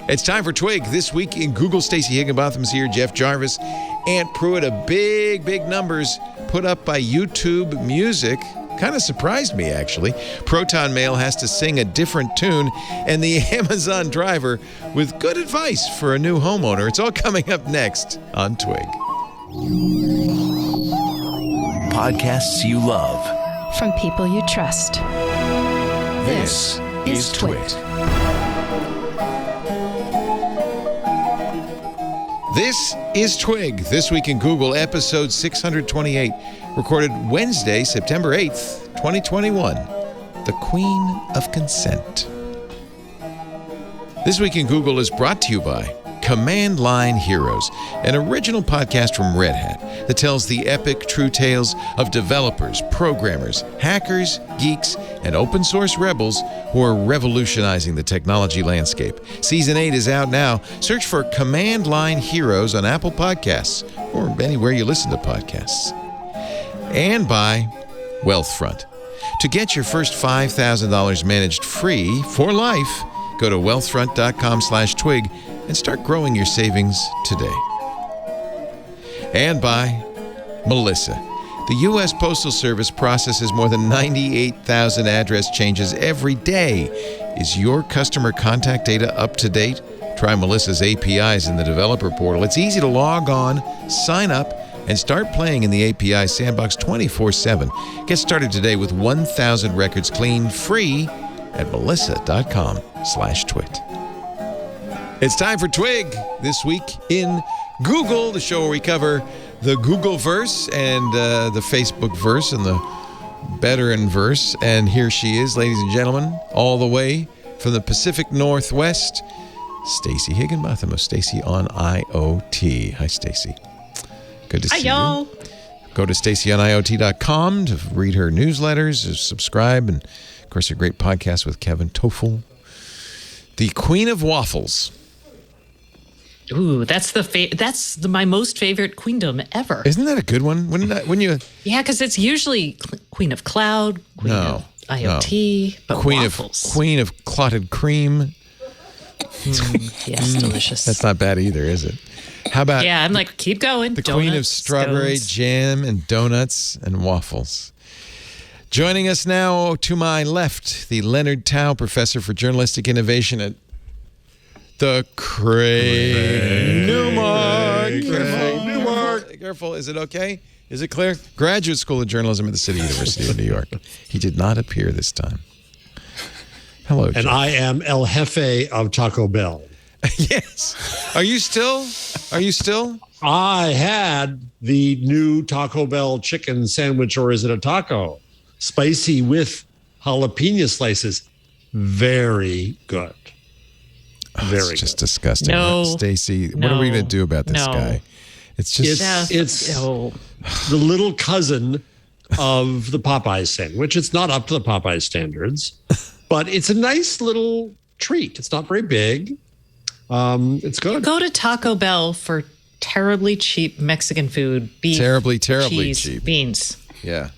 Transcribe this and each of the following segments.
It's time for Twig. This week in Google, Stacey Higginbotham's here, Jeff Jarvis, Aunt Pruitt, a big numbers put up by YouTube Music. Kind of surprised me, actually. ProtonMail has to sing a different tune, and the Amazon driver with good advice for a new homeowner. It's all coming up next on Twig. Podcasts you love. From people you trust. This is Twit. This is Twig. This week in Google, episode 628, recorded Wednesday, September 8th, 2021. The Queen of Consent. This week in Google is brought to you by Command Line Heroes, an original podcast from Red Hat that tells the epic true tales of developers, programmers, hackers, geeks, and open source rebels who are revolutionizing the technology landscape. Season 8 is out now. Search for Command Line Heroes on Apple Podcasts or anywhere you listen to podcasts. And by Wealthfront. To get your first $5,000 managed free for life, go to wealthfront.com/twig and start growing your savings today. And by Marissa. The U.S. Postal Service processes more than 98,000 address changes every day. Is your customer contact data up to date? Try Melissa's APIs in the developer portal. It's easy to log on, sign up, and start playing in the API sandbox 24/7. Get started today with 1,000 records clean, free at melissa.com/twit. It's time for Twig. This week in Google, the show where we cover the Google verse and the Facebook verse and the Bettern verse. And here she is, ladies and gentlemen, all the way from the Pacific Northwest, Stacey Higginbotham of Stacey on IoT. Hi, Stacey. Good to see you. Go to StaceyOnIoT.com to read her newsletters, to subscribe, and of course, a great podcast with Kevin Toffel. The Queen of Waffles. Ooh, that's my most favorite queendom ever. Isn't that a good one? When you? Yeah, because it's usually Queen of Cloud, Queen of IoT, but waffles. Queen of Clotted Cream. Yes, delicious. That's not bad either, is it? How about? Yeah, I'm like, keep going. The donuts, Queen of Strawberry scones. Jam and Donuts and Waffles. Joining us now to my left, the Leonard Tao Professor for Journalistic Innovation at the Craig Newmark. Careful. Is it okay? Is it clear? Graduate School of Journalism at the City University of New York. He did not appear this time. Hello, Jeff. And I am El Jefe of Taco Bell. Yes. Are you still? I had the new Taco Bell chicken sandwich, or is it a taco? Spicy with jalapeno slices. Very good. It's just disgusting. No. Stacey, what are we going to do about this guy? It's just... It's the little cousin of the Popeyes sandwich. It's not up to the Popeyes standards, but it's a nice little treat. It's not very big. It's good. You go to Taco Bell for terribly cheap Mexican food, beef, terribly cheese, cheap beans. Yeah.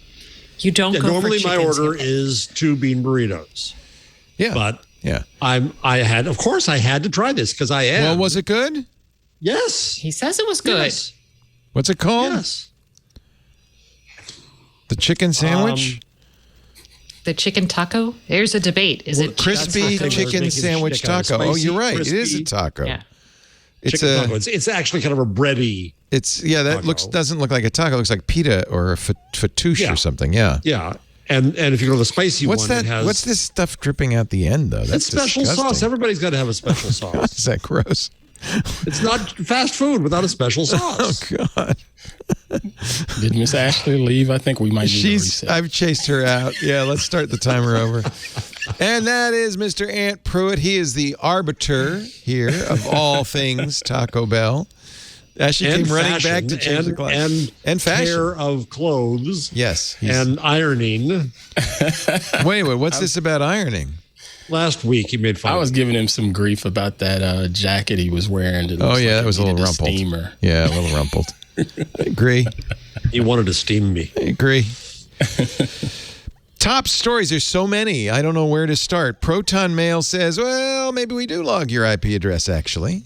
You don't go normally for my chickens order here. is 2 bean burritos. Yeah. But yeah. I had to try this because I am. Well, was it good? Yes. He says it was good. Yes. What's it called? Yes. The chicken sandwich? The chicken taco? There's a debate. Is it crispy chicken sandwich taco? Oh, you're right. It is a taco. Yeah. It's taco. It's actually kind of a bready. That taco. doesn't look like a taco. It looks like pita or a fattoush or something. Yeah. Yeah. And if you go to the spicy What's one, that? it has... What's this stuff dripping out the end, though? That's It's special disgusting. sauce. Everybody's got to have a special sauce. Is that gross? It's not fast food without a special sauce. Oh, God. Did Miss Ashley leave? I think we might need to reset. I've chased her out. Yeah, let's start the timer over. And that is Mr. Ant Pruitt. He is the arbiter here of all things Taco Bell. Ashley came running back to change the clock. And fashion. care of clothes. Yes. And ironing. Wait, what's this about ironing? Last week he made fun. I was of giving him some grief about that jacket he was wearing. That was a little rumpled. Steamer. Yeah, a little rumpled. I agree. He wanted to steam me. I agree. Top stories. There's so many. I don't know where to start. ProtonMail says, well, maybe we do log your IP address, actually.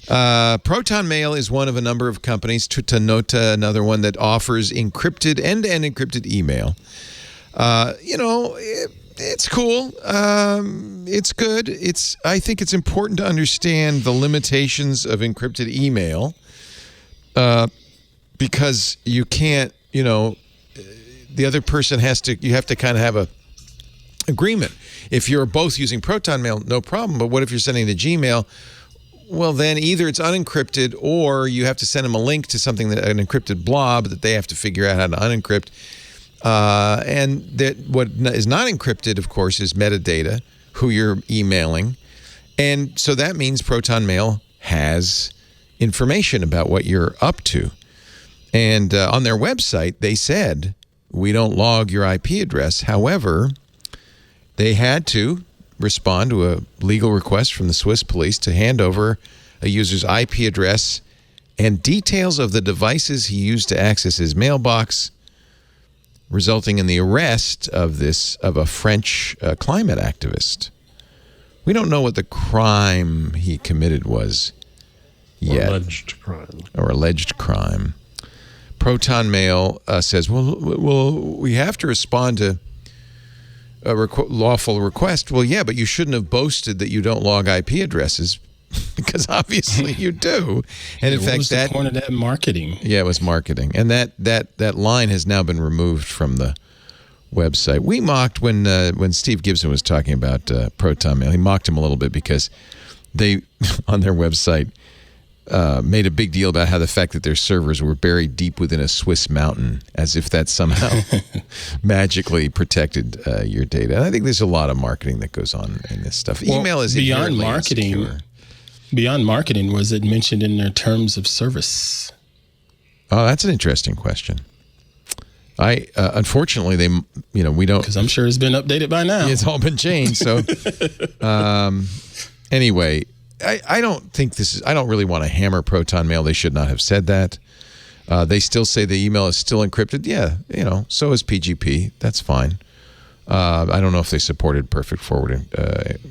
ProtonMail is one of a number of companies, Tutanota, another one that offers encrypted, end-to-end encrypted email. It's cool. It's good. I think it's important to understand the limitations of encrypted email because you can't, the other person you have to kind of have a agreement. If you're both using ProtonMail, no problem. But what if you're sending to Gmail? Well, then either it's unencrypted or you have to send them a link to something, an encrypted blob that they have to figure out how to unencrypt. And that what is not encrypted, of course, is metadata, who you're emailing. And so that means ProtonMail has information about what you're up to. And on their website, they said, we don't log your IP address. However, they had to respond to a legal request from the Swiss police to hand over a user's IP address and details of the devices he used to access his mailbox, resulting in the arrest of a French climate activist. We don't know what the crime he committed was yet. Or alleged crime. ProtonMail says, well, we have to respond to a lawful request. Well, yeah, but you shouldn't have boasted that you don't log IP addresses because obviously you do. And in fact, what was the point of that marketing? Yeah, it was marketing. And that line has now been removed from the website. We mocked when Steve Gibson was talking about ProtonMail. He mocked him a little bit because they, on their website, made a big deal about how the fact that their servers were buried deep within a Swiss mountain, as if that somehow magically protected your data. And I think there's a lot of marketing that goes on in this stuff. Email is beyond marketing. Insecure. Beyond marketing, was it mentioned in their terms of service? Oh, that's an interesting question. Unfortunately, we don't, because I'm sure it's been updated by now. It's all been changed. So, anyway. I don't really want to hammer ProtonMail. They should not have said that. They still say the email is still encrypted. Yeah, so is PGP. That's fine. I don't know if they supported perfect forward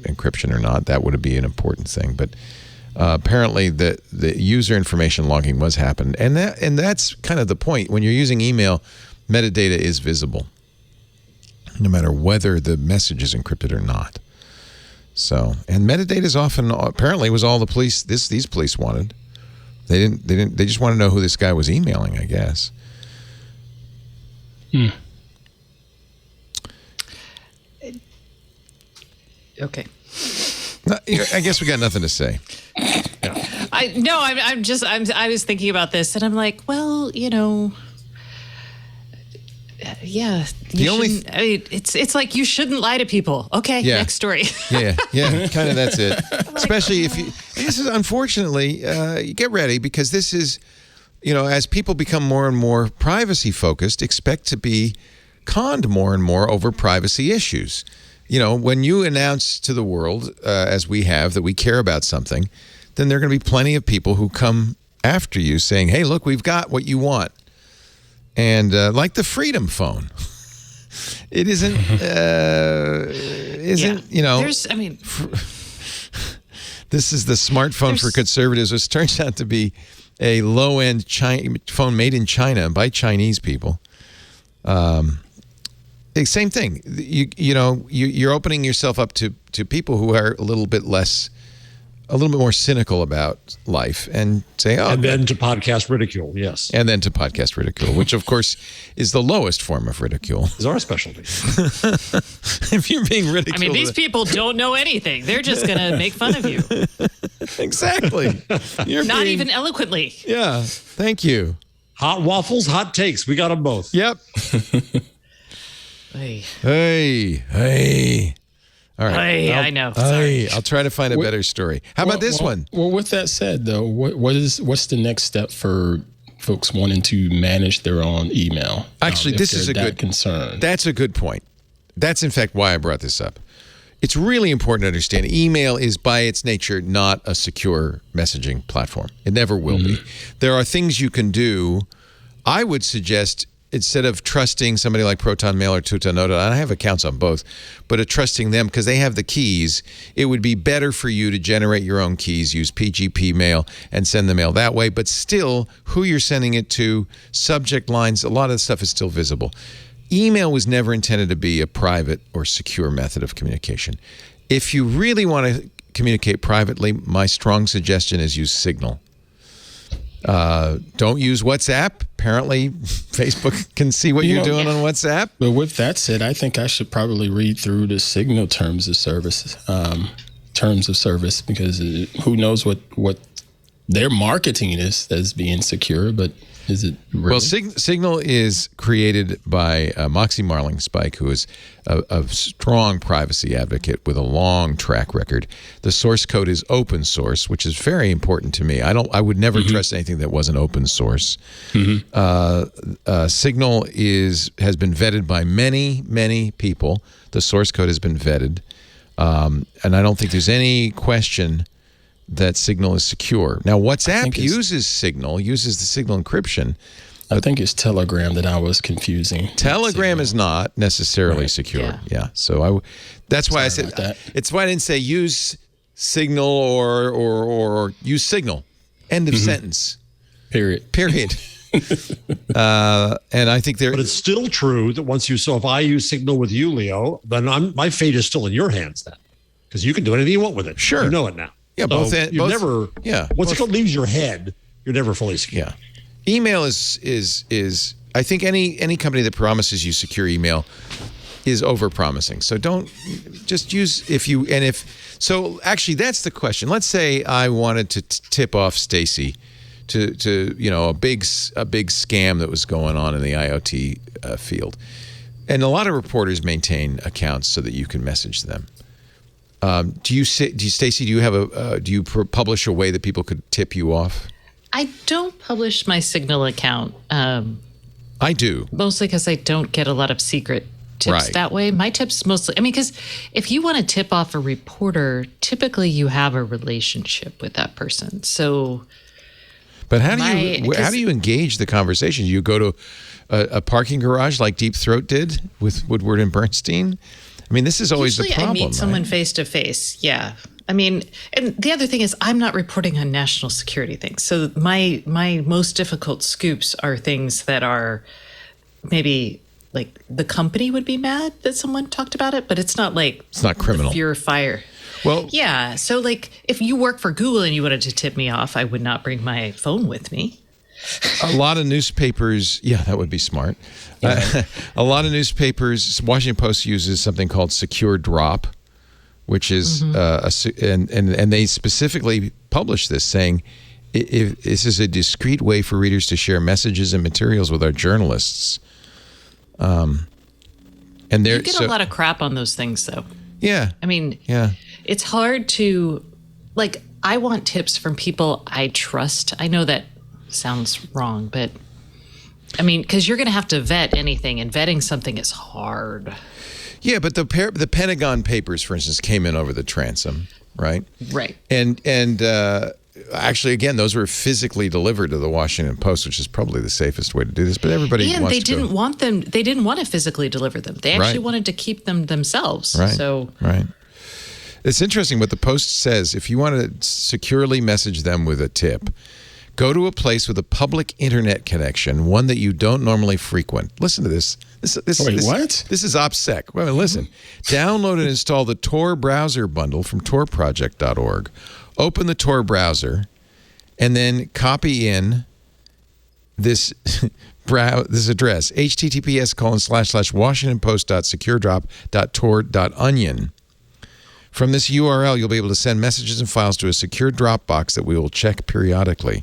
encryption or not. That would be an important thing. But apparently the user information logging was happening. And that's kind of the point. When you're using email, metadata is visible, no matter whether the message is encrypted or not. So, and metadata is often, apparently was all the police, these police wanted. They just want to know who this guy was emailing, I guess. Okay. I guess we got nothing to say. I was thinking about this and I'm like, well, yeah. It's like you shouldn't lie to people. Okay, yeah. Next story. yeah, kind of that's it. Especially if this is, unfortunately, you get ready because this is, as people become more and more privacy focused, expect to be conned more and more over privacy issues. When you announce to the world, as we have, that we care about something, then there are going to be plenty of people who come after you saying, hey, look, we've got what you want. And like the Freedom Phone, it isn't, this is the smartphone for conservatives, which turns out to be a low-end phone made in China by Chinese people. Same thing. You're opening yourself up to people who are a little bit more cynical about life and say, oh. And then to podcast ridicule, yes. And then to podcast ridicule, which, of course, is the lowest form of ridicule. Is our specialty. If you're being ridiculed. I mean, these people don't know anything. They're just going to make fun of you. Exactly. Not even eloquently. Yeah. Thank you. Hot waffles, hot takes. We got them both. Yep. Hey. All right. I know. Sorry. I'll try to find a better story. How about this one? Well, with that said, though, what's the next step for folks wanting to manage their own email? Actually, this is a good concern. That's a good point. That's in fact why I brought this up. It's really important to understand email is by its nature not a secure messaging platform. It never will be. There are things you can do. I would suggest instead of trusting somebody like ProtonMail or Tutanota, and I have accounts on both, but trusting them because they have the keys, it would be better for you to generate your own keys, use PGP mail, and send the mail that way. But still, who you're sending it to, subject lines, a lot of the stuff is still visible. Email was never intended to be a private or secure method of communication. If you really want to communicate privately, my strong suggestion is use Signal. Don't use WhatsApp. Apparently, Facebook can see what you're doing on WhatsApp. But with that said, I think I should probably read through the Signal terms of service, because who knows what their marketing is as being secure, but is it really? Well, Signal is created by Moxie Marling-Spike, who is a strong privacy advocate with a long track record. The source code is open source, which is very important to me. I would never trust anything that wasn't open source. Signal has been vetted by many people. The source code has been vetted, and I don't think there's any question that Signal is secure. Now, WhatsApp uses the Signal encryption. I think it's Telegram that I was confusing. Telegram is not necessarily secure. Yeah. So that's why I said that. It's why I didn't say use Signal or use Signal. End of sentence. Period. And I think but it's still true that if I use Signal with you, Leo, then my fate is still in your hands then, because you can do anything you want with it. Sure. You know it now. Yeah, once it leaves your head, you're never fully secure. Yeah. Email is I think any company that promises you secure email is overpromising. So don't just use so actually that's the question. Let's say I wanted to tip off Stacy to a big scam that was going on in the IoT field. And a lot of reporters maintain accounts so that you can message them. Stacy, do you publish a way that people could tip you off? I don't publish my Signal account. I do. Mostly because I don't get a lot of secret tips that way. My tips mostly, because if you want to tip off a reporter, typically you have a relationship with that person. So, but how do you engage the conversation? You go to a parking garage like Deep Throat did with Woodward and Bernstein? I mean, this is always the problem. I meet someone face to face. Yeah. I mean, and the other thing is I'm not reporting on national security things. So my most difficult scoops are things that are maybe like the company would be mad that someone talked about it, but it's not criminal. Fear of fire. Well, yeah. So like if you work for Google and you wanted to tip me off, I would not bring my phone with me. A lot of newspapers, that would be smart. A lot of newspapers, Washington Post uses something called Secure Drop, which is and they specifically publish this, saying this is a discreet way for readers to share messages and materials with our journalists. And you get a lot of crap on those things, though. Yeah, I mean, it's hard to I want tips from people I trust. I know that sounds wrong, but I mean, because you're going to have to vet anything, and vetting something is hard. Yeah, but the Pentagon Papers, for instance, came in over the transom, right? Right. And actually, again, those were physically delivered to the Washington Post, which is probably the safest way to do this. But everybody wants to. They didn't want to physically deliver them. They actually wanted to keep them themselves. Right. So. Right. It's interesting what the Post says. If you want to securely message them with a tip, go to a place with a public internet connection, one that you don't normally frequent. Listen to this. What? This is OPSEC. Well, listen. Download and install the Tor browser bundle from torproject.org. Open the Tor browser, and then copy in this this address, https://washingtonpost.securedrop.tor.onion. From this URL, you'll be able to send messages and files to a secure Dropbox that we will check periodically.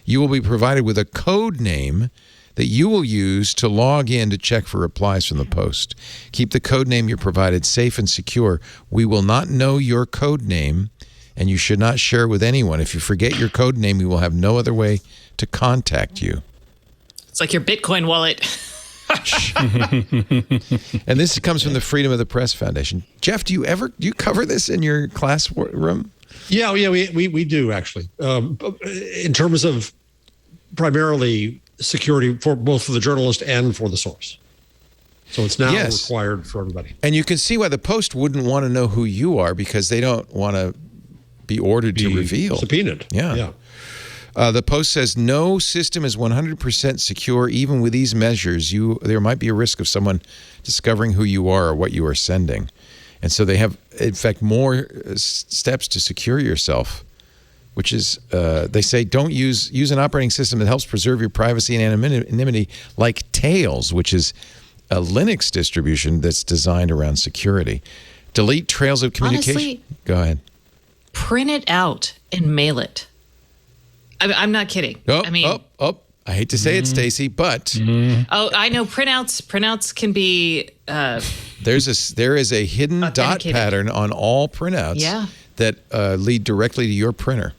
You will be provided with a code name that you will use to log in to check for replies from the Post. Keep the code name you're provided safe and secure. We will not know your code name, and you should not share it with anyone. If you forget your code name, we will have no other way to contact you. It's like your Bitcoin wallet. And this comes from the Freedom of the Press Foundation. Jeff, do you cover this in your classroom? Yeah, we do actually. In terms of primarily security for both for the journalist and for the source. So it's now Yes. required for everybody. And you can see why the Post wouldn't want to know who you are, because they don't want to be ordered to reveal. Subpoenaed. Yeah. The Post says no system is 100% secure. Even with these measures, there might be a risk of someone discovering who you are or what you are sending. And so they have, in fact, more steps to secure yourself, which is, they say, don't use an operating system that helps preserve your privacy and anonymity, like Tails, which is a Linux distribution that's designed around security. Delete trails of communication. Honestly, Go ahead. print it out and mail it. I'm not kidding. I hate to say it, Stacey, but Oh, I know printouts can be there is a hidden dot authenticated. pattern on all printouts that lead directly to your printer.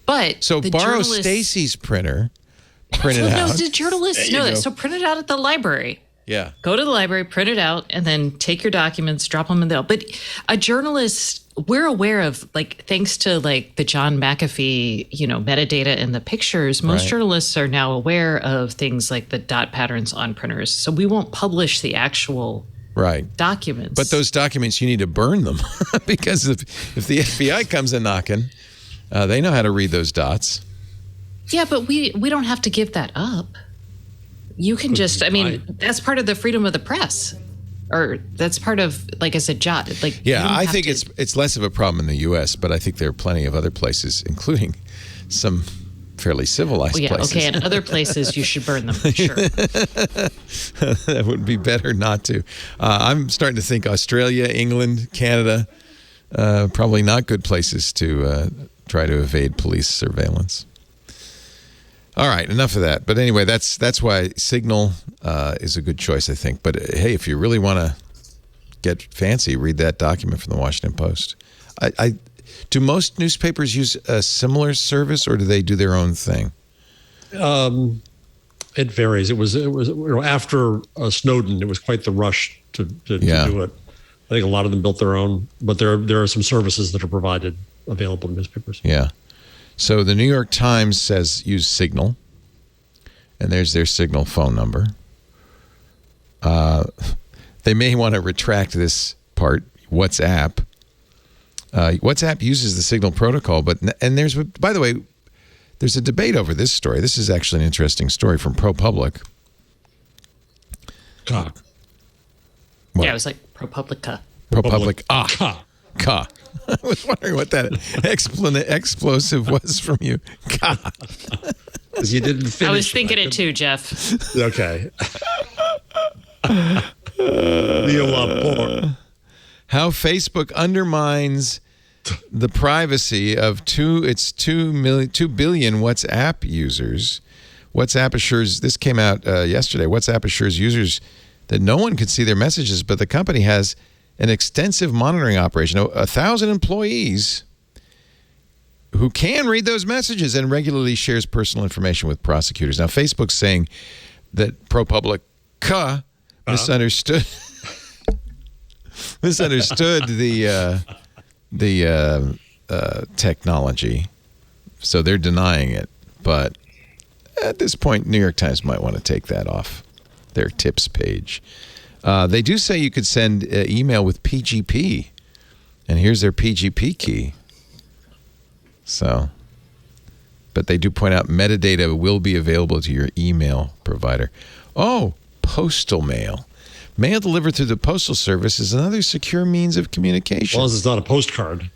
But So the borrow journalists- Stacey's printer, print it No, out. the journalists know that. So print it out at the library. Yeah. Go to the library, print it out, and then take your documents, drop them in there. But a journalist, we're aware of, like, thanks to like the John McAfee, metadata in the pictures, most Right. journalists are now aware of things like the dot patterns on printers. So we won't publish the actual Right. documents. But those documents, you need to burn them because if the FBI comes a knocking, they know how to read those dots. Yeah, but we don't have to give that up. You can just, that's part of the freedom of the press. Or that's part of, like I said, jot. Like, Yeah, you don't I have think to- it's less of a problem in the U.S., but I think there are plenty of other places, including some fairly civilized yeah, places. okay, and other places you should burn them, sure. That would be better not to. I'm starting to think Australia, England, Canada, probably not good places to try to evade police surveillance. All right, enough of that. But anyway, that's why Signal is a good choice, I think. But hey, if you really want to get fancy, read that document from the Washington Post. Do most newspapers use a similar service, or do they do their own thing? It varies. It was after Snowden, it was quite the rush to do it. I think a lot of them built their own, but there are some services that are provided available in newspapers. Yeah. So the New York Times says use Signal, and there's their Signal phone number. They may want to retract this part, WhatsApp. WhatsApp uses the Signal protocol, and there's, by the way, there's a debate over this story. This is actually an interesting story from ProPublica. Cock. What? Yeah, it was like ProPublica. ProPublica. Ka. I was wondering what that explosive was from you. Ka. Because you didn't finish. I was thinking it too, Jeff. Okay. Porn. How Facebook undermines the privacy of 2 billion WhatsApp users. WhatsApp assures, this came out yesterday, WhatsApp assures users that no one can see their messages, but the company has an extensive monitoring operation, 1,000 employees who can read those messages and regularly shares personal information with prosecutors. Now, Facebook's saying that ProPublica misunderstood the technology, so they're denying it. But at this point, New York Times might want to take that off their tips page. They do say you could send email with PGP, and here's their PGP key. So, but they do point out metadata will be available to your email provider. Oh, postal mail. Mail delivered through the Postal Service is another secure means of communication. As long as it's not a postcard.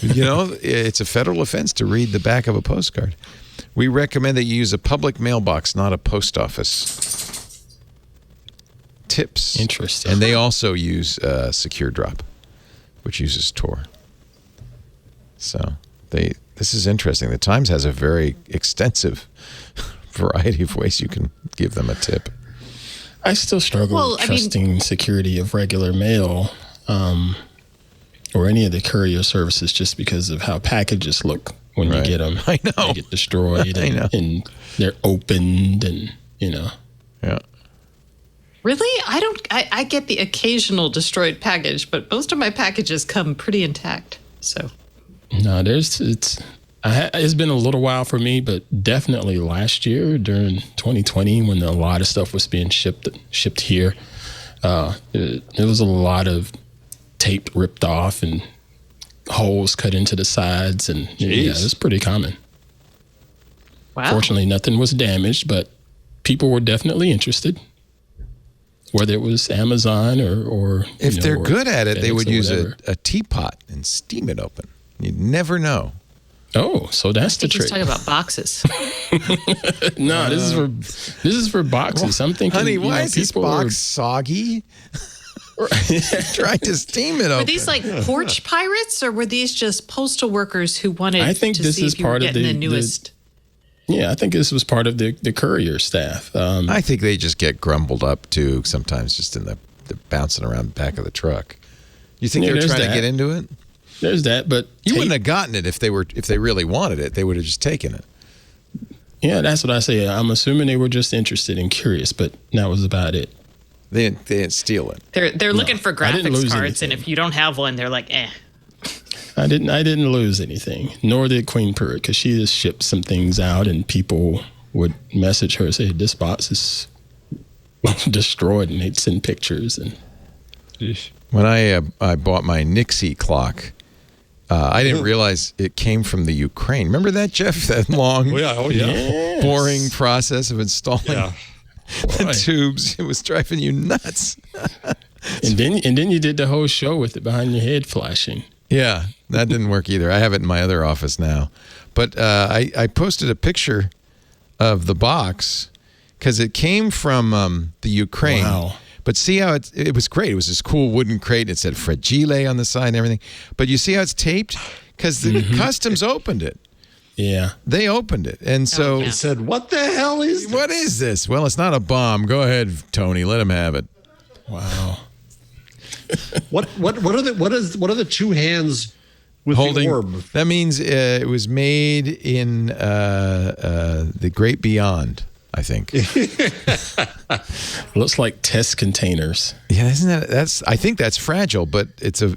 It's a federal offense to read the back of a postcard. We recommend that you use a public mailbox, not a post office. Tips. Interesting. And they also use Secure Drop, which uses Tor. So this is interesting. The Times has a very extensive variety of ways you can give them a tip. I still struggle with trusting security of regular mail or any of the courier services just because of how packages look when you get them. I know. They get destroyed and they're opened and, Yeah. Really? I get the occasional destroyed package, but most of my packages come pretty intact. So. No, it's It's been a little while for me, but definitely last year during 2020 when a lot of stuff was being shipped here, it was a lot of tape ripped off and holes cut into the sides, and yeah, it was pretty common. Wow. Fortunately, nothing was damaged, but people were definitely interested. Whether it was Amazon or if they're good at it, FedEx they would use a a teapot and steam it open. You'd never know. Oh, so that's the trick. He's talking about boxes. No, this is for boxes. I'm thinking, honey, why is this box soggy? Try to steam it open. Were these like porch pirates, or were these just postal workers who wanted I think to this see is if you were part of getting the newest? Yeah, I think this was part of the courier staff. I think they just get grumbled up too sometimes, just in the bouncing around the back of the truck. You think they were trying to get into it? There's that, but you wouldn't have gotten it if they really wanted it. They would have just taken it. Yeah, that's what I say. I'm assuming they were just interested and curious, but that was about it. They didn't steal it. They're looking for graphics cards, anything. and if you don't have one, they're like, eh. I didn't lose anything, nor did Queen Pruitt, because she just shipped some things out, and people would message her and say, "This box is destroyed," and they'd send pictures. And when I bought my Nixie clock, I didn't realize it came from the Ukraine. Remember that, Jeff? That long, boring process of installing the tubes. It was driving you nuts. And then you did the whole show with it behind your head flashing. Yeah, that didn't work either. I have it in my other office now. But I posted a picture of the box because it came from the Ukraine. Wow. But see how it was great. It was this cool wooden crate. It said Fragile on the side and everything. But you see how it's taped? Because the customs opened it. Yeah. They opened it. And so It said, "What the hell is this? What is this?" Well, it's not a bomb. Go ahead, Tony. Let him have it. Wow. What are the two hands with Holding the orb? That means it was made in the great beyond, I think. Looks like test containers. Yeah, isn't that I think that's fragile, but it's it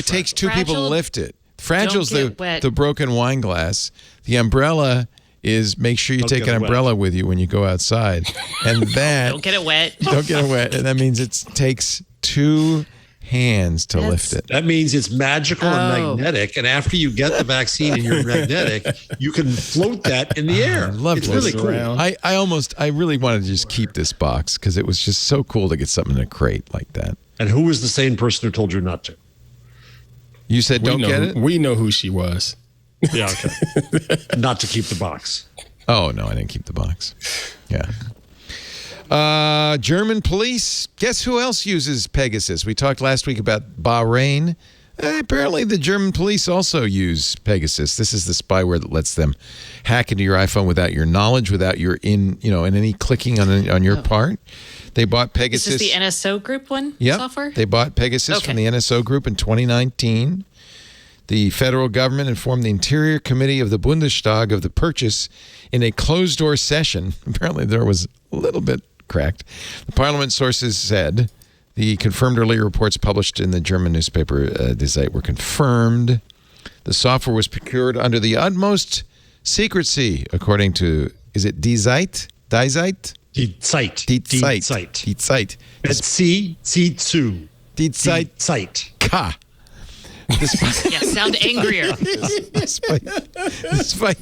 takes two people to lift it. Fragile's the broken wine glass. The umbrella is make sure you take an umbrella with you when you go outside. And that Don't get it wet. Don't get it wet. And that means it takes two hands to lift it. That means it's magical and magnetic. And after you get the vaccine and you're magnetic, you can float that in the air. I love it's really cool. I really wanted to just keep this box because it was just so cool to get something in a crate like that. And who was the sane person who told you not to? You said don't get it? We know who she was. Yeah, okay. Not to keep the box. Oh, no, I didn't keep the box. Yeah. German police. Guess who else uses Pegasus? We talked last week about Bahrain. Apparently, the German police also use Pegasus. This is the spyware that lets them hack into your iPhone without your knowledge, without your in any clicking on your part. They bought Pegasus. Is this the NSO group one software? They bought Pegasus from the NSO group in 2019. The federal government informed the Interior Committee of the Bundestag of the purchase in a closed-door session. Apparently, there was a little bit cracked. The parliament sources said the confirmed earlier reports published in the German newspaper Die Zeit were confirmed. The software was procured under the utmost secrecy, according to, is it Die Zeit? Die Zeit? Die Zeit. Die Zeit. Die Zeit. It's C2. Die Zeit. Die Zeit. Ka. Sound angrier. Despite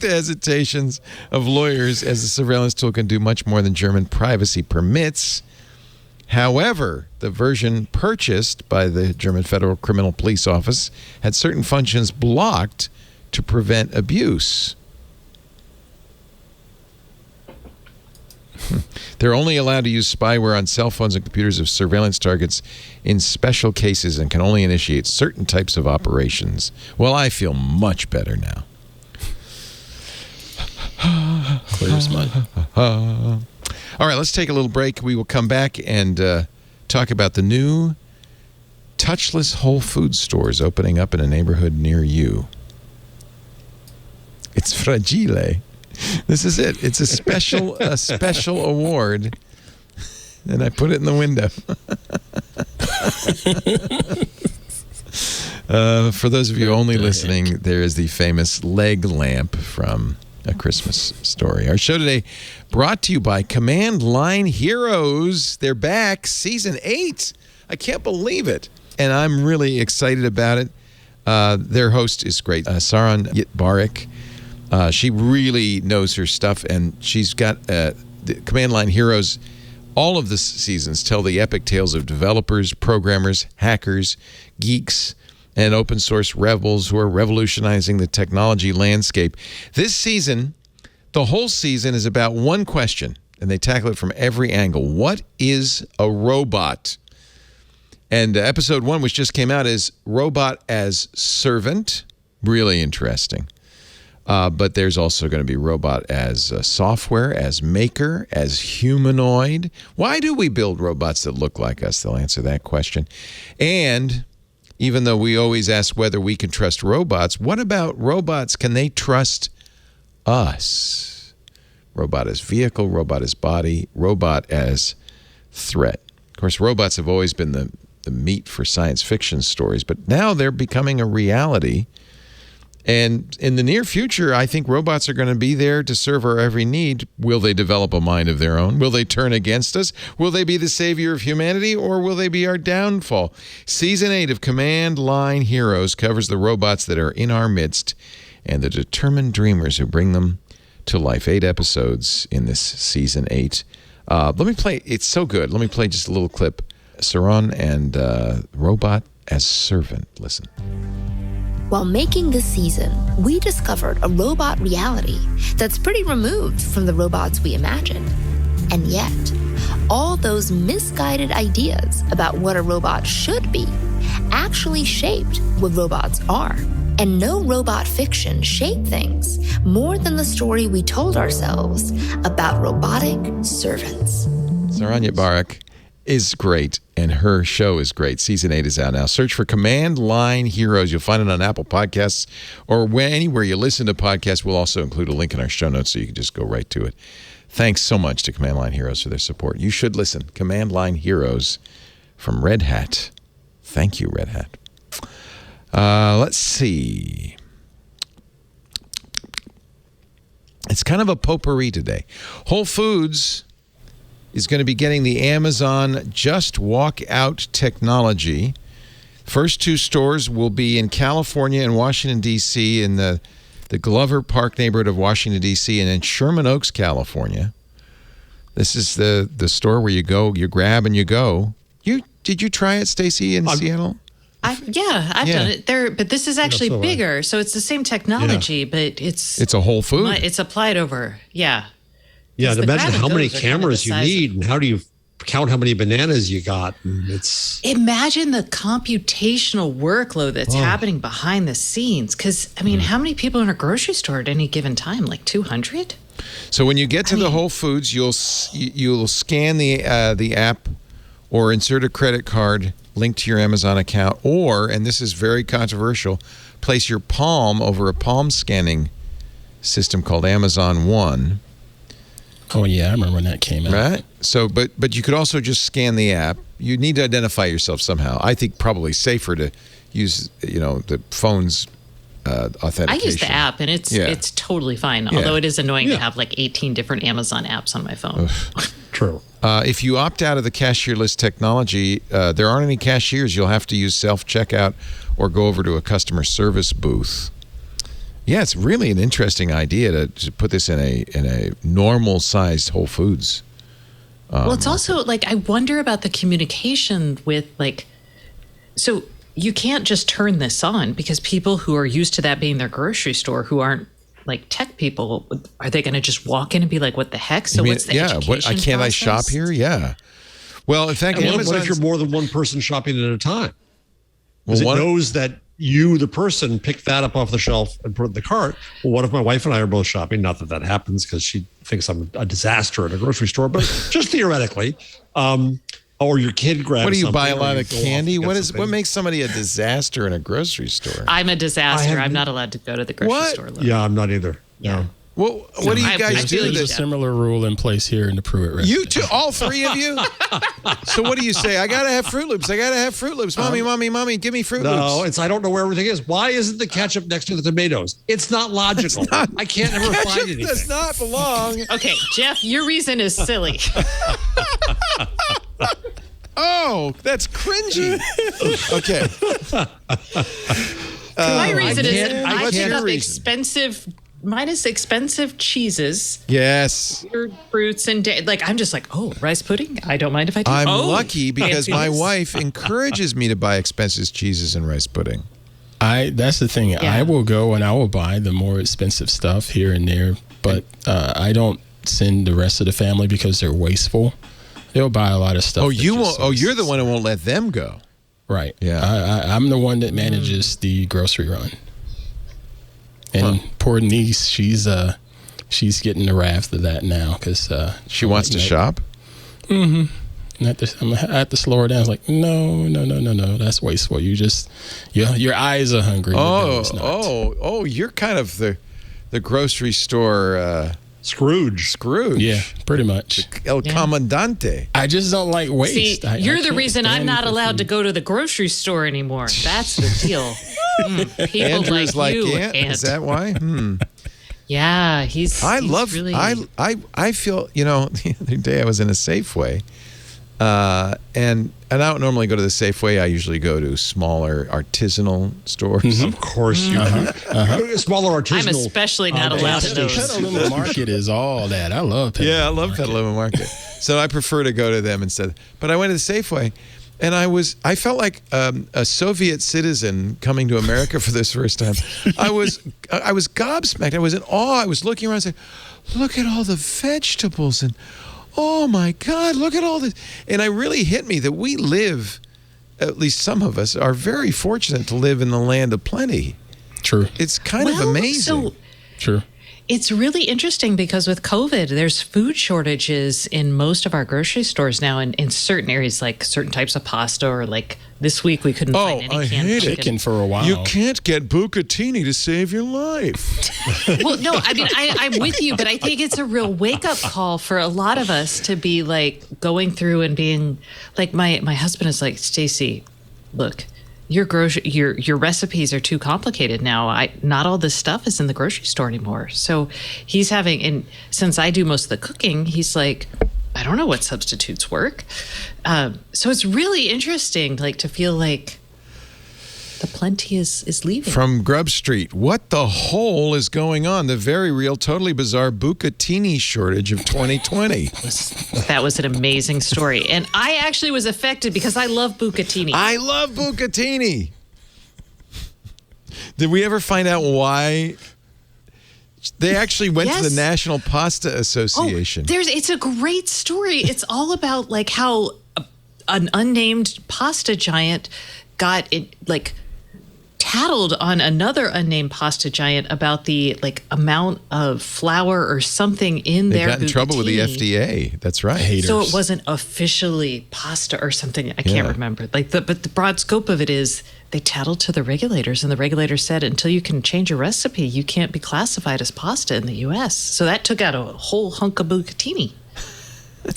the hesitations of lawyers, as the surveillance tool can do much more than German privacy permits. However, the version purchased by the German Federal Criminal Police Office had certain functions blocked to prevent abuse. They're only allowed to use spyware on cell phones and computers of surveillance targets in special cases and can only initiate certain types of operations. Well, I feel much better now. Clear as mud. All right, let's take a little break. We will come back and talk about the new touchless Whole Foods stores opening up in a neighborhood near you. It's fragile. This is it. It's a special award. And I put it in the window. For those of you only listening, there is the famous leg lamp from A Christmas Story. Our show today brought to you by Command Line Heroes. They're back, season 8. I can't believe it. And I'm really excited about it. Their host is great, Saran Yitbarek. She really knows her stuff, and she's got the Command Line Heroes. All of the seasons tell the epic tales of developers, programmers, hackers, geeks, and open source rebels who are revolutionizing the technology landscape. This season, the whole season is about one question, and they tackle it from every angle. What is a robot? And episode 1, which just came out, is Robot as Servant. Really interesting. But there's also going to be robot as software, as maker, as humanoid. Why do we build robots that look like us? They'll answer that question. And even though we always ask whether we can trust robots, what about robots? Can they trust us? Robot as vehicle, robot as body, robot as threat. Of course, robots have always been the meat for science fiction stories, but now they're becoming a reality. And in the near future, I think robots are going to be there to serve our every need. Will they develop a mind of their own? Will they turn against us? Will they be the savior of humanity, or will they be our downfall? Season 8 of Command Line Heroes covers the robots that are in our midst and the determined dreamers who bring them to life. 8 episodes in this season 8. Let me play. It's so good. Let me play just a little clip. Saran and Robot as Servant. Listen. While making this season, we discovered a robot reality that's pretty removed from the robots we imagined. And yet, all those misguided ideas about what a robot should be actually shaped what robots are. And no robot fiction shaped things more than the story we told ourselves about robotic servants. Saran Yitbarek is great, and her show is great. Season 8 is out now. Search for Command Line Heroes. You'll find it on Apple Podcasts or anywhere you listen to podcasts. We'll also include a link in our show notes so you can just go right to it. Thanks so much to Command Line Heroes for their support. You should listen. Command Line Heroes from Red Hat. Thank you, Red Hat. Let's see. It's kind of a potpourri today. Whole Foods is going to be getting the Amazon Just Walk Out technology. First 2 stores will be in California and Washington, D.C., in the Glover Park neighborhood of Washington, D.C., and in Sherman Oaks, California. This is the store where you go, you grab, and you go. Did you try it, Stacy, in Seattle? I've done it there, but this is actually bigger. So it's the same technology, but it's a Whole Food. It's applied over, Yeah, and imagine how many cameras you need, and how do you count how many bananas you got? Imagine the computational workload that's happening behind the scenes. Because, I mean, how many people in a grocery store at any given time? Like 200? So when you get to the Whole Foods, you'll scan the app or insert a credit card linked to your Amazon account, or, and this is very controversial, place your palm over a palm scanning system called Amazon One. Oh, yeah, I remember when that came out. Right? So, but you could also just scan the app. You need to identify yourself somehow. I think probably safer to use, the phone's authentication. I use the app, and it's totally fine, although it is annoying to have like 18 different Amazon apps on my phone. True. If you opt out of the cashierless technology, there aren't any cashiers. You'll have to use self-checkout or go over to a customer service booth. Yeah, it's really an interesting idea to put this in a normal-sized Whole Foods. Well, it's also like, I wonder about the communication with so you can't just turn this on, because people who are used to that being their grocery store, who aren't like tech people, are they going to just walk in and be like, what the heck? So what's the education can't process? I shop here? Yeah. Well, in fact, what if you're more than one person shopping at a time? Because Well, it knows that you, the person, picked that up off the shelf and put it in the cart. Well, what if my wife and I are both shopping? Not that happens, because she thinks I'm a disaster at a grocery store, but just theoretically. Or your kid grabs What do you something, buy a lot or of you go candy? off and get What something. makes somebody a disaster in a grocery store? I'm a disaster. I'm not allowed to go to the grocery store. Yeah, I'm not either. Yeah. Well, what do you guys I do? feel you, There's a Jeff. similar rule in place here in the Pruitt residence. You two, all three of you? So what do you say? I got to have Fruit Loops. I got to have Fruit Loops. Mommy, give me Fruit Loops. No, it's I don't know where everything is. Why isn't the ketchup next to the tomatoes? It's not logical. I can't ever find Ketchup anything. does not belong. Okay, Jeff, your reason is silly. Oh, that's cringy. Okay. My reason is can't- I I can't love reason. expensive. Mine is expensive cheeses, Yes. weird fruits, and like I'm just like, oh, rice pudding. I don't mind if I do. I'm Oh, lucky because fancy my this. wife encourages me to buy expensive cheeses and rice pudding. That's the thing. Yeah. I will go and I will buy the more expensive stuff here and there, but I don't send the rest of the family because they're wasteful. They'll buy a lot of stuff. Oh, that you just won't. Oh, says- you're the one who won't let them go. Right. Yeah. I'm the one that manages the grocery run. And poor niece, she's getting the wrath of that now because She wants to shop. I'm at the slow her down. I was like, no, that's wasteful. You just your eyes are hungry. your belly's not. You're kind of the grocery store Scrooge. Scrooge. Yeah, pretty much. El Comandante. I just don't like See, waste. you're the can't reason I'm stand not for allowed to food. go to the grocery store anymore. That's the deal. People Andrew's like you, Ant. Ant. Is that why? Yeah, I he's love. really. I feel. The other day I was in a Safeway, and I don't normally go to the Safeway. I usually go to smaller artisanal stores. Of course you do. Smaller artisanal. I'm especially not allowed to those. Petaluma Market is all that. I love Petaluma. Yeah, I love Petaluma Market. So I prefer to go to them instead. But I went to the Safeway, and I felt like a Soviet citizen coming to America for this first time. I was gobsmacked. I was in awe. I was looking around and saying, look at all the vegetables, and oh my God, look at all this. And it really hit me that we live, at least some of us, are very fortunate to live in the land of plenty. True. It's kind of amazing. So True. it's really interesting because with COVID, there's food shortages in most of our grocery stores now in certain areas, like certain types of pasta, or like this week we couldn't find any I canned hate it. Chicken for a while. You can't get bucatini to save your life. Well, no, I mean, I'm with you, but I think it's a real wake-up call for a lot of us to be like going through and being like, my husband is like, Stacey, look, your recipes are too complicated now. Not all this stuff is in the grocery store anymore. So he's having, and since I do most of the cooking, he's like, I don't know what substitutes work. So it's really interesting, like to feel like the plenty is leaving. From Grub Street, what the hole is going on? The very real, totally bizarre bucatini shortage of 2020. That was an amazing story. And I actually was affected because I love bucatini. I love bucatini. Did we ever find out why? They actually went to Yes. the National Pasta Association. It's a great story. It's all about like how an unnamed pasta giant got it like tattled on another unnamed pasta giant about the like amount of flour or something in They their got in trouble with the bucatini. FDA. That's right. Haters. So it wasn't officially pasta or something. I can't Yeah. remember. But the broad scope of it is they tattled to the regulators, and the regulators said until you can change a recipe, you can't be classified as pasta in the U.S. So that took out a whole hunk of bucatini.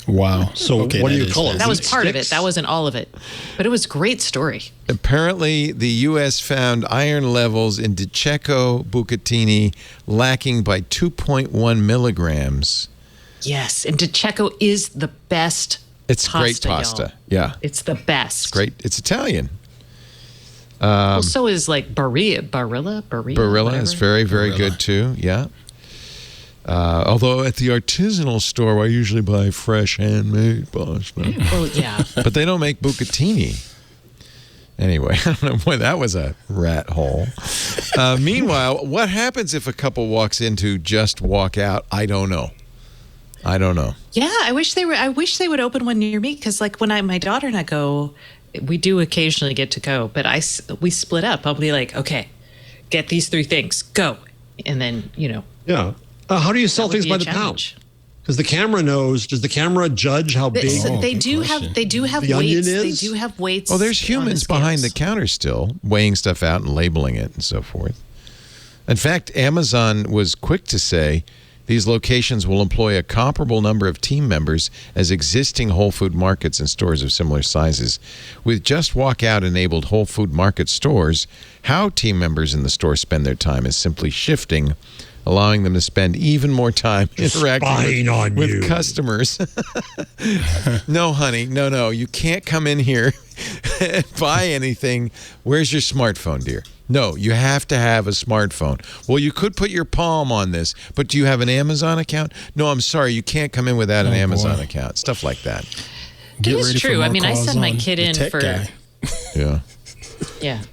Wow. So what do that you is- call it? That was Wheat part of it. sticks? That wasn't all of it. But it was a great story. Apparently, the U.S. found iron levels in DiCecco bucatini lacking by 2.1 milligrams. Yes. And DiCecco is the best It's pasta, great pasta. y'all. Yeah. It's the best. Great. It's Italian. Well, so is like Barilla. Barilla is very, very good too. Yeah. Although at the artisanal store, I usually buy fresh handmade pasta. Well, yeah. But they don't make bucatini. Anyway, I don't know. Boy, that was a rat hole. Meanwhile, what happens if a couple walks into just walk out? I don't know. Yeah, I wish they would open one near me because, like, when my daughter and I go, we do occasionally get to go, but we split up. I'll be like, okay, get these 3 things, go, and then Yeah. How do you sell that would things be by a the pound? challenge. Because the camera knows. Does the camera judge how big? So they good do question. have The onion weights. They is? do have weights. Well, there's on humans behind the scales. counter still, weighing stuff out and labeling it and so forth. In fact, Amazon was quick to say, These locations will employ a comparable number of team members as existing Whole Food Markets and stores of similar sizes. With Just Walk Out-enabled Whole Food Market stores, how team members in the store spend their time is simply shifting, allowing them to spend even more time interacting with customers. No, honey, no. You can't come in here and buy anything. Where's your smartphone, dear? No, you have to have a smartphone. Well, you could put your palm on this, but do you have an Amazon account? No, I'm sorry, you can't come in without an Amazon account. Stuff like that. It is true. I mean, I send my kid in for... Yeah. Yeah.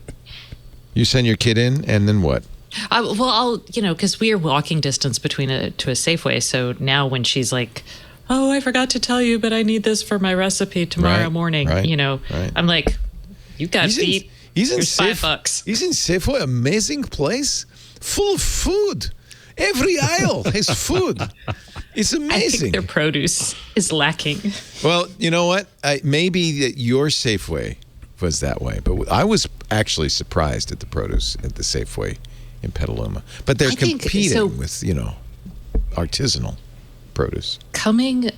You send your kid in, and then what? I'll because we are walking distance between to a Safeway. So now when she's like, "Oh, I forgot to tell you, but I need this for my recipe tomorrow morning," I'm like, "You got beat. Here's $5. He's in Safeway, amazing place, full of food. Every aisle has food. It's amazing." I think their produce is lacking. Well, you know what? Maybe that your Safeway was that way, but I was actually surprised at the produce at the Safeway in Petaluma. But they're competing with, artisanal produce. Coming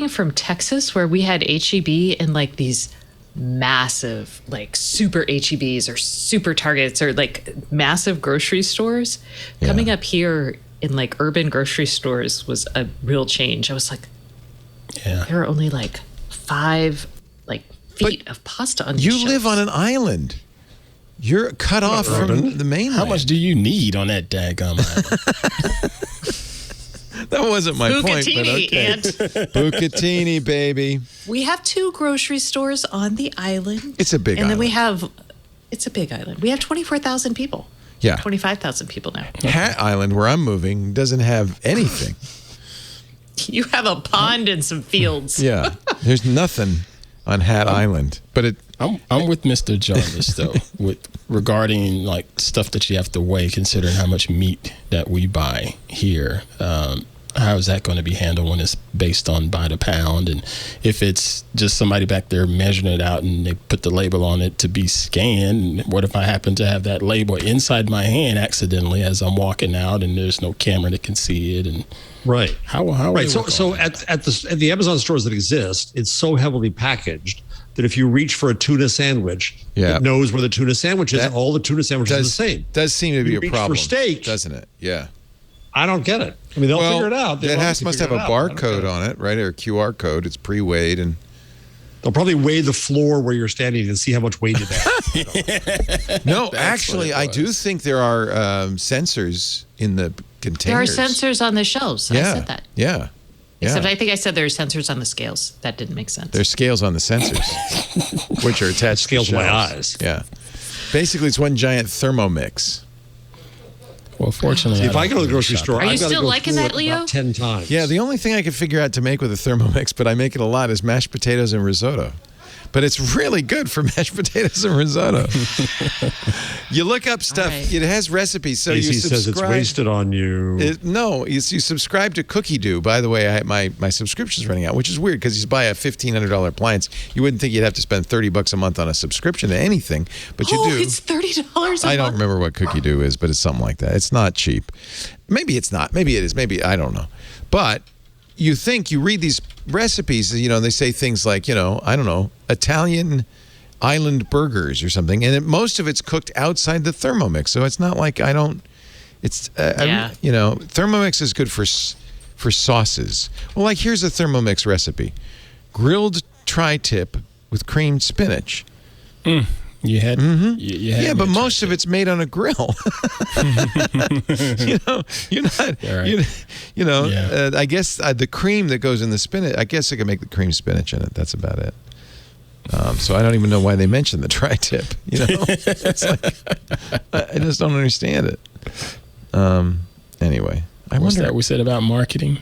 from Texas, where we had H-E-B and like these massive, like super H-E-Bs or super Targets or like massive grocery stores, coming up here in like urban grocery stores was a real change. I was like, there are only like 5 feet of pasta on these shelves. You live on an island. You're cut off from the mainland. How much do you need on that daggum island? That wasn't my point, but okay. Bucatini, baby. We have 2 grocery stores on the island. It's a big island. And then it's a big island. We have 24,000 people. Yeah. 25,000 people now. Hat Island, where I'm moving, doesn't have anything. You have a pond and some fields. Yeah. There's nothing on Hat Island. But I'm with Mr. Jarvis though, regarding like stuff that you have to weigh, considering how much meat that we buy here. How is that going to be handled when it's based on by the pound? And if it's just somebody back there measuring it out and they put the label on it to be scanned, what if I happen to have that label inside my hand accidentally as I'm walking out and there's no camera that can see it? And right. How right. So at the Amazon stores that exist, it's so heavily packaged that if you reach for a tuna sandwich, it knows where the tuna sandwich is, and all the tuna sandwiches are the same. Does seem to be a problem. For steak, doesn't it? Yeah. I don't get it. I mean, they'll figure it out. It must have a barcode on it, right? Or a QR code. It's pre-weighed, and they'll probably weigh the floor where you're standing and see how much weight it has. No, actually, I do think there are sensors in the containers. There are sensors on the shelves. I said that. Yeah. Except I think I said there are sensors on the scales. That didn't make sense. There's scales on the sensors, which are attached scales to my eyes. Yeah. Basically, it's one giant Thermomix. Well, fortunately, if I go to the grocery store, are you still liking that, Leo? About 10 times. Yeah, the only thing I can figure out to make with a Thermomix, but I make it a lot, is mashed potatoes and risotto. But it's really good for mashed potatoes and risotto. You look up stuff. Right. It has recipes. So you subscribe. Says it's wasted on you. You subscribe to Cookie Doo. By the way, my subscription's running out, which is weird because you buy a $1,500 appliance. You wouldn't think you'd have to spend $30 a month on a subscription to anything, but you do. It's $30 a month. I don't remember what Cookie Doo is, but it's something like that. It's not cheap. Maybe it's not. Maybe it is. Maybe I don't know. But you read these recipes, they say things like, I don't know, Italian island burgers or something. And most of it's cooked outside the Thermomix. So it's not like Thermomix is good for sauces. Well, like here's a Thermomix recipe. Grilled tri-tip with creamed spinach. You had, but most of it's made on a grill. You're not. Right. I guess the cream that goes in the spinach. I guess I could make the cream spinach in it. That's about it. So I don't even know why they mentioned the tri-tip. It's like I just don't understand it. Anyway, what's that we said about marketing?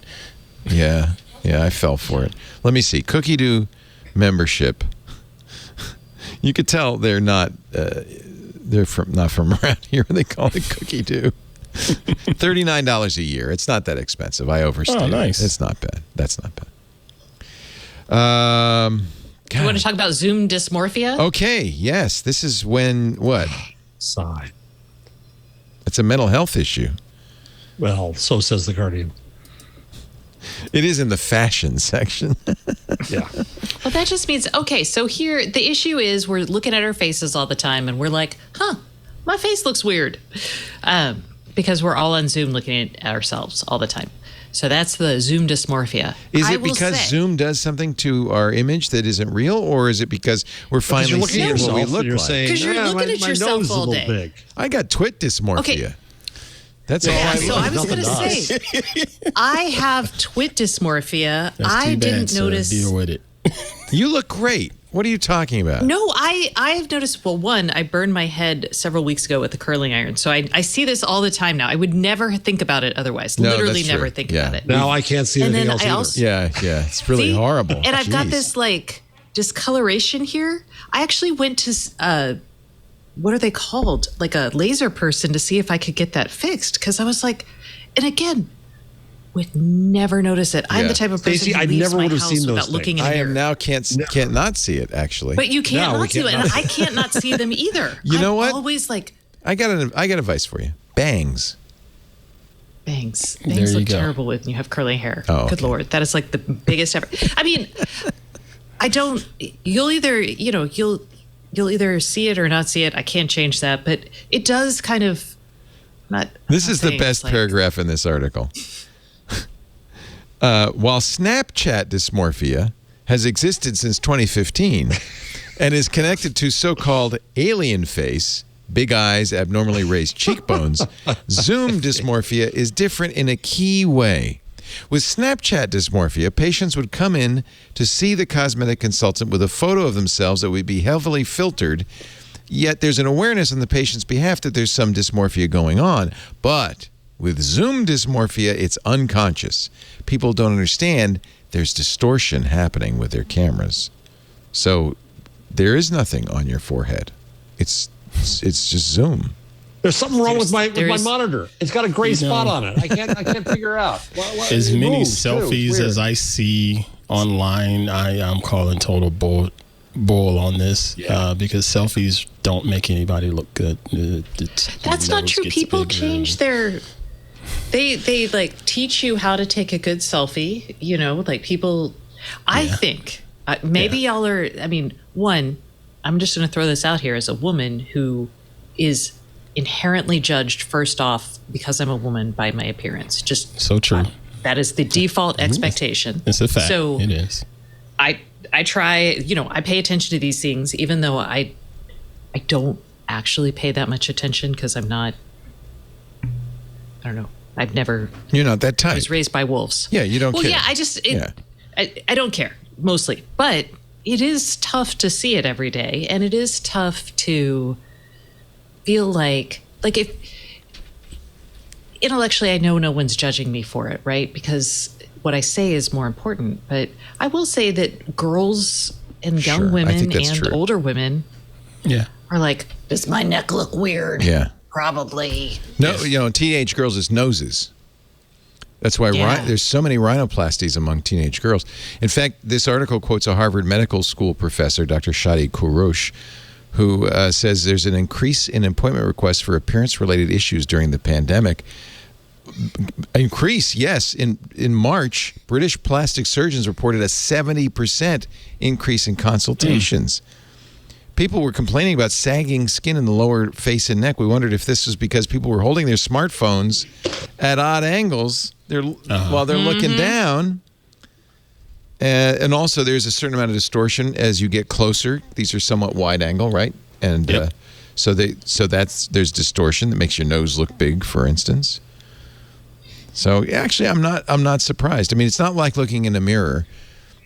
Yeah, I fell for it. Let me see. Cookie Doo membership. You could tell they're not. They're not from around here. They call it Cookie Doo. $39 a year. It's not that expensive. I overstayed. Oh, nice. It's not bad. That's not bad. You want to talk about Zoom dysmorphia? Okay. Yes. This is when what? Sigh. It's a mental health issue. Well, so says The Guardian. It is in the fashion section. Yeah. Well, that just means, okay, so here, the issue is we're looking at our faces all the time and we're like, my face looks weird. Because we're all on Zoom looking at ourselves all the time. So that's the Zoom dysmorphia. Is it because Zoom does something to our image that isn't real, or is it because we're finally seeing what we look like? Because you're looking at yourself all day. Big. I got twit dysmorphia. Okay. That's all I So look. I was going to say, I have twit dysmorphia. That's I too didn't bad, notice. Deal with it. You look great. What are you talking about? No, I've noticed, well, one, I burned my head several weeks ago with a curling iron. So I see this all the time now. I would never think about it otherwise. No, Literally that's never true. think Yeah. about it. Now I can't see And anything then else I either. also- Yeah. It's really See? horrible. And I've got Jeez. this like discoloration here. I actually went to, what are they called? Like a laser person to see if I could get that fixed. Because I was like, and again, would never notice it. I'm Yeah. the type of person Stacey, who I leaves never my would have house seen those without looking in I a mirror. am now can't not see it, actually. But you can't No, we not see can't them, and not. I can't not see them either. You know what? I'm always like, I got advice for you. Bangs. bangs. There Bangs you look go. terrible when you have curly hair. Oh, Good okay. Lord. That is like the biggest ever. I mean, you'll either, you'll either see it or not see it. I can't change that, but it does kind of not. This I'm is the saying best it's like- paragraph in this article. While Snapchat dysmorphia has existed since 2015 and is connected to so-called alien face, big eyes, abnormally raised cheekbones, Zoom dysmorphia is different in a key way. With Snapchat dysmorphia, patients would come in to see the cosmetic consultant with a photo of themselves that would be heavily filtered, yet there's an awareness on the patient's behalf that there's some dysmorphia going on. But with Zoom dysmorphia, it's unconscious. People don't understand there's distortion happening with their cameras. So there is nothing on your forehead. It's just Zoom. There's something wrong with my there's- monitor. It's got a gray spot on it. I can't figure out. As It many moves, too. It's selfies weird. as I see online, I'm calling total bull on this because selfies don't make anybody look good. That's not true. People change their. They like teach you how to take a good selfie. Like people. I think maybe y'all are. I mean, one. I'm just going to throw this out here as a woman who is inherently judged first off because I'm a woman by my appearance. Just so true. That is the default expectation. It's a fact. So it is. I try, I pay attention to these things, even though I don't actually pay that much attention because I'm not, I don't know. I've never, You're not that I type. was raised by wolves. Yeah, you don't Well, care. yeah, I just, Yeah. I don't care mostly, but it is tough to see it every day. And it is tough to feel like if intellectually, I know no one's judging me for it, right? Because what I say is more important. But I will say that girls and Sure, young I women think that's and true. older women Yeah. are like, does my neck look weird? Yeah. Probably. No, teenage girls' is noses. That's why Yeah. there's so many rhinoplasties among teenage girls. In fact, this article quotes a Harvard Medical School professor, Dr. Shadi Kurosh, who says there's an increase in appointment requests for appearance-related issues during the pandemic. Increase, yes. In March, British plastic surgeons reported a 70% increase in consultations. People were complaining about sagging skin in the lower face and neck. We wondered if this was because people were holding their smartphones at odd angles while they're looking down. And also, there's a certain amount of distortion as you get closer. These are somewhat wide angle, right? And Yep. so there's distortion that makes your nose look big, for instance. So actually, I'm not surprised. I mean, it's not like looking in a mirror,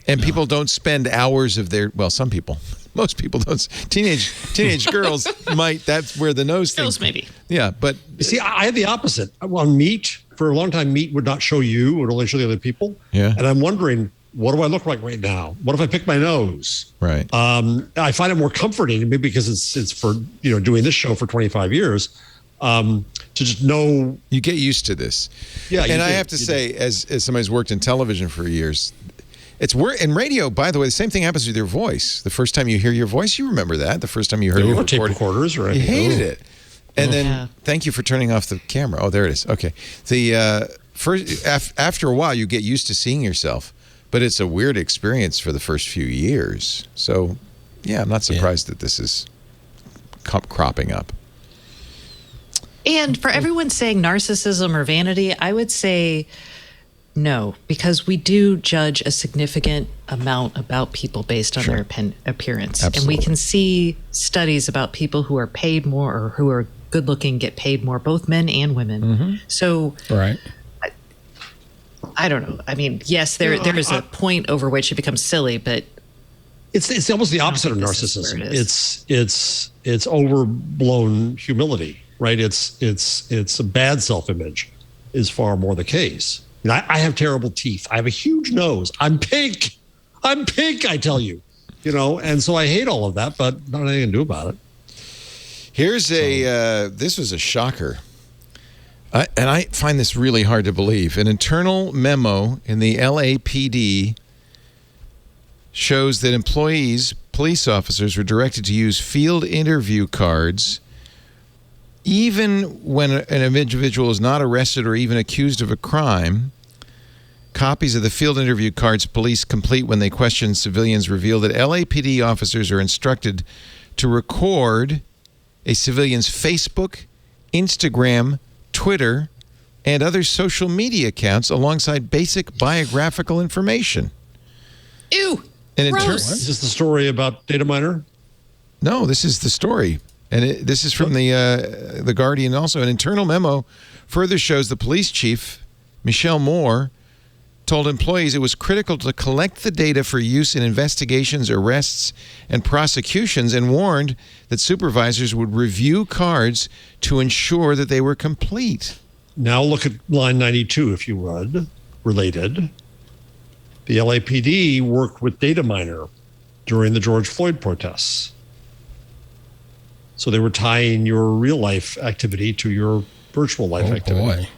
and people don't spend hours of some people, most people don't. Teenage girls might. That's where the nose thing. Girls maybe. Yeah, but You see, I had the opposite. On Meet, for a long time, Meet would not show you; it would only show the other people. Yeah. And I'm wondering, what do I look like right now? What if I pick my nose? right. I find it more comforting, maybe because it's for doing this show for 25 years, to just know. You get used to this. Yeah, you and I do. have to You say, as somebody who's worked in television for years, in radio, by the way, the same thing happens with your voice. The first time you hear your voice, you remember that. The first time you heard it Tape recorded, recorders, right? you hated it. And then, Yeah. thank you for turning off the camera. Oh, there it is. Okay. after a while, you get used to seeing yourself, but it's a weird experience for the first few years. So, yeah, I'm not surprised that this is cropping up. And for everyone saying narcissism or vanity, I would say no, because we do judge a significant amount about people based on their appearance. Absolutely. And we can see studies about people who are paid more or who are good looking get paid more, both men and women. So Right. I don't know. I mean, yes, there is a point over which it becomes silly, but It's almost the opposite of think this is narcissism. where it It's overblown humility, right? It's a bad self-image is far more the case. And I have terrible teeth. I have a huge nose. I'm pink. I tell you, and so I hate all of that, but not anything to do about it. Here's this was a shocker. And I find this really hard to believe. An internal memo in the LAPD shows that police officers were directed to use field interview cards even when an individual is not arrested or even accused of a crime. Copies of the field interview cards police complete when they question civilians reveal that LAPD officers are instructed to record a civilian's Facebook, Instagram, Twitter, and other social media accounts alongside basic biographical information. ew, And in gross. Is this the story about data miner? No, this is the story. And this is from the Guardian also. An internal memo further shows the police chief, Michelle Moore, told employees it was critical to collect the data for use in investigations, arrests, and prosecutions, and warned that supervisors would review cards to ensure that they were complete. Now look at line 92, if you would, related. The LAPD worked with data miner during the George Floyd protests. So they were tying your real life activity to your virtual life activity. Boy.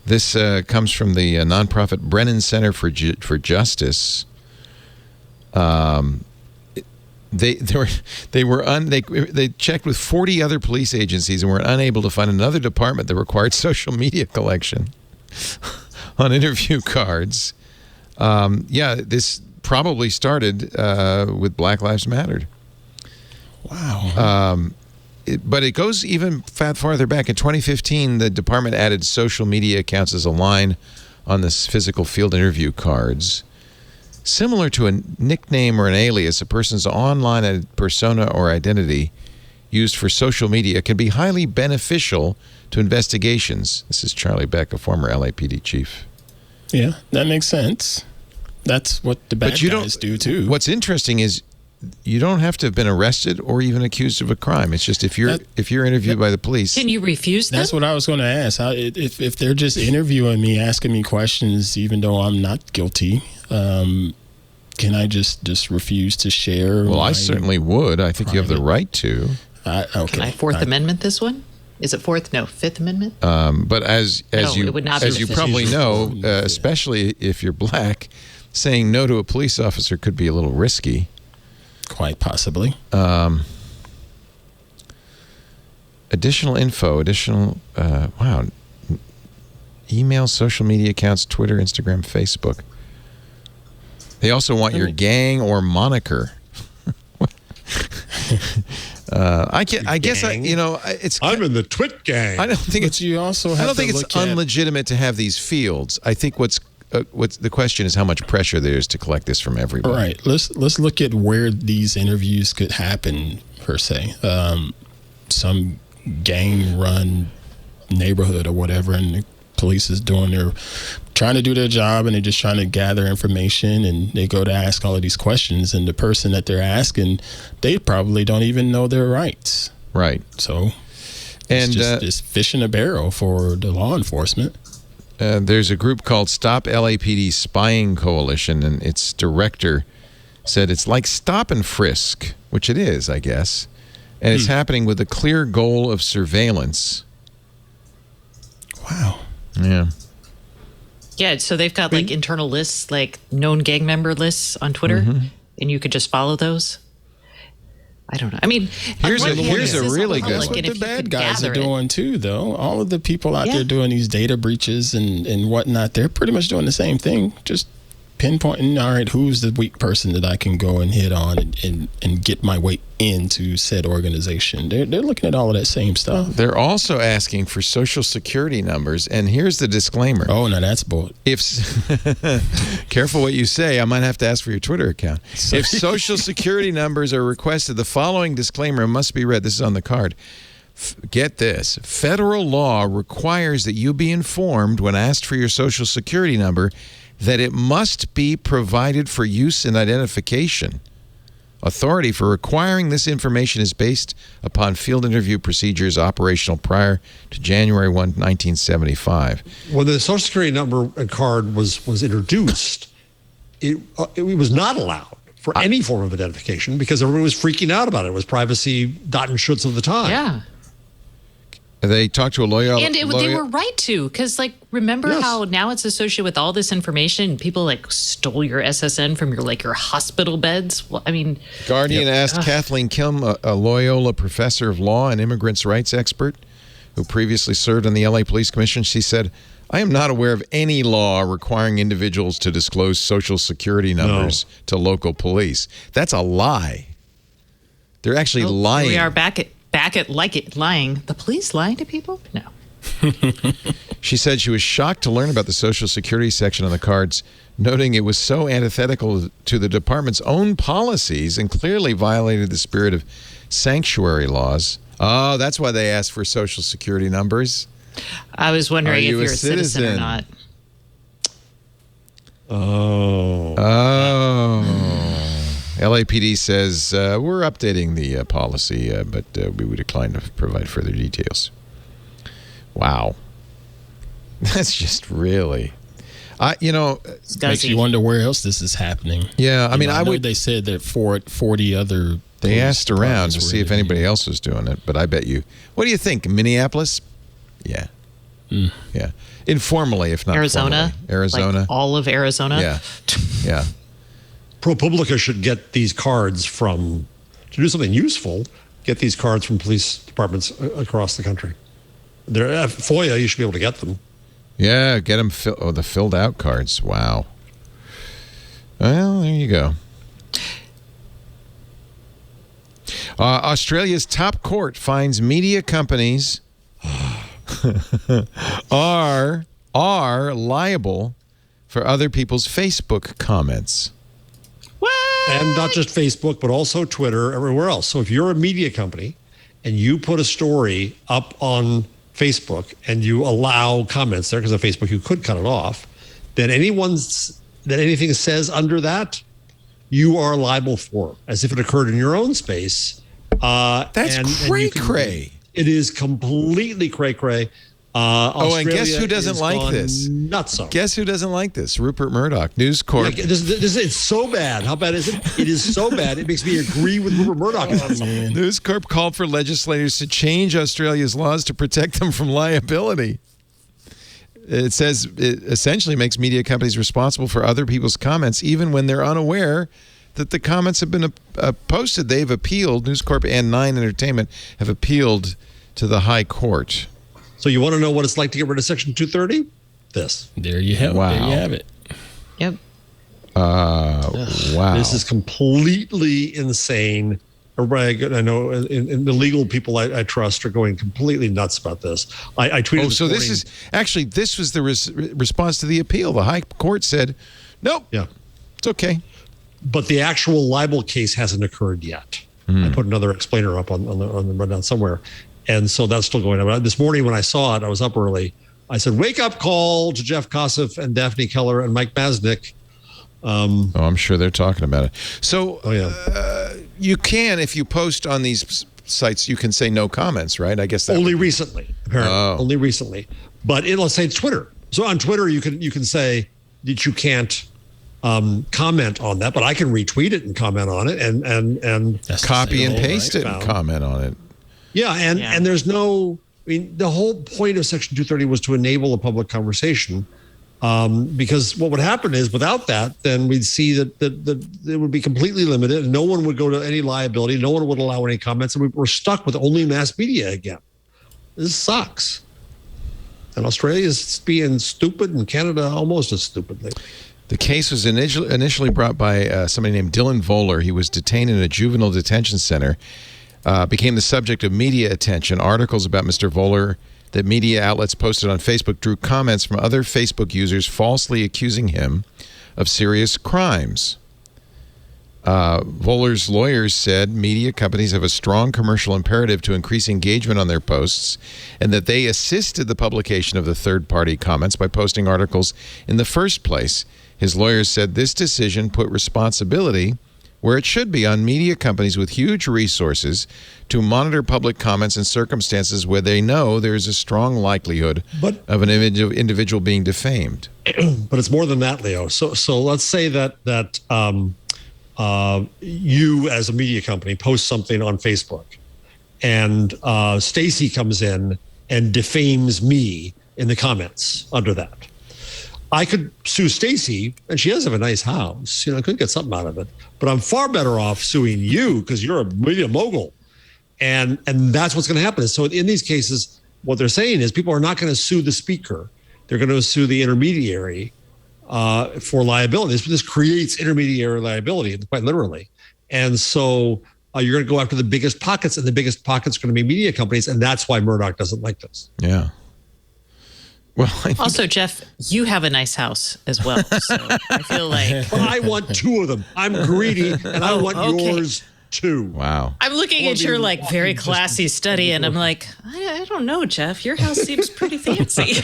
This comes from the nonprofit Brennan Center for Justice. They checked with 40 other police agencies and were unable to find another department that required social media collection on interview cards. This probably started with Black Lives Matter. Wow. But it goes even farther back. In 2015, the department added social media accounts as a line on the physical field interview cards. Similar to a nickname or an alias, a person's online persona or identity used for social media can be highly beneficial to investigations. This is Charlie Beck, a former LAPD chief. Yeah, that makes sense. That's what the bad guys do too. What's interesting is you don't have to have been arrested or even accused of a crime. It's just if you're interviewed by the police. Can you refuse them? That's what I was going to ask. If they're just interviewing me, asking me questions, even though I'm not guilty, can I just refuse to share? Well, I certainly would. I think you have the right to. Okay. Can I Fourth Amendment this one? Is it Fourth? No, Fifth Amendment. But as it would not be you probably know, especially if you're black, saying no to a police officer could be a little risky. Quite possibly. Additional info. Email, social media accounts, Twitter, Instagram, Facebook. They also want your gang or moniker. I guess I'm in the Twit gang. I don't think But you also have it's unlegitimate to have these fields. I think what's the question is how much pressure there is to collect this from everybody. All right. Let's look at where these interviews could happen per se. Some gang-run neighborhood or whatever, and the police is trying to do their job, and they're just trying to gather information, and they go to ask all of these questions, and the person that they're asking, they probably don't even know their rights. Right. So it's just fish in a barrel for the law enforcement. There's a group called Stop LAPD Spying Coalition, and its director said it's like stop and frisk, which it is, I guess. And it's happening with a clear goal of surveillance. Wow. Yeah. Yeah, so they've got like internal lists, like known gang member lists on Twitter, and you could just follow those. I don't know. I mean, Here's on a- one hand, here's a this is really public, good one. and What if the you bad could guys are gather it- doing too, though. All of the people out Yeah. there doing these data breaches and whatnot, they're pretty much doing the same thing. Just pinpointing, all right, who's the weak person that I can go and hit on and get my way into said organization. They're looking at all of that same stuff. They're also asking for social security numbers, and here's the disclaimer. Oh, no, that's bull. If careful what you say, I might have to ask for your Twitter account. If social security numbers are requested, the following disclaimer must be read. This is on the card. Get this. Federal law requires that you be informed when asked for your social security number that it must be provided for use and identification. Authority for requiring this information is based upon field interview procedures operational prior to January 1, 1975. When the Social Security number and card was introduced, it was not allowed for any form of identification because everyone was freaking out about it. It was privacy dot and schutz of the time. Yeah. They talked to a lawyer. And they were right to, because remember Yes. how now it's associated with all this information? People stole your SSN from your hospital beds. Well, I mean, Guardian asked Kathleen Kim, a Loyola professor of law and immigrants' rights expert who previously served on the LA Police Commission. She said, I am not aware of any law requiring individuals to disclose social security numbers to local police. That's a lie. They're actually lying. we are back at lying. The police lying to people? No. She said she was shocked to learn about the Social Security section on the cards, noting it was so antithetical to the department's own policies and clearly violated the spirit of sanctuary laws. Oh, that's why they asked for Social Security numbers. I was wondering if you a you're a citizen or citizen? not. LAPD says, we're updating the policy, but we would decline to provide further details. Wow. That's just really... Makes you wonder where else this is happening. Yeah, I mean, I know would... They said that 40 other... They asked around to departments see were if anybody else was doing it, but I bet you... What do you think, Minneapolis? Yeah. Yeah. Informally, if not Arizona? formally. Arizona? All of Arizona? Yeah. Yeah. ProPublica should get these cards to do something useful, get these cards from police departments across the country. They're FOIA, you should be able to get them. Yeah, get them the filled out cards. Wow. Well, there you go. Australia's top court finds media companies are liable for other people's Facebook comments. And not just Facebook, but also Twitter, everywhere else. So if you're a media company and you put a story up on Facebook and you allow comments there, because on Facebook you could cut it off, then anything says under that, you are liable for, as if it occurred in your own space. That's cray-cray. It is completely cray-cray. And guess who doesn't like this? Nutso. Guess who doesn't like this? Rupert Murdoch, News Corp. It's so bad. How bad is it? It is so bad. It makes me agree with Rupert Murdoch. News Corp called for legislators to change Australia's laws to protect them from liability. It says it essentially makes media companies responsible for other people's comments, even when they're unaware that the comments have been posted. They've appealed. News Corp and Nine Entertainment have appealed to the High Court. So you want to know what it's like to get rid of Section 230? This. There you have, Wow. There you have it. Yep. Wow. This is completely insane. Everybody, I know, in the legal people I trust are going completely nuts about this. I tweeted. so this is actually this was the response to the appeal. The High Court said, "Nope, Yeah, it's okay." but the actual libel case hasn't occurred yet. I put another explainer up on the rundown somewhere, and so that's still going on. This morning when I saw it, I was up early. I said, "Wake up call to Jeff Kosseff and Daphne Keller and Mike Masnick." I'm sure they're talking about it. So you can, if you post on these sites, you can say no comments, right? I guess that Only recently, apparently. Only recently. But let's say it's Twitter. So on Twitter, you can say that you can't comment on that, but I can retweet it and comment on it and That's the copy same and old, paste right? it and comment on it. yeah, and there's no. I mean, the whole point of Section 230 was to enable a public conversation, Because what would happen is without that, then we'd see that it would be completely limited and no one would go to any liability. No one would allow any comments. And we're stuck with only mass media again. This sucks. And Australia is being stupid and Canada almost as stupid lately. The case was initially brought by somebody named Dylan Voller. He was detained in a juvenile detention center, became the subject of media attention. Articles about Mr. Voller that media outlets posted on Facebook drew comments from other Facebook users falsely accusing him of serious crimes. Voller's lawyers said media companies have a strong commercial imperative to increase engagement on their posts and that they assisted the publication of the third-party comments by posting articles in the first place. His lawyers said this decision put responsibility where it should be on media companies with huge resources to monitor public comments in circumstances where they know there is a strong likelihood of an individual being defamed. But it's more than that, Leo. So let's say that you as a media company post something on Facebook and Stacy comes in and defames me in the comments under that. I could sue Stacy, and she does have a nice house. I could get something out of it. But I'm far better off suing you because you're a media mogul. And that's what's going to happen. So in these cases, what they're saying is people are not going to sue the speaker. They're going to sue the intermediary for liability. This creates intermediary liability, quite literally. And so you're going to go after the biggest pockets, and the biggest pockets are going to be media companies. And that's why Murdoch doesn't like this. Yeah. Well, also, Jeff, you have a nice house as well. So I feel like I want two of them. I'm greedy, and I want yours too. Wow. I'm looking at your very classy study, and I'm like, I don't know, Jeff. Your house seems pretty fancy.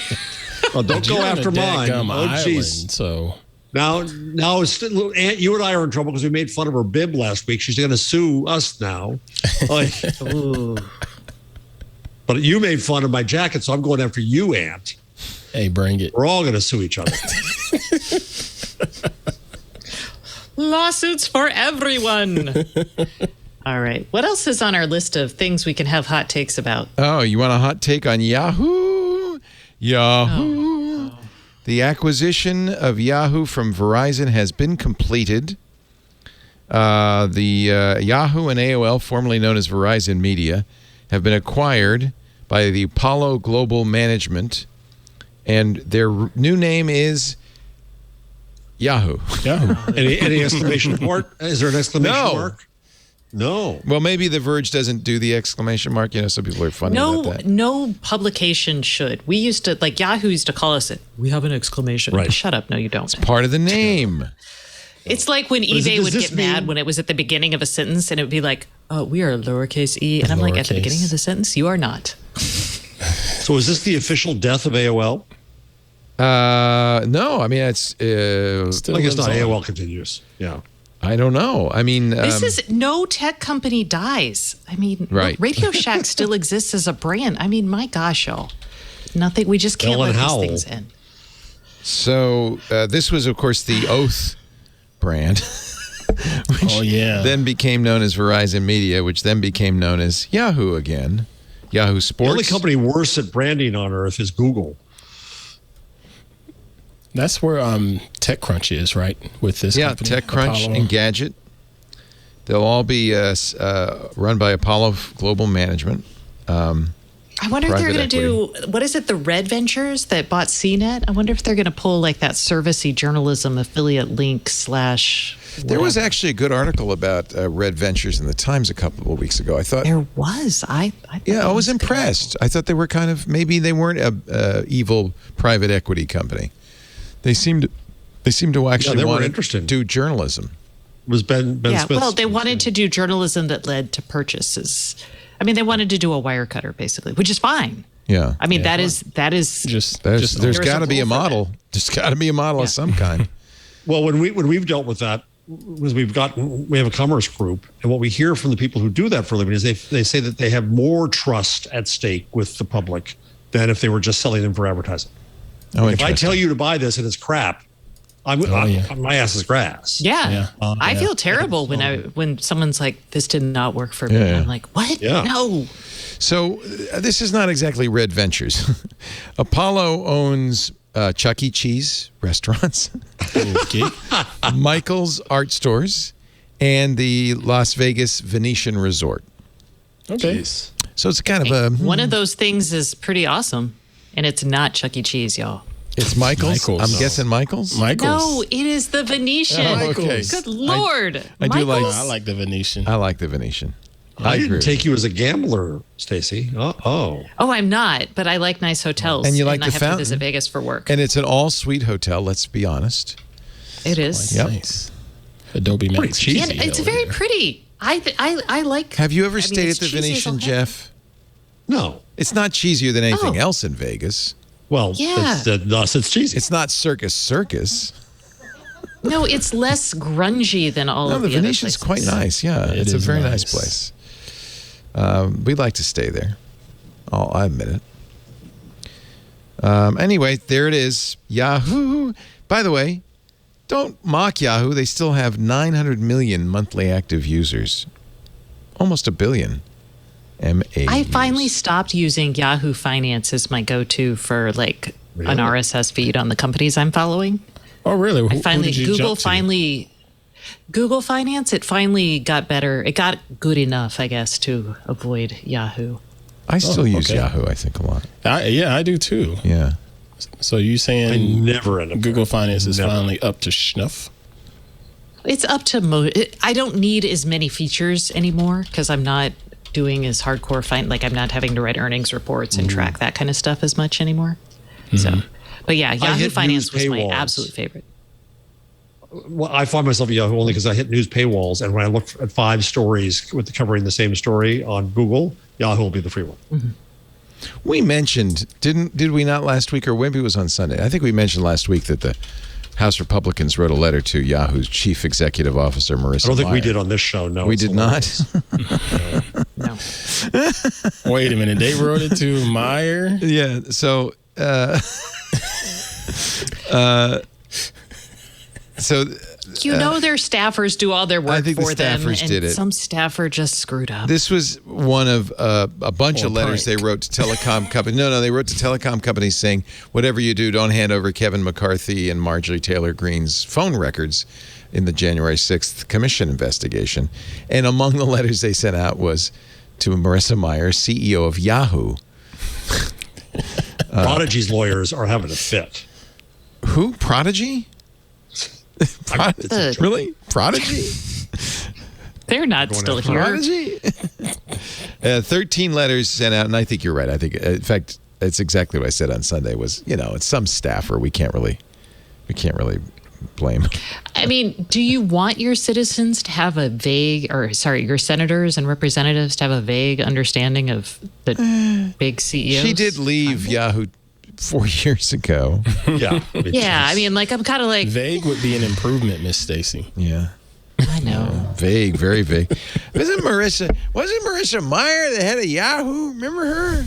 Well, don't go after mine. Oh, jeez. So now, Aunt, you and I are in trouble because we made fun of her bib last week. She's going to sue us now. But you made fun of my jacket, so I'm going after you, Aunt. Hey, bring it. We're all going to sue each other. Lawsuits for everyone. All right. What else is on our list of things we can have hot takes about? Oh, you want a hot take on Yahoo? Yahoo. Oh. The acquisition of Yahoo from Verizon has been completed. The Yahoo and AOL, formerly known as Verizon Media, have been acquired by the Apollo Global Management, and their new name is Yahoo. Any exclamation mark? Is there an exclamation mark? No. Well, maybe The Verge doesn't do the exclamation mark. Some people are funny about that. No publication should. We used to, Yahoo used to call us it. We have an exclamation. Right. Shut up. No, you don't. It's part of the name. It's like when eBay would get mad when it was at the beginning of a sentence and it would be like, we are lowercase e. And I'm like, at the beginning of the sentence, you are not. So is this the official death of AOL? No. I mean, it's... I guess not. AOL continues. Yeah. I don't know. I mean... this is... No tech company dies. I mean, right. Radio Shack still exists as a brand. I mean, my gosh, y'all. Nothing... We just can't let these things in. So this was, of course, the Oath brand. Which then became known as Verizon Media, which then became known as Yahoo again. Yahoo Sports. The only company worse at branding on earth is Google. That's where TechCrunch is, right? With this company, TechCrunch Apollo. and Gadget. They'll all be run by Apollo Global Management. I wonder if they're going to do, what is it, the Red Ventures that bought CNET? I wonder if they're going to pull that servicey journalism affiliate link / There was actually a good article about Red Ventures in the Times a couple of weeks ago. I thought there was. I was impressed. I thought they were maybe they weren't a evil private equity company. They seemed to actually want to do journalism. Was Ben Smith? Well, they wanted to do journalism that led to purchases. I mean, they wanted to do a wire cutter, basically, which is fine. Yeah. I mean, that is there's got to be a model. There's got to be a model of some kind. Well, when we've dealt with that, was we have a commerce group, and what we hear from the people who do that for a living is they say that they have more trust at stake with the public than if they were just selling them for advertising. Oh, if I tell you to buy this and it's crap, my ass is grass. Yeah. I feel terrible when someone's like, this did not work for me. Yeah. I'm like, what? Yeah. No. So this is not exactly Red Ventures. Apollo owns Chuck E. Cheese restaurants, Okay. Michael's art stores, and the Las Vegas Venetian Resort. Okay. So it's kind of a... One of those things is pretty awesome, and it's not Chuck E. Cheese, y'all. It's Michael's? Michael's. I'm guessing Michael's? Michael's. No, it is the Venetian. Oh, okay. Good Lord. I do like- Michael's? I like the Venetian. I like the Venetian. I agree. didn't take you as a gambler, Stacy. Oh. Oh, I'm not, but I like nice hotels. And you like I the have fountain. to visit Vegas for work. And it's an all-suite hotel, let's be honest. It is. Yep. Nice. Adobe Max. cheesy. And it's very pretty. I like. Have you ever I mean, stayed it's at the cheesy as Venetian, all heck. Jeff? No. It's not cheesier than anything Oh. else in Vegas. Well, Yeah. thus it's cheesy. It's not Circus. No, it's less grungy than all No, of the the other Venetian's places. quite nice. Yeah, It it's a is very nice nice. place. We'd like to stay there. I admit it. Anyway, there it is. Yahoo. By the way, don't mock Yahoo. They still have 900 million monthly active users. Almost a billion. MAUs. I finally stopped using Yahoo Finance as my go-to for like an RSS feed on the companies I'm following. Oh, really? Who Finally, did you Google jump to? Google Finance, it finally got better. It got good enough, I guess, to avoid Yahoo. I still use okay. Yahoo, I think, a lot. Yeah, I do too. Yeah. So you I saying never end up Google there. Finance is Never. finally up to snuff? It's up to I don't need as many features anymore because I'm not doing as hardcore I'm not having to write earnings reports and track that kind of stuff as much anymore. So, but yeah, Yahoo hit Finance news was my paywalls. absolute favorite. Well, I find myself at Yahoo only because I hit news paywalls, and when I look at 5 stories covering the same story on Google, Yahoo will be the free one. We mentioned, did we not last week, or maybe it was on Sunday? I think we mentioned last week that the House Republicans wrote a letter to Yahoo's chief executive officer, Marissa. I don't think we Meyer. did on this show. No, We it's did not. hilarious. No. Wait a minute. They wrote it to Meyer? Yeah. So, You know their staffers do all their work I think the for them, staffers and did it. some staffer just screwed up. this was one of a bunch Or of letters prank. they wrote to telecom companies. No, they wrote to telecom companies saying, whatever you do, don't hand over Kevin McCarthy and Marjorie Taylor Greene's phone records in the January 6th commission investigation. And among the letters they sent out was to Marissa Meyer, CEO of Yahoo. Prodigy's lawyers are having a fit. Who? Prodigy? The- Really? Prodigy? They're not still here. Prodigy? 13 letters sent out, and I think you're right. I think, in fact, it's exactly what I said on Sunday. Was it's some staffer we can't really blame. I mean, do you want your citizens to have your senators and representatives to have a vague understanding of the big CEOs? She did leave Yahoo 4 years ago. Yeah. Yeah, I mean, I'm kind of like, Vague would be an improvement, Miss Stacy. Yeah. I know. Vague, very vague. Wasn't Marissa Meyer the head of Yahoo? Remember her?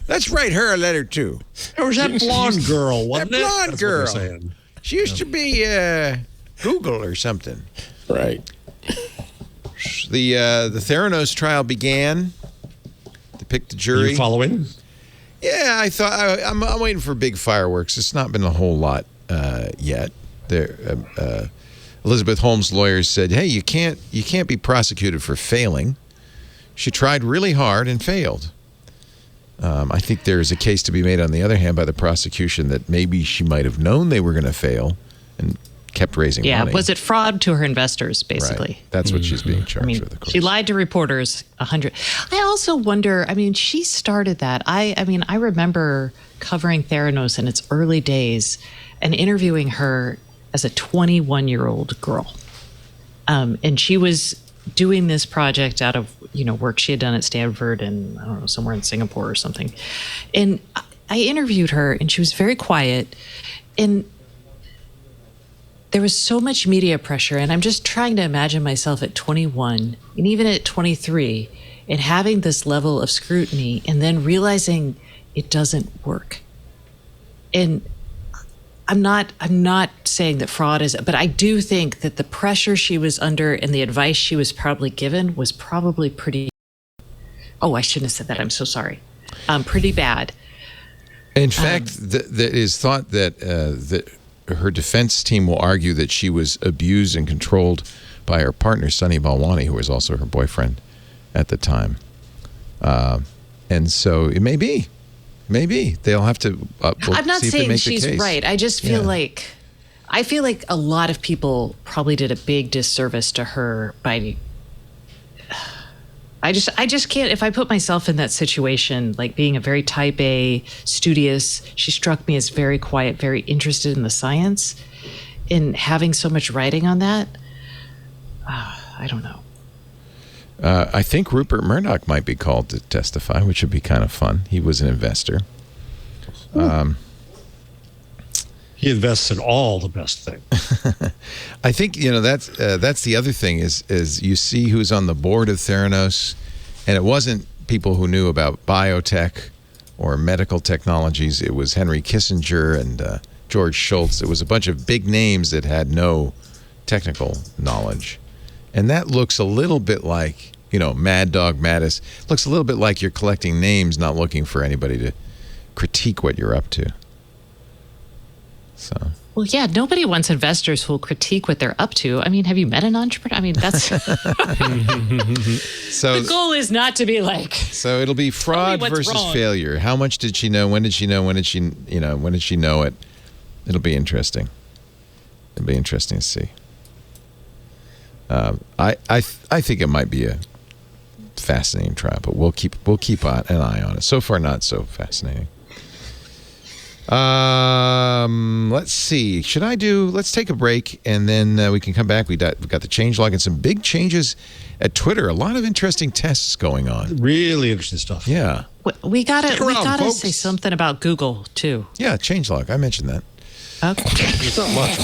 Let's write her a letter too. There was that blonde girl, wasn't That it? blonde That's what they're girl. saying. She used to be Google or something. Right. The Theranos trial began. They picked a Are jury. you following? Yeah, I thought I'm waiting for big fireworks. It's not been a whole lot yet. There, Elizabeth Holmes' lawyers said, "Hey, you can't be prosecuted for failing. She tried really hard and failed." I think there is a case to be made, on the other hand, by the prosecution that maybe she might have known they were going to fail and kept raising Yeah, money. was it fraud to her investors, basically? Right. That's what she's being charged I mean, with, of course. she lied to reporters 100. I also wonder, I mean, she started that. I remember covering Theranos in its early days and interviewing her as a 21-year-old girl. And she was doing this project out of, work she had done at Stanford and, I don't know, somewhere in Singapore or something. And I interviewed her, and she was very quiet. And there was so much media pressure, and I'm just trying to imagine myself at 21 and even at 23 and having this level of scrutiny and then realizing it doesn't work. And I'm not saying that fraud is, but I do think that the pressure she was under and the advice she was probably given was probably pretty. Oh, I shouldn't have said that. I'm so sorry. Pretty bad. In fact, it is thought that her defense team will argue that she was abused and controlled by her partner, Sunny Balwani, who was also her boyfriend at the time. And so it may be. Maybe. They'll have to I'm not saying she's case. right. I just feel like a lot of people probably did a big disservice to her by... I just can't, if I put myself in that situation, like being a very type A, studious, she struck me as very quiet, very interested in the science, in having so much writing on that. I don't know. I think Rupert Murdoch might be called to testify, which would be kind of fun. He was an investor. He invests in all the best things. I think, that's the other thing is you see who's on the board of Theranos, and it wasn't people who knew about biotech or medical technologies. It was Henry Kissinger and George Shultz. It was a bunch of big names that had no technical knowledge. And that looks a little bit like, Mad Dog Mattis. Looks a little bit like you're collecting names, not looking for anybody to critique what you're up to. So. Well, yeah, nobody wants investors who will critique what they're up to. I mean, have you met an entrepreneur? I mean, that's... So the goal is not to be like... So it'll be fraud versus failure. How much did she know? When did she know? When did she know it? It'll be interesting. It'll be interesting to see. I think it might be a fascinating trial, but we'll keep an eye on it. So far, not so fascinating. Let's see. Let's take a break, and then we can come back. We've got the changelog and some big changes at Twitter. A lot of interesting tests going on. Really interesting stuff. Yeah. We gotta folks. say something about Google too. Yeah, changelog. I mentioned that. Okay. It's not much.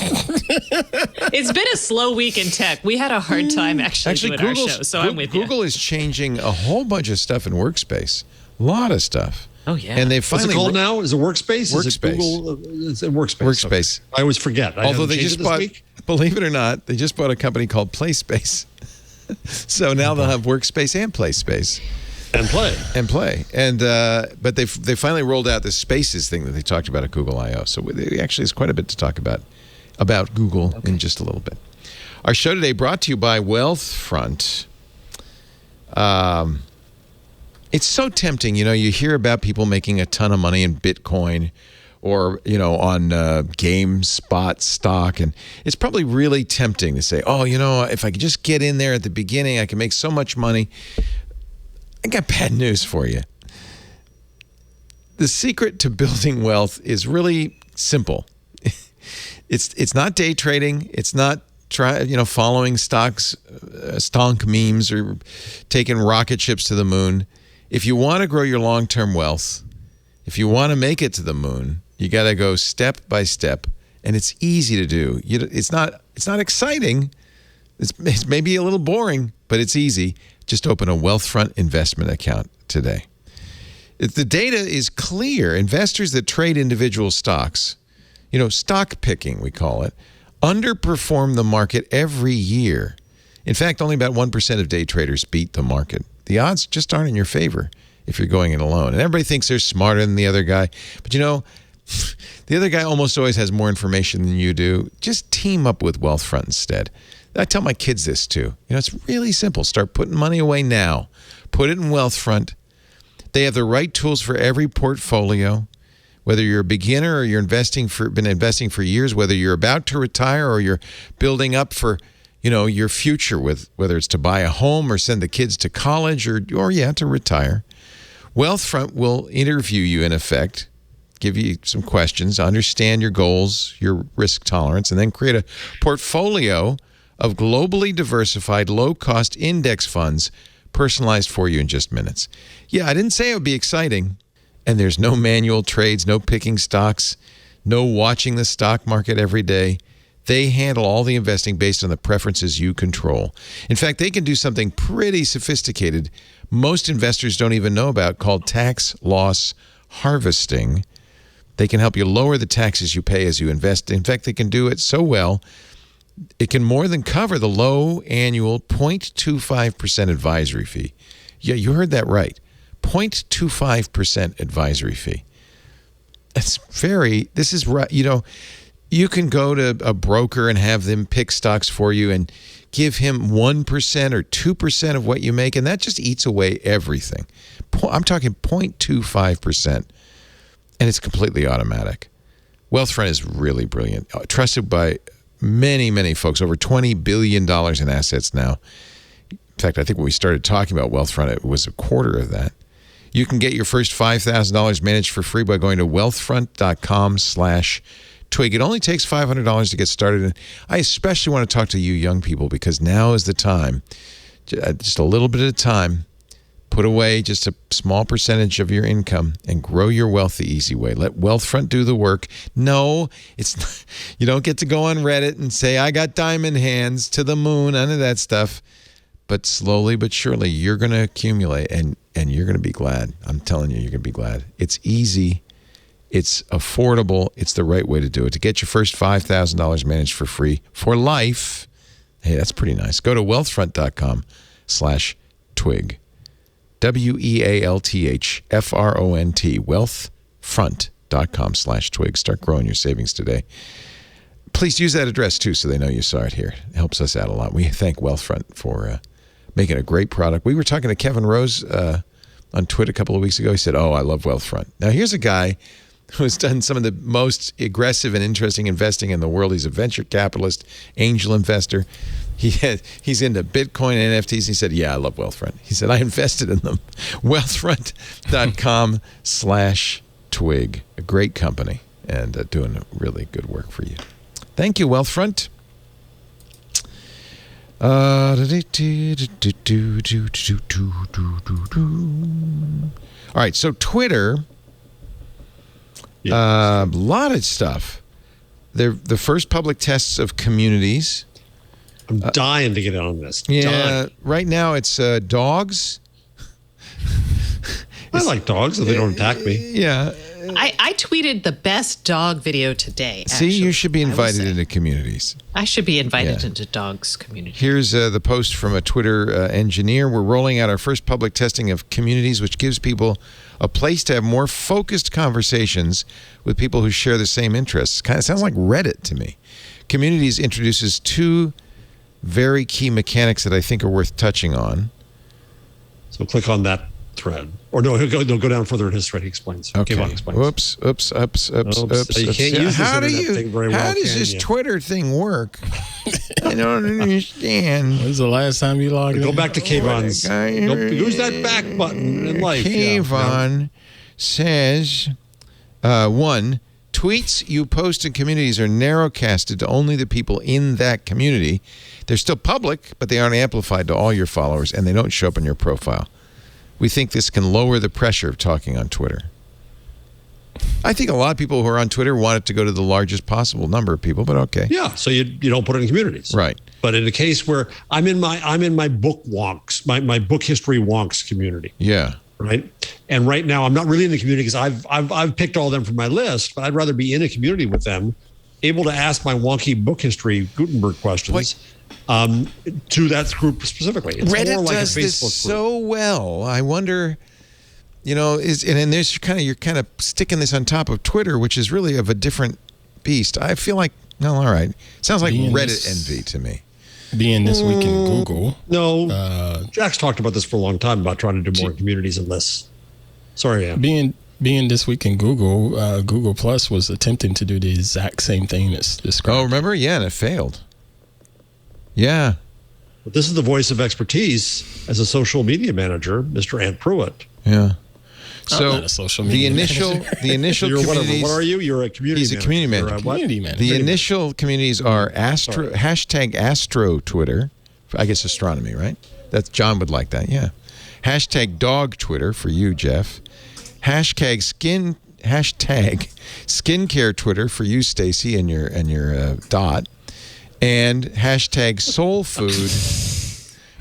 It's been a slow week in tech. We had a hard time actually doing our show, so I'm with you. Google is changing a whole bunch of stuff in Workspace. A lot of stuff. Oh, yeah. And they What's finally... it called now? Is it Workspace? Workspace. Is it Google? It's Workspace. Workspace. Okay. I always forget. Although they just bought, believe it or not, they just bought a company called Playspace. So now they'll have Workspace and Playspace. And play. And but they finally rolled out this Spaces thing that they talked about at Google I/O. So there actually is quite a bit to talk about Google in just a little bit. Our show today brought to you by Wealthfront. It's so tempting, you hear about people making a ton of money in Bitcoin or, on GameSpot stock. And it's probably really tempting to say, if I could just get in there at the beginning, I can make so much money. I got bad news for you. The secret to building wealth is really simple. It's not day trading. It's not following stocks, stonk memes or taking rocket ships to the moon. If you want to grow your long-term wealth, if you want to make it to the moon, you got to go step by step, and it's easy to do. It's not exciting. It's maybe a little boring, but it's easy. Just open a Wealthfront investment account today. The data is clear. Investors that trade individual stocks, stock picking, we call it, underperform the market every year. In fact, only about 1% of day traders beat the market. The odds just aren't in your favor if you're going in alone. And everybody thinks they're smarter than the other guy. But the other guy almost always has more information than you do. Just team up with Wealthfront instead. I tell my kids this too. It's really simple. Start putting money away now. Put it in Wealthfront. They have the right tools for every portfolio. Whether you're a beginner or you're been investing for years, whether you're about to retire or you're building up for your future, with whether it's to buy a home or send the kids to college or to retire. Wealthfront will interview you, in effect, give you some questions, understand your goals, your risk tolerance, and then create a portfolio of globally diversified, low-cost index funds personalized for you in just minutes. Yeah, I didn't say it would be exciting. And there's no manual trades, no picking stocks, no watching the stock market every day. They handle all the investing based on the preferences you control. In fact, they can do something pretty sophisticated most investors don't even know about called tax loss harvesting. They can help you lower the taxes you pay as you invest. In fact, they can do it so well, it can more than cover the low annual 0.25% advisory fee. Yeah, you heard that right. 0.25% advisory fee. this is right. You can go to a broker and have them pick stocks for you and give him 1% or 2% of what you make, and that just eats away everything. I'm talking 0.25%, and it's completely automatic. Wealthfront is really brilliant, trusted by many, many folks, over $20 billion in assets now. In fact, I think when we started talking about Wealthfront, it was a quarter of that. You can get your first $5,000 managed for free by going to wealthfront.com/twig. It only takes $500 to get started. And I especially want to talk to you young people, because now is the time, just a little bit at a time, put away just a small percentage of your income and grow your wealth the easy way. Let Wealthfront do the work. No, it's not, you don't get to go on Reddit and say, I got diamond hands to the moon, none of that stuff. But slowly but surely, you're going to accumulate, and you're going to be glad. I'm telling you, you're going to be glad. It's easy. It's affordable. It's the right way to do it. To get your first $5,000 managed for free for life, hey, that's pretty nice. Go to wealthfront.com/twig. WEALTHFRONT. Wealthfront.com/twig. Start growing your savings today. Please use that address, too, so they know you saw it here. It helps us out a lot. We thank Wealthfront for making a great product. We were talking to Kevin Rose on Twitter a couple of weeks ago. He said, I love Wealthfront. Now, here's a guy who has done some of the most aggressive and interesting investing in the world. He's a venture capitalist, angel investor. He's into Bitcoin and NFTs. He said, I love Wealthfront. He said, I invested in them. Wealthfront.com/twig. A great company and doing really good work for you. Thank you, Wealthfront. All right, so Twitter, a lot of stuff. They're the first public tests of communities. I'm dying to get on this. Yeah, right now it's dogs. I like dogs if they don't attack me. Yeah. I tweeted the best dog video today. See, you should be invited into communities. I should be invited into dogs community. Here's the post from a Twitter engineer. We're rolling out our first public testing of communities, which gives people a place to have more focused conversations with people who share the same interests. Kind of sounds like Reddit to me. Communities introduces two very key mechanics that I think are worth touching on. So click on that thread. Or no, he'll go down further in his thread. He explains. Okay. Explains. Oops. You can't use how this thing very well. How does this Twitter thing work? I don't understand. When's the last time you logged in? Go back to Kayvon's. Use that back button in life. Kayvon says, 1, tweets you post in communities are narrowcasted to only the people in that community. They're still public, but they aren't amplified to all your followers, and they don't show up in your profile. We think this can lower the pressure of talking on Twitter. I think a lot of people who are on Twitter want it to go to the largest possible number of people, but okay. Yeah, so you don't put it in communities. Right. But in a case where I'm in my book wonks, my book history wonks community. Yeah. Right. And right now I'm not really in the community because I've picked all of them from my list, but I'd rather be in a community with them, able to ask my wonky book history Gutenberg questions. To that group specifically. It's Reddit more like does a Facebook this group. so well. I wonder, and there's you're kind of sticking this on top of Twitter, which is really of a different beast. I feel like, all right. Sounds like Reddit envy to me. Being this week in Google. No, Jack's talked about this for a long time about trying to do more communities and lists. Sorry, Ann. Being this week in Google, Google Plus was attempting to do the exact same thing that's described. Oh, remember? Yeah, and it failed. Yeah. But this is the voice of expertise as a social media manager, Mr. Ant Pruitt. Yeah. So not a social media the initial you're communities. What are you? You're a community manager. He's a community manager. You're a community manager. The initial communities are hashtag Astro Twitter. I guess astronomy, right? That's John would like that. Yeah. Hashtag dog Twitter for you, Jeff. Hashtag skincare Twitter for you, Stacy, and your Dot. And hashtag soul food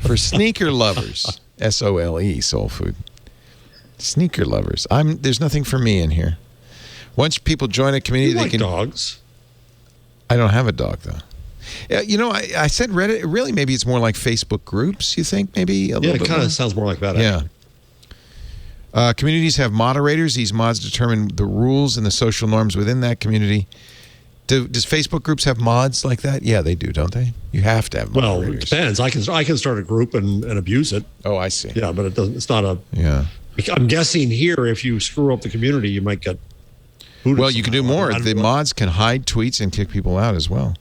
for sneaker lovers. SOLE, soul food. Sneaker lovers. There's nothing for me in here. Once people join a community, they can dogs. I don't have a dog though. I said Reddit. Really, maybe it's more like Facebook groups. You think maybe a little bit? Yeah, it kind of sounds more like that. Yeah. Communities have moderators. These mods determine the rules and the social norms within that community. Does Facebook groups have mods like that? Yeah, they do, don't they? You have to have moderators. Well, it depends. I can start a group and abuse it. Oh, I see. Yeah, but it doesn't. It's not a. Yeah. I'm guessing here, if you screw up the community, you might get. Well, you can do more. The mods can hide tweets and kick people out as well.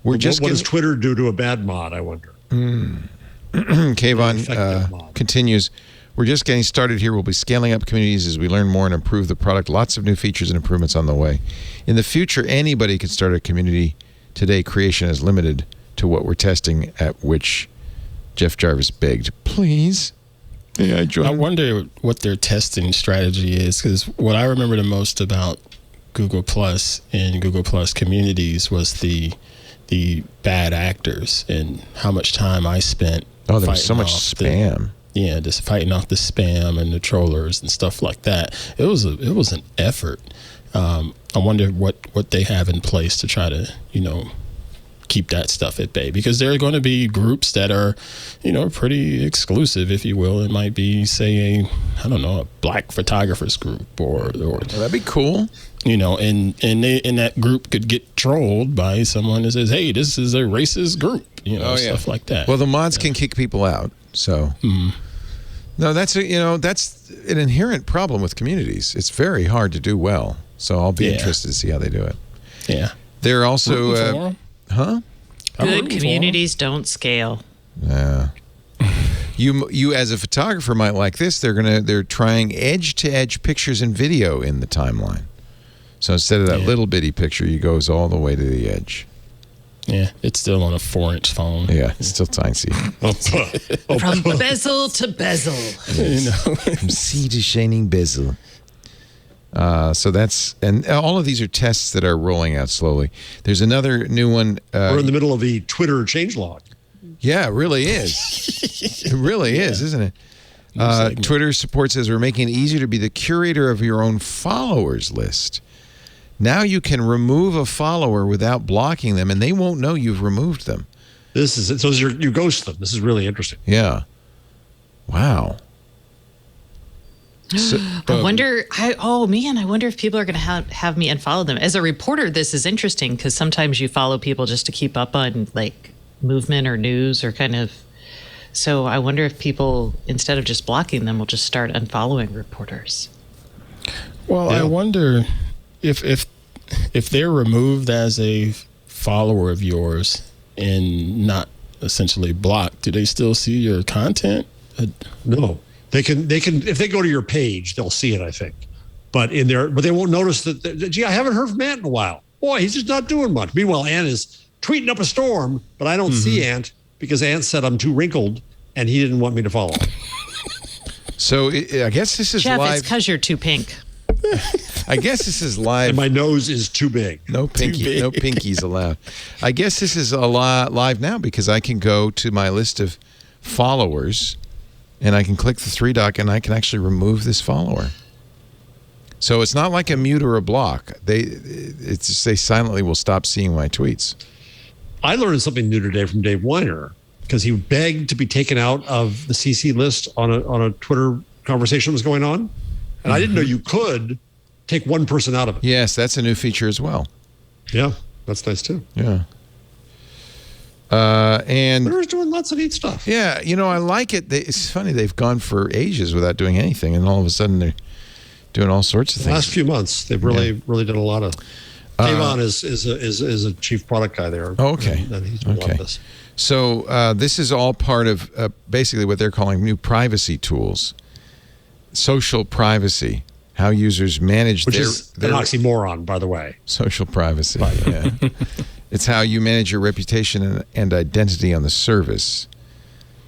What does Twitter do to a bad mod? I wonder. Kayvon continues. We're just getting started here. We'll be scaling up communities as we learn more and improve the product. Lots of new features and improvements on the way. In the future, anybody can start a community. Today, creation is limited to what we're testing, at which Jeff Jarvis begged, please. Yeah, I wonder what their testing strategy is, because what I remember the most about Google Plus and Google Plus communities was the bad actors and how much time I spent. Oh, there was so much spam. Just fighting off the spam and the trollers and stuff like that. It was an effort. I wonder what they have in place to try to, keep that stuff at bay, because there are going to be groups that are, pretty exclusive, if you will. It might be, say, a black photographers group or that'd be cool. And that group could get trolled by someone that says, hey, this is a racist group, stuff like that. Well, the mods can kick people out. So, no, that's an inherent problem with communities. It's very hard to do well. So I'll be interested to see how they do it. Yeah. They're also, good communities don't scale. Yeah. You as a photographer might like this. They're trying edge to edge pictures and video in the timeline. So instead of that little bitty picture, you goes all the way to the edge. Yeah, it's still on a 4-inch phone. Yeah, it's still tiny. From bezel to bezel. From sea to shining bezel. So that's, and all of these are tests that are rolling out slowly. There's another new one. We're in the middle of the Twitter changelog. Yeah, it really is. It really is, isn't it? Twitter support says we're making it easier to be the curator of your own followers list. Now you can remove a follower without blocking them, and they won't know you've removed them. This is it. So you ghost them. This is really interesting. Yeah. Wow. So, I wonder if people are going to have me unfollow them. As a reporter, this is interesting because sometimes you follow people just to keep up on like movement or news or kind of. So I wonder if people, instead of just blocking them, will just start unfollowing reporters. Well, I wonder if they're removed as a follower of yours and not essentially blocked, do they still see your content? No. They can if they go to your page, they'll see it, I think. But they won't notice that, gee, I haven't heard from Ant in a while. Boy, he's just not doing much. Meanwhile, Ant is tweeting up a storm, but I don't see Ant because Ant said I'm too wrinkled and he didn't want me to follow. So I guess this is Jeff, live. it's because you're too pink. I guess this is live. And my nose is too big. No pinkies allowed. I guess this is live now because I can go to my list of followers and I can click the 3 dot and I can actually remove this follower. So it's not like a mute or a block. They silently will stop seeing my tweets. I learned something new today from Dave Weiner because he begged to be taken out of the CC list on a Twitter conversation that was going on. And I didn't know you could take one person out of it. Yes, that's a new feature as well. Yeah, that's nice too. Yeah. And Twitter's doing lots of neat stuff. Yeah, I like it. It's funny, they've gone for ages without doing anything, and all of a sudden they're doing all sorts of things. The last few months, they've really done a lot of. Kayvon is a chief product guy there. Oh, okay. And he's doing a lot of this. So this is all part of basically what they're calling new privacy tools. Social privacy, how users manage Which is an oxymoron, by the way. Social privacy, yeah. It's how you manage your reputation and identity on the service.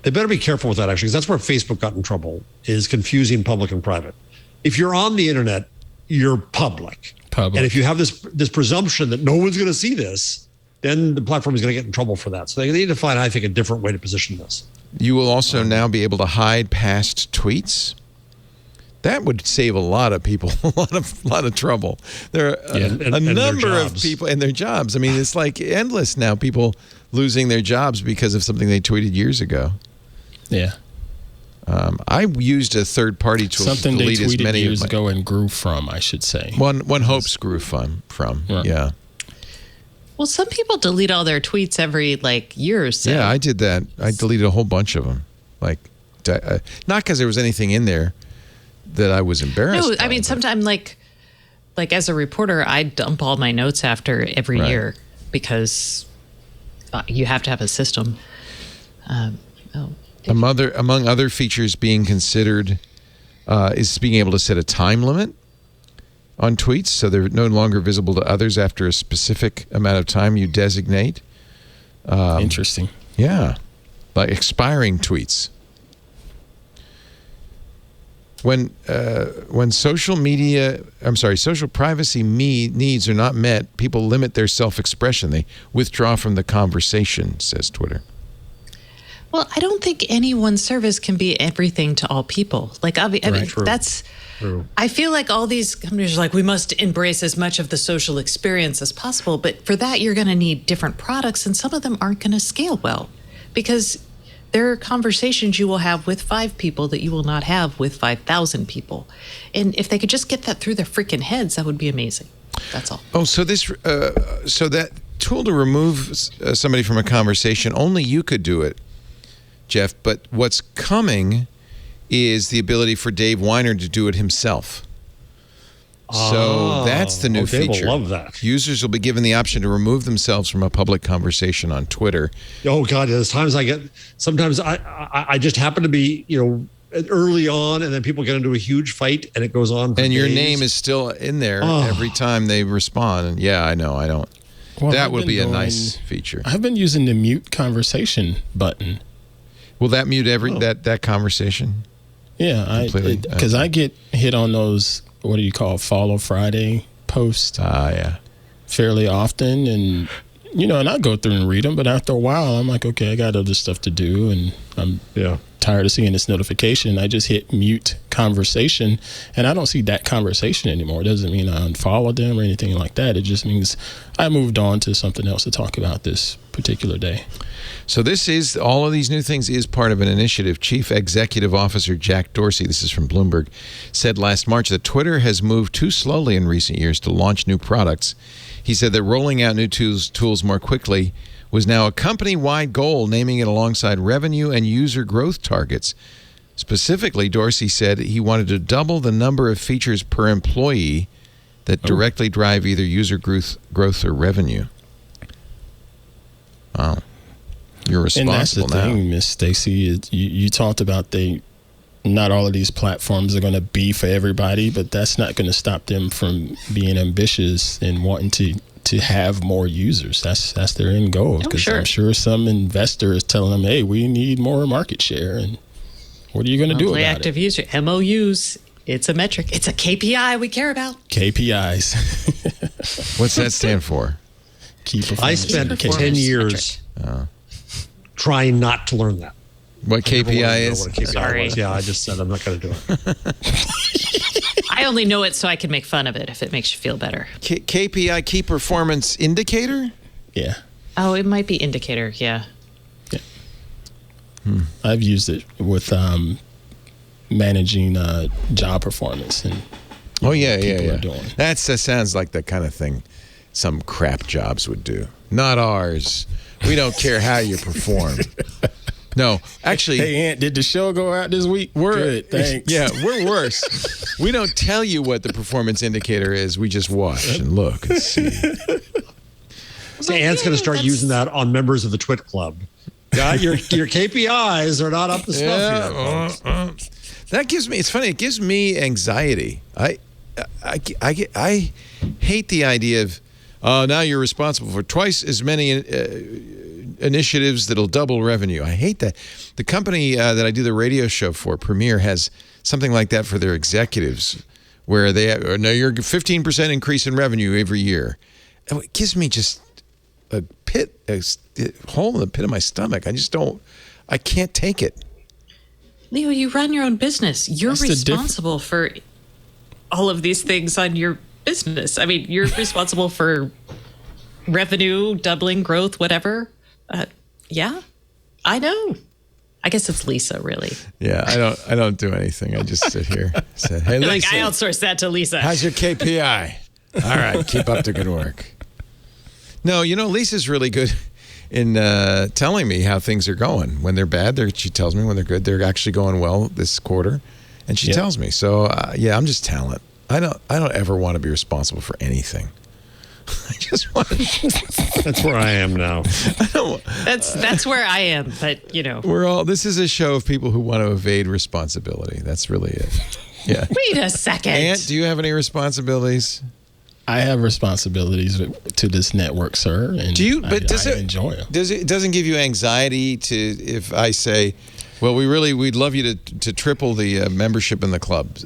They better be careful with that, actually, because that's where Facebook got in trouble, is confusing public and private. If you're on the internet, you're public. And if you have this presumption that no one's going to see this, then the platform is going to get in trouble for that. So they need to find, I think, a different way to position this. You will also now be able to hide past tweets. That would save a lot of people a lot of trouble. There are a number of people and their jobs. I mean, it's like endless now. People losing their jobs because of something they tweeted years ago. Yeah. I used a third-party tool Something to they delete as tweeted many years of my, ago and grew from, I should say. One hopes grew from. Right. Yeah. Well, some people delete all their tweets every year or so. Yeah, I did that. I deleted a whole bunch of them. Not because there was anything in there that I was embarrassed No, by, I mean, but- sometimes like as a reporter, I dump all my notes after every Right. year because you have to have a system. Among other features being considered is being able to set a time limit on tweets, so they're no longer visible to others after a specific amount of time you designate. Interesting. Yeah, like expiring tweets. When social privacy needs are not met, people limit their self-expression. They withdraw from the conversation, says Twitter. Well, I don't think any one service can be everything to all people. I mean, True. that's. True. I feel like all these companies are like, we must embrace as much of the social experience as possible. But for that, you're going to need different products, and some of them aren't going to scale well because there are conversations you will have with 5 people that you will not have with 5,000 people. And if they could just get that through their freaking heads, that would be amazing. That's all. Oh, so that tool to remove somebody from a conversation, only you could do it, Jeff. But what's coming is the ability for Dave Weiner to do it himself. So that's the new Dave will feature. love that. Users will be given the option to remove themselves from a public conversation on Twitter. Oh God, there's times sometimes I just happen to be, early on, and then people get into a huge fight and it goes on for And your days. name is still in there every time they respond. And yeah, I know. Well, That I've would been be a doing- nice feature. I've been using the mute conversation button. Will that mute that conversation? Yeah, Completely. because I get hit on those, what do you call, Follow Friday posts Yeah. fairly often. And, and I go through and read them. But after a while, I'm like, okay, I got other stuff to do. And I'm tired of seeing this notification. I just hit mute conversation. And I don't see that conversation anymore. It doesn't mean I unfollowed them or anything like that. It just means I moved on to something else to talk about this particular day. So all of these new things is part of an initiative. Chief Executive Officer Jack Dorsey, this is from Bloomberg, said last March that Twitter has moved too slowly in recent years to launch new products. He said that rolling out new tools more quickly was now a company-wide goal, naming it alongside revenue and user growth targets. Specifically, Dorsey said he wanted to double the number of features per employee that directly drive either user growth or revenue. Wow. You're And that's the responsible now. thing, Miss Stacy. You talked about not all of these platforms are going to be for everybody, but that's not going to stop them from being ambitious and wanting to have more users. That's their end goal. Because sure. I'm sure some investor is telling them, hey, we need more market share. And what are you going to do Monthly about active it? user, MOUs. It's a metric. It's a KPI we care about. KPIs. What's that stand for? Key I performance spent indicators. 10 years trying not to learn that. What I never wanted KPI to know is? what a KPI Sorry. was. Yeah, I just said I'm not going to do it. I only know it so I can make fun of it if it makes you feel better. KPI, key performance indicator? Yeah. Oh, it might be indicator. Yeah. I've used it with managing job performance and Oh, yeah. people are doing. That sounds like the kind of thing some crap jobs would do. Not ours. We don't care how you perform. No, actually, Hey, Aunt, did the show go out this week? Good, thanks. Yeah, we're worse. We don't tell you what the performance indicator is. We just watch and look and see. See, Ant's going to start using that on members of the Twit Club. Yeah, your KPIs are not up to snuff yet, folks. That gives me. It's funny. It gives me anxiety. I hate the idea of now you're responsible for twice as many initiatives that'll double revenue. I hate that. The company that I do the radio show for, Premiere, has something like that for their executives, where they have, no, you're 15% increase in revenue every year. It gives me just a hole in the pit of my stomach. I can't take it. Leo, you run your own business. You're That's the responsible for all of these things on your business. I mean, you're responsible for revenue, doubling, growth, whatever. Yeah, I know. I guess it's Lisa, really. Yeah, I don't do anything. I just sit here. Say, hey, Like, Lisa, I outsource that to Lisa. how's your KPI? All right, keep up the good work. No, Lisa's really good in telling me how things are going. When they're bad, she tells me. When they're good, they're actually going well this quarter, and she tells me. So I'm just talent. I don't ever want to be responsible for anything. I just want to. That's where I am now. That's where I am. But This is a show of people who want to evade responsibility. That's really it. Yeah. Wait a second. Ant, do you have any responsibilities? I have responsibilities to this network, sir. And Do you? But I enjoy them. It doesn't give you anxiety if I say, well, we'd love you to triple the membership in the club.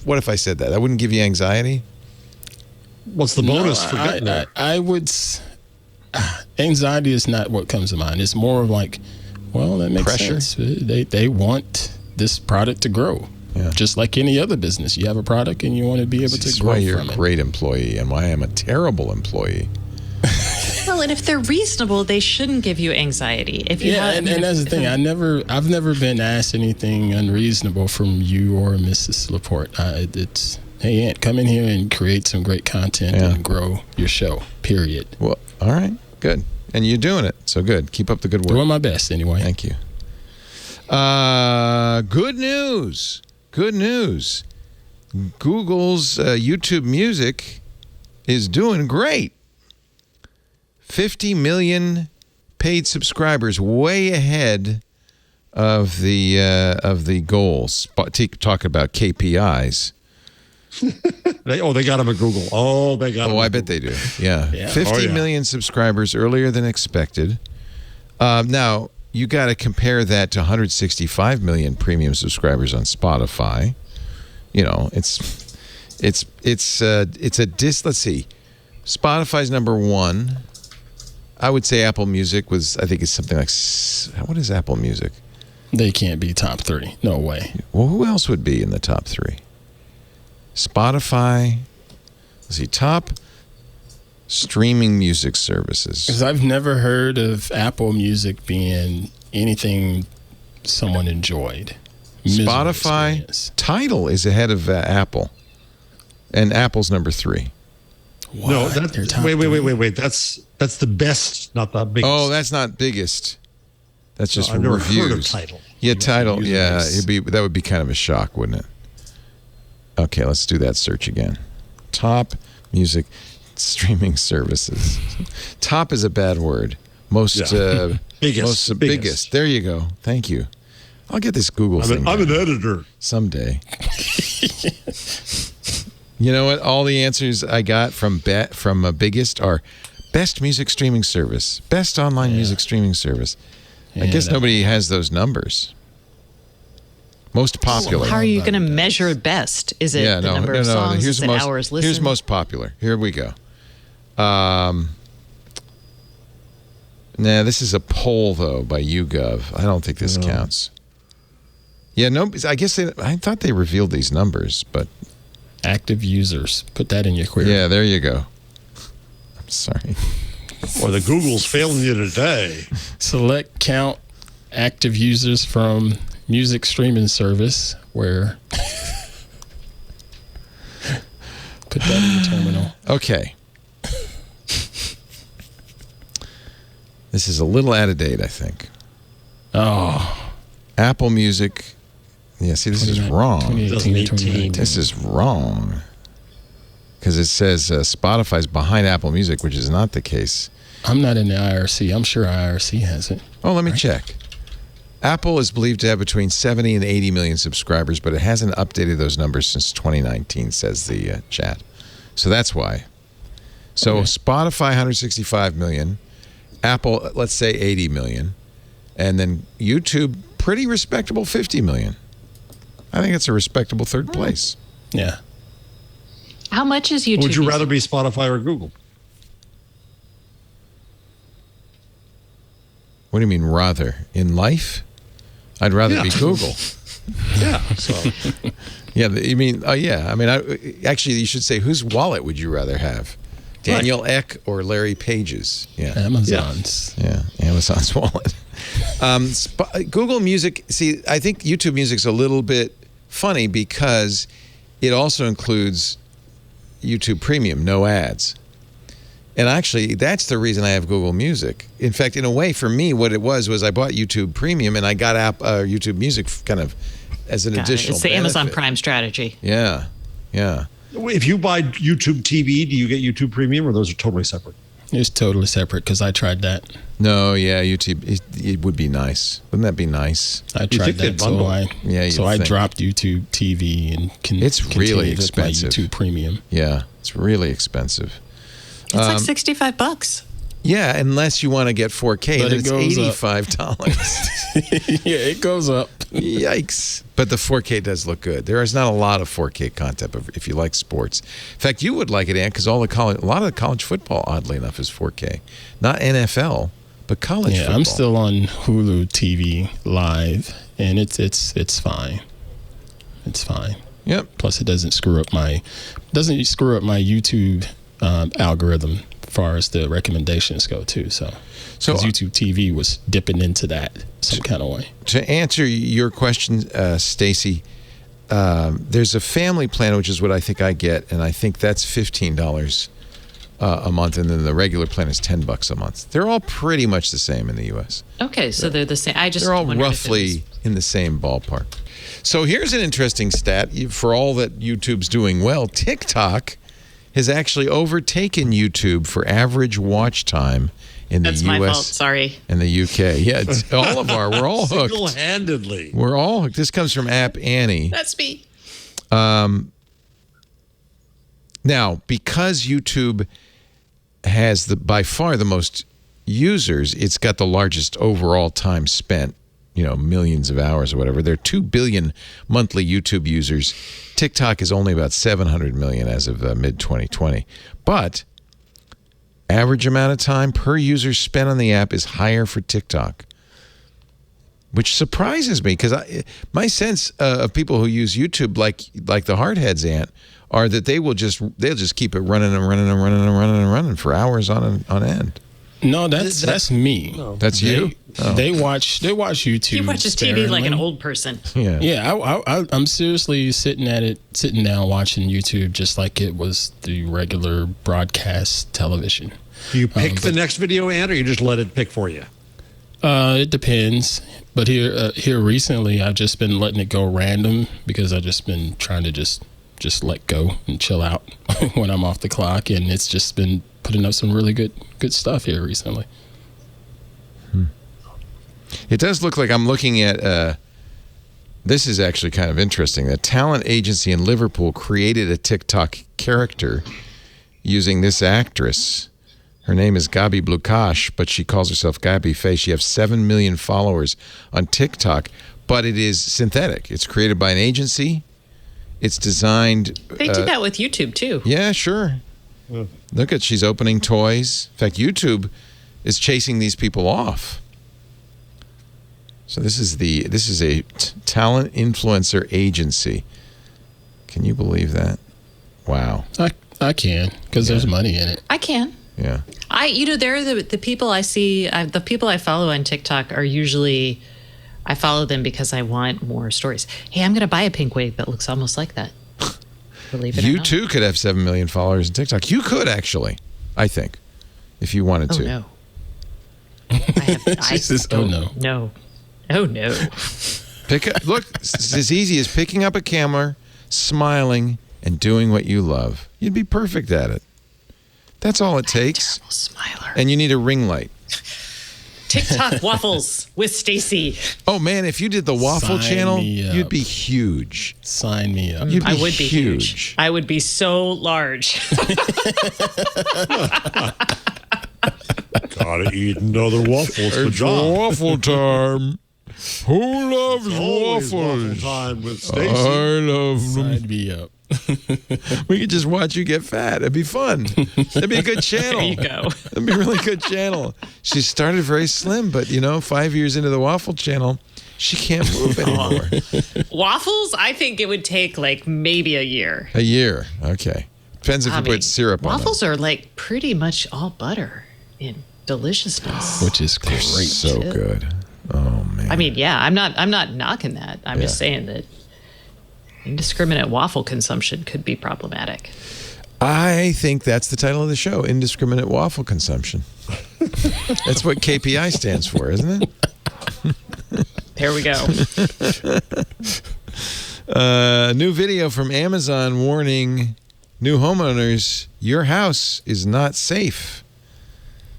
What if I said that? That wouldn't give you anxiety? What's the bonus for getting that? I would. Anxiety is not what comes to mind. It's more of like, well, that makes Pressure. sense. They want this product to grow. Yeah. Just like any other business. You have a product and you want to be able to This is grow why you're from a it. great employee and why I'm a terrible employee. Well, and if they're reasonable, they shouldn't give you anxiety. If you Yeah, have, and that's the thing. I've never been asked anything unreasonable from you or Mrs. Laporte. It's, hey, Aunt, come in here and create some great content and grow your show, period. Well, all right, good. And you're doing it, so good. Keep up the good work. Doing my best, anyway. Thank you. Good news. Good news. Google's YouTube Music is doing great. 50 million paid subscribers, way ahead of the goals. Talk about KPIs. They got them at Google. Oh, they got them. Oh, I bet they do. Yeah. 50 million subscribers earlier than expected. Now, you got to compare that to 165 million premium subscribers on Spotify. It's let's see. Spotify's number one. I would say Apple Music I think it's something like, what is Apple Music? They can't be top 3. No way. Well, who else would be in the top 3? Spotify. Let's see, top streaming music services. Because I've never heard of Apple Music being anything someone enjoyed. Miserable Spotify experience. Tidal is ahead of Apple, and Apple's number 3. What? No, They're top wait. 3? That's the best, not the biggest. Oh, that's not biggest. That's just I've never reviews. heard of Tidal. Yeah, Tidal. Users. Yeah, that would be kind of a shock, wouldn't it? Okay, let's do that search again. Top music streaming services. Top is a bad word. Biggest. Biggest. There you go. Thank you. I'll get this Google thing. I'm an editor. Someday. You know what? All the answers I got from biggest are best music streaming service, best online music streaming service. I guess nobody has those numbers. Most popular. How are you going to measure best? Is it the number of songs? Is it hours listened? Here's most popular. Here we go. This is a poll, though, by YouGov. I don't think this counts. Yeah, no, I guess I thought they revealed these numbers, but... Active users. Put that in your query. Yeah, there you go. I'm sorry. Or the Google's failing you today. Select count active users from music streaming service where... Put that in your terminal. Okay. This is a little out of date, I think. Oh. Apple Music. Yeah, see, this is wrong. 2018. This is wrong. Because it says Spotify's behind Apple Music, which is not the case. I'm not in the IRC. I'm sure IRC has it. Oh, let me check. Apple is believed to have between 70 and 80 million subscribers, but it hasn't updated those numbers since 2019, says the chat. So that's why. So Spotify, 165 million. Apple, let's say 80 million. And then YouTube, pretty respectable 50 million. I think it's a respectable third place. Yeah. How much is YouTube? Would you rather be Spotify or Google? What do you mean, rather? In life? I'd rather be Google. Yeah. So Yeah, you mean, yeah. I mean, actually, you should say, whose wallet would you rather have? Daniel Ek or Larry Page's? Yeah. Amazon's. Yeah, Amazon's wallet. Google Music, see, I think YouTube Music's a little bit funny because it also includes YouTube Premium, no ads. And actually, that's the reason I have Google Music. In fact, in a way, for me, what it was I bought YouTube Premium and I got YouTube Music kind of as an additional It's the benefit. Amazon Prime strategy. Yeah. If you buy YouTube TV, do you get YouTube Premium, or those are totally separate? It's totally separate because I tried that. No, yeah, YouTube, it would be nice. Wouldn't that be nice? I tried that, so I dropped YouTube TV and it's really expensive. With my YouTube Premium. Yeah, it's really expensive. It's like $65. Yeah, unless you want to get 4K, but then it's $85. Yeah, it goes up. Yikes. But the 4K does look good. There is not a lot of 4K content if you like sports. In fact, you would like it, Ann, because a lot of the college football, oddly enough, is 4K. Not NFL, but college football. I'm still on Hulu TV Live, and it's fine. It's fine. Yep. Plus, it doesn't screw up my YouTube algorithm as far as the recommendations go too. So YouTube TV was dipping into that some kind of way. To answer your question, Stacy, there's a family plan, which is what I think I get, and I think that's $15 a month, and then the regular plan is $10 a month. They're all pretty much the same in the U.S. Okay, so they're the same. They're all roughly in the same ballpark. So here's an interesting stat for all that YouTube's doing well. TikTok has actually overtaken YouTube for average watch time in the U.S. That's my fault. Sorry. And the U.K. Yeah, it's we're all hooked. Single-handedly. We're all hooked. This comes from App Annie. That's me. Now, because YouTube has by far the most users, it's got the largest overall time spent, millions of hours or whatever. There are 2 billion monthly YouTube users. TikTok is only about 700 million as of mid-2020. But average amount of time per user spent on the app is higher for TikTok, which surprises me because my sense of people who use YouTube, like the hardheads, Ant, are that they'll just keep it running and running and running and running and running for hours on end. No, that's me. No. That's you. They watch YouTube. He watches TV like an old person. Yeah. I'm seriously sitting down watching YouTube just like it was the regular broadcast television. Do you pick the next video, Ant, or you just let it pick for you? It depends. But here recently, I've just been letting it go random because I've just been trying to just let go and chill out when I'm off the clock, and it's just been putting up some really good stuff here recently. It does look like I'm looking at this is actually kind of interesting. The talent agency in Liverpool created a TikTok character using this actress. Her name is Gabi Blukash, but she calls herself Gabi Faye. She has 7 million followers on TikTok, but it is synthetic. It's created by an agency. It's designed. They do that with YouTube too. Yeah, sure. Look at, she's opening toys. In fact, YouTube is chasing these people off. So this is a talent influencer agency. Can you believe that? Wow. I can, because there's money in it. I can. Yeah. They're the people I see. The people I follow on TikTok are usually, I follow them because I want more stories. Hey, I'm going to buy a pink wig that looks almost like that. Believe it or not. You too could have 7 million followers on TikTok. You could actually, I think, if you wanted to. No. No. Oh no. Look, it's as easy as picking up a camera, smiling, and doing what you love. You'd be perfect at it. That's all it takes. Terrible smiler. And you need a ring light. TikTok waffles with Stacy. Oh man, if you did the waffle Sign channel, me up. you'd be huge. Sign me up. You'd be I would be huge. I would be so large. Gotta eat another waffles for John. Waffle time. Who loves Always waffle waffles? time with Stacy. I love them. Sign me up. We could just watch you get fat. It'd be fun. That'd be a good channel. There you go. That'd be a really good channel. She started very slim, but 5 years into the waffle channel, she can't move anymore. Waffles, I think it would take like maybe a year. A year. Okay. Depends if you put syrup on them. Waffles are like pretty much all butter in deliciousness. Which is great. So good. Oh man. I mean, yeah, I'm not knocking that. I'm just saying that indiscriminate waffle consumption could be problematic. I think that's the title of the show, Indiscriminate Waffle Consumption. That's what KPI stands for, isn't it? There we go. New video from Amazon warning new homeowners, your house is not safe.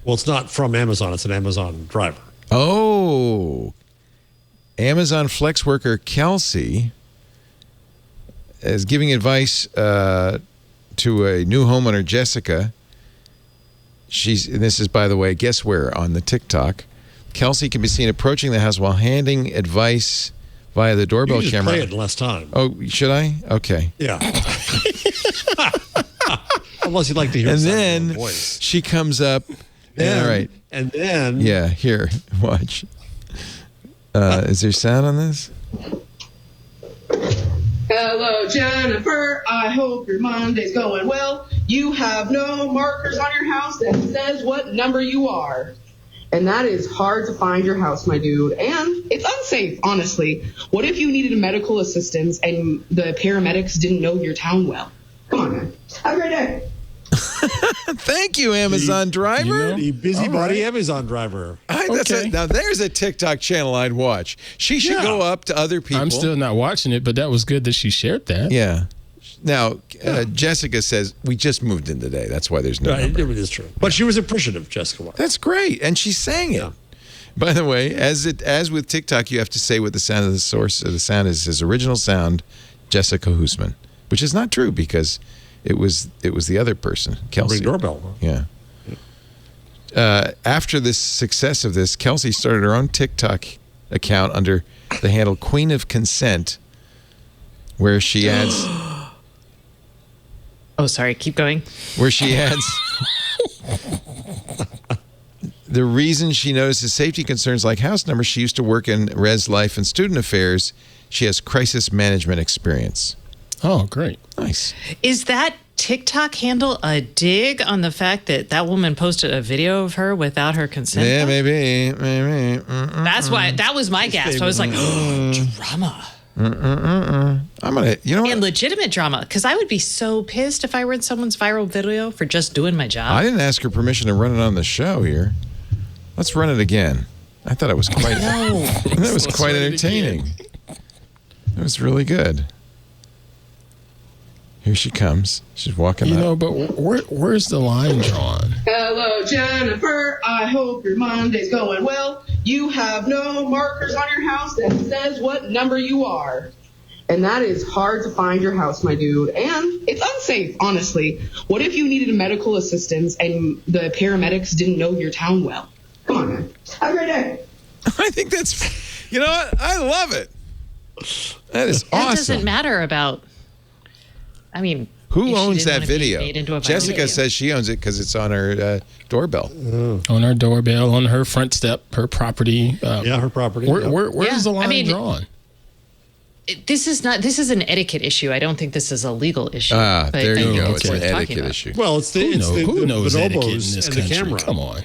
Well, it's not from Amazon. It's an Amazon driver. Oh. Amazon flex worker Kelsey is giving advice to a new homeowner, Jessica. And this is, by the way, guess where? On the TikTok. Kelsey can be seen approaching the house while handing advice via the doorbell You just camera. play it in less time. Oh, should I? Okay. Yeah. Unless you'd like to hear And some then voice. she comes up. And, all right. And then. Yeah, here, watch. Is there sound on this? Hello, Jennifer. I hope your Monday's going well. You have no markers on your house that says what number you are. And that is hard to find your house, my dude. And it's unsafe, honestly. What if you needed medical assistance and the paramedics didn't know your town well? Come on, man. Have a great day. Thank you, Amazon driver. The busybody Amazon driver. Now, there's a TikTok channel I'd watch. She should go up to other people. I'm still not watching it, but that was good that she shared that. Yeah. Now, Jessica says, we just moved in today. That's why there's no number. It is true. But she was appreciative, Jessica was. That's great. And she sang it. Yeah. By the way, as with TikTok, you have to say what the sound of the source of the sound is. His original sound, Jessica Hoosman, which is not true because it was the other person, Kelsey. Ring doorbell. Yeah. After the success of this, Kelsey started her own TikTok account under the handle Queen of Consent, where she adds... Oh, sorry. Keep going. Where she adds... the reason she notices safety concerns like house numbers, she used to work in res life and student affairs. She has crisis management experience. Oh, great. Nice. Is that TikTok handle a dig on the fact that that woman posted a video of her without her consent? Yeah, maybe. That's why, that was my gasp. I was like, drama. I'm going to, you know what? And legitimate drama, because I would be so pissed if I read someone's viral video for just doing my job. I didn't ask her permission to run it on the show here. Let's run it again. I thought it was quite, that was quite entertaining. It was really good. Here she comes. She's walking up. But where's the line drawn? Hello, Jennifer. I hope your Monday's going well. You have no markers on your house that says what number you are. And that is hard to find your house, my dude. And it's unsafe, honestly. What if you needed medical assistance and the paramedics didn't know your town well? Come on, man. Have a great day. I think that's, you know what? I love it. That is awesome. That doesn't matter about, I mean, who if she owns didn't that want to be video? made into a viral Jessica video. says she owns it because it's on her doorbell. On her doorbell, on her front step, her property. Her property. Where's the line drawn? This is an etiquette issue. I don't think this is a legal issue. Ah, but there I you think go. it's It's an worth talking etiquette about. issue. Well, it's the Who knows etiquette in bonobos this and the country? camera. Come on.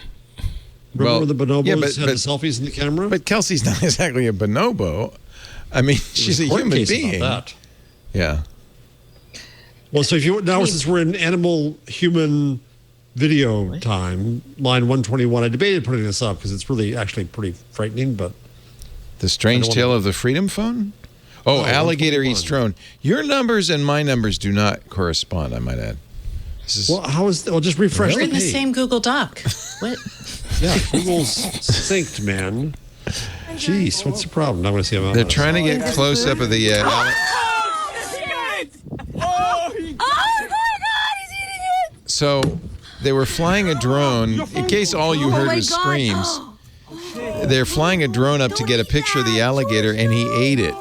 Remember the bonobos yeah, had but the selfies in the camera? But Kelsey's not exactly a bonobo. I mean, she's a Court human case about being. that. Yeah. Well, so if you since we're in animal human video time, line 121, I debated putting this up because it's really actually pretty frightening, but The Strange Tale of the Freedom Phone? Oh, Alligator 121. Eats Drone. Your numbers and my numbers do not correspond, I might add. This is, well, how is well just refresh We're in the page. same Google Doc. What? Yeah, Google's synced, man. Jeez, what's the problem? I want to see about they're trying to get close up of the So they were flying a drone. In case all you heard was screams, they're flying a drone up to get a picture of the alligator, and he ate it.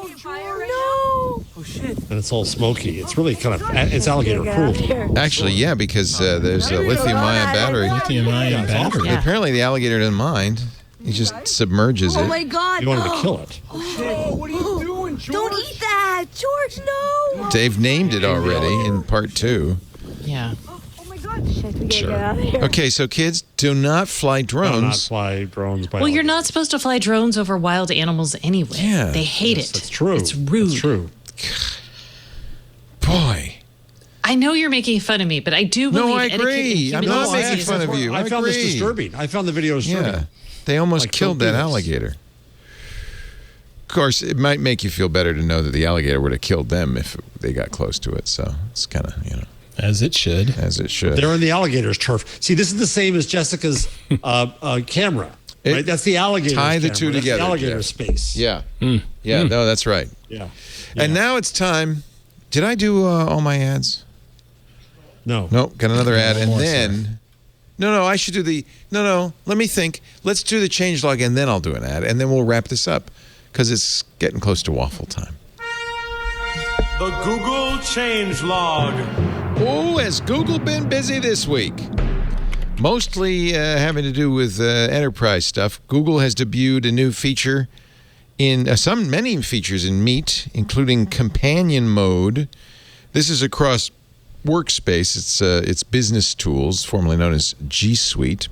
and it's all smoky. It's really kind of it's alligator cruelty. Actually, yeah, because there's a lithium-ion battery. Lithium-ion battery. Yeah. Apparently, the alligator doesn't mind. He just submerges Oh my it. God! You wanted to kill it. What are you doing, George? Don't eat that, George. No. Dave named it already in part 2. Yeah. Oh my God! Shit. guys. We gotta get out of here. Okay, so kids, do not fly drones. Do not fly drones. Well, you're not supposed to fly drones over wild animals anyway. Yeah. They hate it. That's true. It's rude. That's true. Boy. I know you're making fun of me, but I do believe I agree. etiquette I'm in not human making beings fun is of you. I found this agree. disturbing. I found the video disturbing. Yeah. They almost killed that alligator. Of course, it might make you feel better to know that the alligator would have killed them if they got close to it. So it's kind of, As it should. As it should. They're in the alligator's turf. See, this is the same as Jessica's camera. Right? That's the alligator. Tie the camera. two That's together. The alligator Jeff. space. Yeah. Yeah, no, that's right. Yeah. And now it's time. Did I do all my ads? No. Nope, got another ad. And more, then, no, I should do let me think. Let's do the changelog and then I'll do an ad. And then we'll wrap this up because it's getting close to waffle time. The Google changelog. Oh, has Google been busy this week? Mostly having to do with enterprise stuff. Google has debuted a new feature in many features in Meet, including companion mode. This is across Workspace. It's business tools, formerly known as G Suite.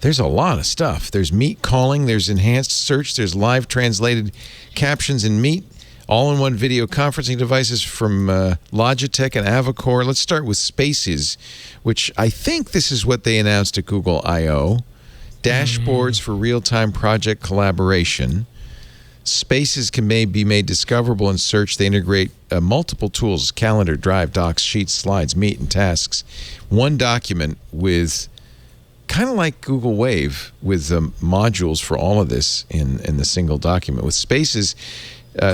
There's a lot of stuff. There's Meet calling. There's enhanced search. There's live translated captions in Meet. All-in-one video conferencing devices from Logitech and Avocor. Let's start with Spaces, which I think this is what they announced at Google I/O. Dashboards for real-time project collaboration. Spaces can be made discoverable in search. They integrate multiple tools: Calendar, Drive, Docs, Sheets, Slides, Meet, and Tasks. One document with, kind of like Google Wave, with modules for all of this in the single document. With Spaces,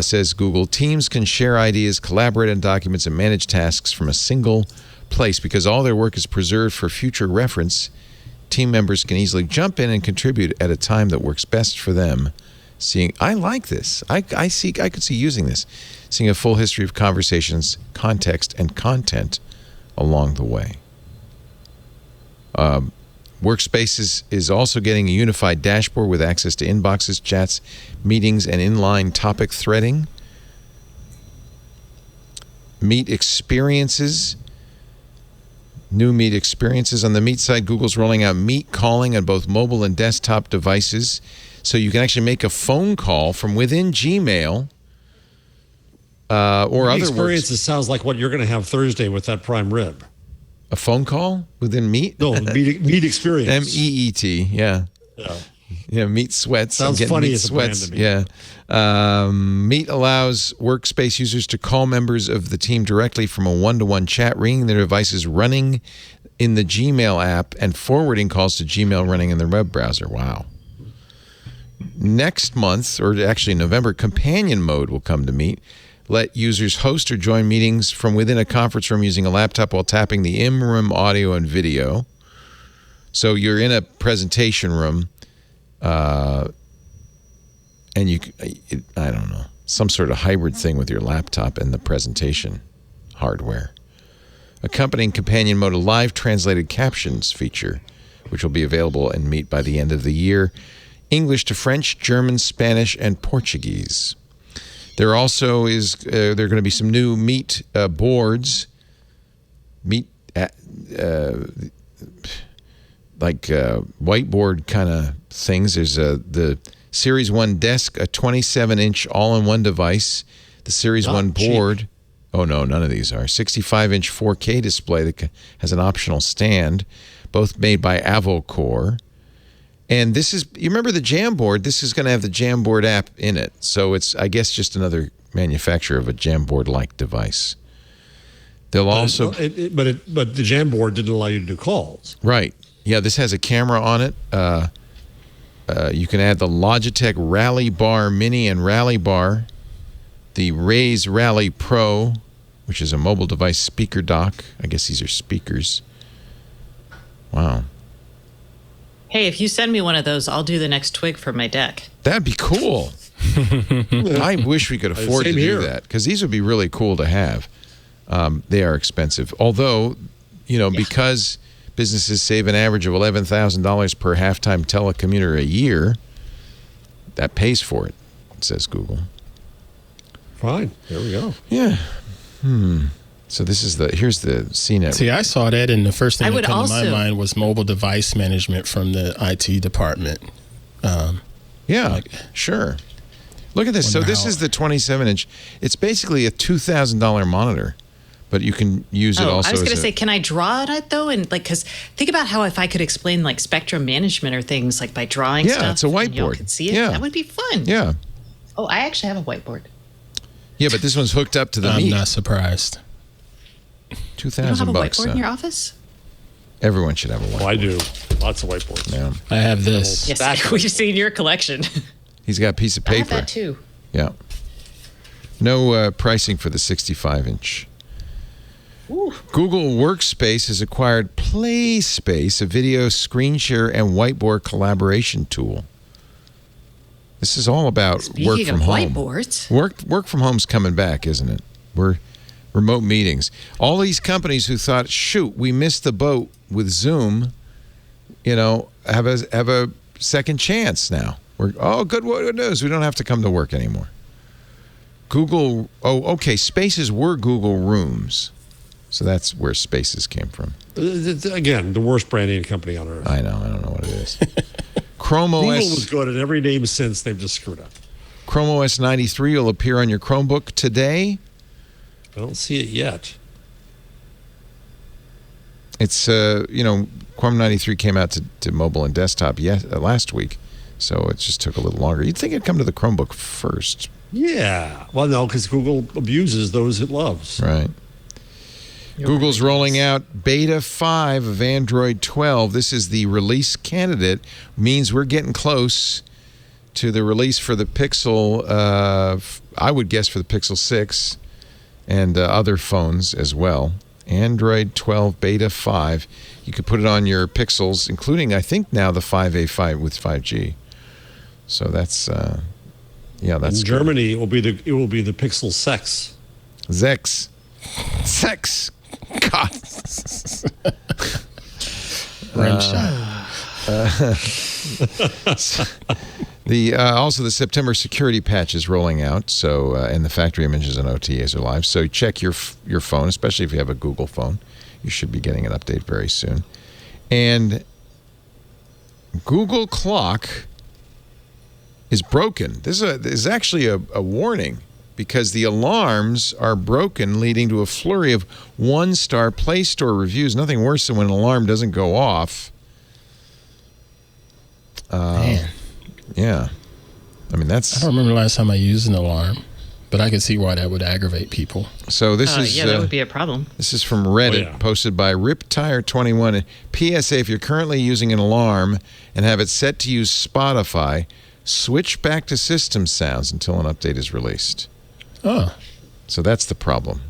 says Google, teams can share ideas, collaborate on documents, and manage tasks from a single place. Because all their work is preserved for future reference, team members can easily jump in and contribute at a time that works best for them. I like this. I could see using this. Seeing a full history of conversations, context, and content along the way. Workspace is also getting a unified dashboard with access to inboxes, chats, meetings, and inline topic threading. Meet experiences. New Meet experiences. On the Meet side, Google's rolling out Meet calling on both mobile and desktop devices. So you can actually make a phone call from within Gmail or other experiences. Sounds like what you're going to have Thursday with that prime rib. A phone call within Meet? No, Meet experience. MEET, yeah. Yeah, Meet sweats. Sounds funny as sweats. a brand to me. Yeah. Meet allows Workspace users to call members of the team directly from a one-to-one chat, ringing their devices running in the Gmail app and forwarding calls to Gmail running in the web browser. Wow. Next month, or actually November, companion mode will come to Meet. Let users host or join meetings from within a conference room using a laptop while tapping the in-room audio and video. So you're in a presentation room, and I don't know, some sort of hybrid thing with your laptop and the presentation hardware. Accompanying companion mode, a live translated captions feature, which will be available in Meet by the end of the year. English to French, German, Spanish, and Portuguese. There also is there are going to be some new Meet boards, Meet whiteboard kind of things. There's the Series 1 desk, a 27-inch all-in-one device. The Series 1 board. Cheap. Oh, no, none of these are. 65-inch 4K display that has an optional stand, both made by Avocor. And this is, you remember the Jamboard? This is going to have the Jamboard app in it. So it's, I guess, just another manufacturer of a Jamboard-like device. They'll also... But the Jamboard didn't allow you to do calls. Right. Yeah, this has a camera on it. You can add the Logitech Rally Bar Mini and Rally Bar, the Raise Rally Pro, which is a mobile device speaker dock. I guess these are speakers. Wow. Hey, if you send me one of those, I'll do the next twig for my deck. That'd be cool. I wish we could afford to do that, because these would be really cool to have. They are expensive. Although, because businesses save an average of $11,000 per half-time telecommuter a year, that pays for it, says Google. Fine. There we go. Yeah. So here's the CNET. See, I saw that, and the first thing I that would came to my also- mind was mobile device management from the IT department. Yeah, sure. Look at this. So Wonder this how- is the 27-inch. It's basically a $2,000 monitor, but you can use it also I was going to as say, can I draw on it though? And like, because think about how if I could explain like spectrum management or things like by drawing Yeah, stuff, it's a and y'all whiteboard. could see it. Yeah. That would be fun. Yeah. Oh, I actually have a whiteboard. Yeah, but this one's hooked up to the I'm meat. not surprised. You don't have a $2,000. whiteboard in your office? Everyone should have a whiteboard. Oh, I do. Lots of whiteboards. Yeah. I have this. Yes, we've seen your collection. He's got a piece of I have paper. that too. Yeah. No pricing for the 65-inch. Google Workspace has acquired Playspace, a video screenshare and whiteboard collaboration tool. This is all about Speaking work from of home. whiteboards. Work from home's coming back, isn't it? We're remote meetings. All these companies who thought, shoot, we missed the boat with Zoom, have a second chance now. Good news. We don't have to come to work anymore. Google, Spaces were Google Rooms. So that's where Spaces came from. Again, the worst branding company on earth. I know. I don't know what it is. Chrome Google OS was good at every name since. They've just screwed up. Chrome OS 93 will appear on your Chromebook today. I don't see it yet. It's, Chrome 93 came out to mobile and desktop last week. So it just took a little longer. You'd think it'd come to the Chromebook first. Yeah. Well, no, because Google abuses those it loves. Right. Google's rolling out Beta 5 of Android 12. This is the release candidate. Means we're getting close to the release for the Pixel, I would guess for the Pixel 6 and other phones as well. Android 12 Beta 5. You could put it on your Pixels, including, I think, now the 5A5 with 5G. So that's, that's in Germany, it will be the Pixel 6. Zex. Sex. God. Rim shot. Also the September security patch is rolling out. So and the factory images and OTAs are live. So check your phone, especially if you have a Google phone. You should be getting an update very soon. And Google Clock is broken. This is actually a warning, because the alarms are broken, leading to a flurry of one-star Play Store reviews. Nothing worse than when an alarm doesn't go off. Man. Yeah. I mean, I don't remember the last time I used an alarm, but I could see why that would aggravate people. So this is... that would be a problem. This is from Reddit, posted by RipTire21. PSA, if you're currently using an alarm and have it set to use Spotify, switch back to system sounds until an update is released. Oh. So that's the problem.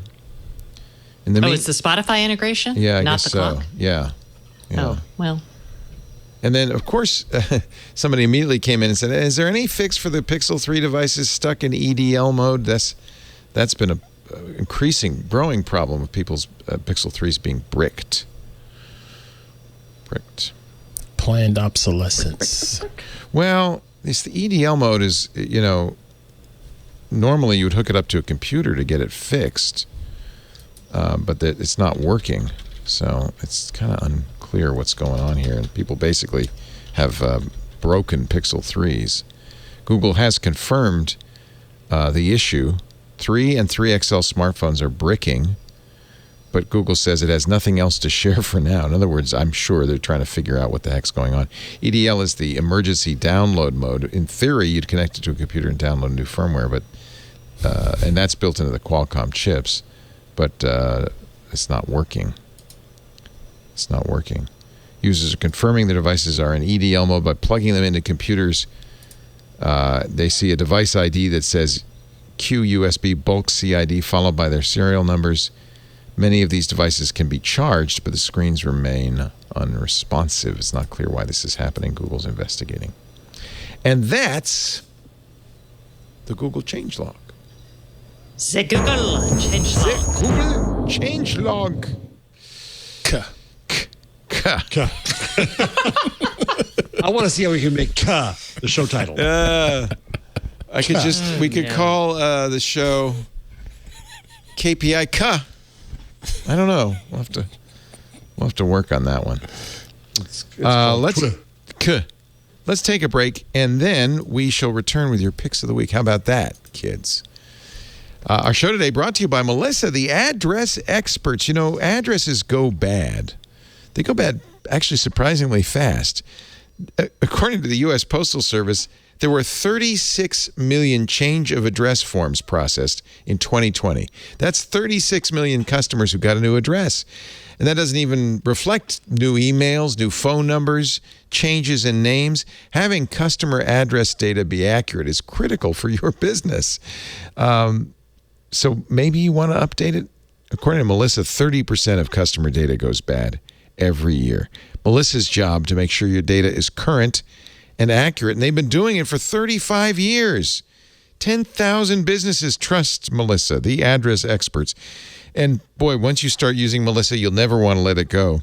It's the Spotify integration? Yeah, I not guess the so. clock? Yeah. Oh, well. And then, of course, somebody immediately came in and said, is there any fix for the Pixel 3 devices stuck in EDL mode? That's been a growing problem of people's Pixel 3s being bricked. Planned obsolescence. Well, the EDL mode is, normally you would hook it up to a computer to get it fixed, but it's not working. So it's kind of unclear what's going on here. And people basically have broken Pixel 3s. Google has confirmed the issue. 3 and 3XL smartphones are bricking, but Google says it has nothing else to share for now. In other words, I'm sure they're trying to figure out what the heck's going on. EDL is the emergency download mode. In theory, you'd connect it to a computer and download new firmware, but and that's built into the Qualcomm chips, but it's not working. It's not working. Users are confirming their devices are in EDL mode by plugging them into computers. They see a device ID that says QUSB bulk CID followed by their serial numbers. Many of these devices can be charged, but the screens remain unresponsive. It's not clear why this is happening. Google's investigating. And that's the Google changelog. The Google changelog. The Google changelog. I want to see how we can make the show title. We could call the show KPI I don't know. We'll have to work on that one. Let's take a break, and then we shall return with your picks of the week. How about that, kids? Our show today brought to you by Melissa, the address experts. You know, addresses go bad. They go bad actually surprisingly fast. According to the U.S. Postal Service, there were 36 million change of address forms processed in 2020. That's 36 million customers who got a new address. And that doesn't even reflect new emails, new phone numbers, changes in names. Having customer address data be accurate is critical for your business. So maybe you want to update it. According to Melissa, 30% of customer data goes bad every year. Melissa's job to make sure your data is current and accurate, and they've been doing it for 35 years. 10,000 businesses trust Melissa, the address experts. And boy, once you start using Melissa, you'll never want to let it go.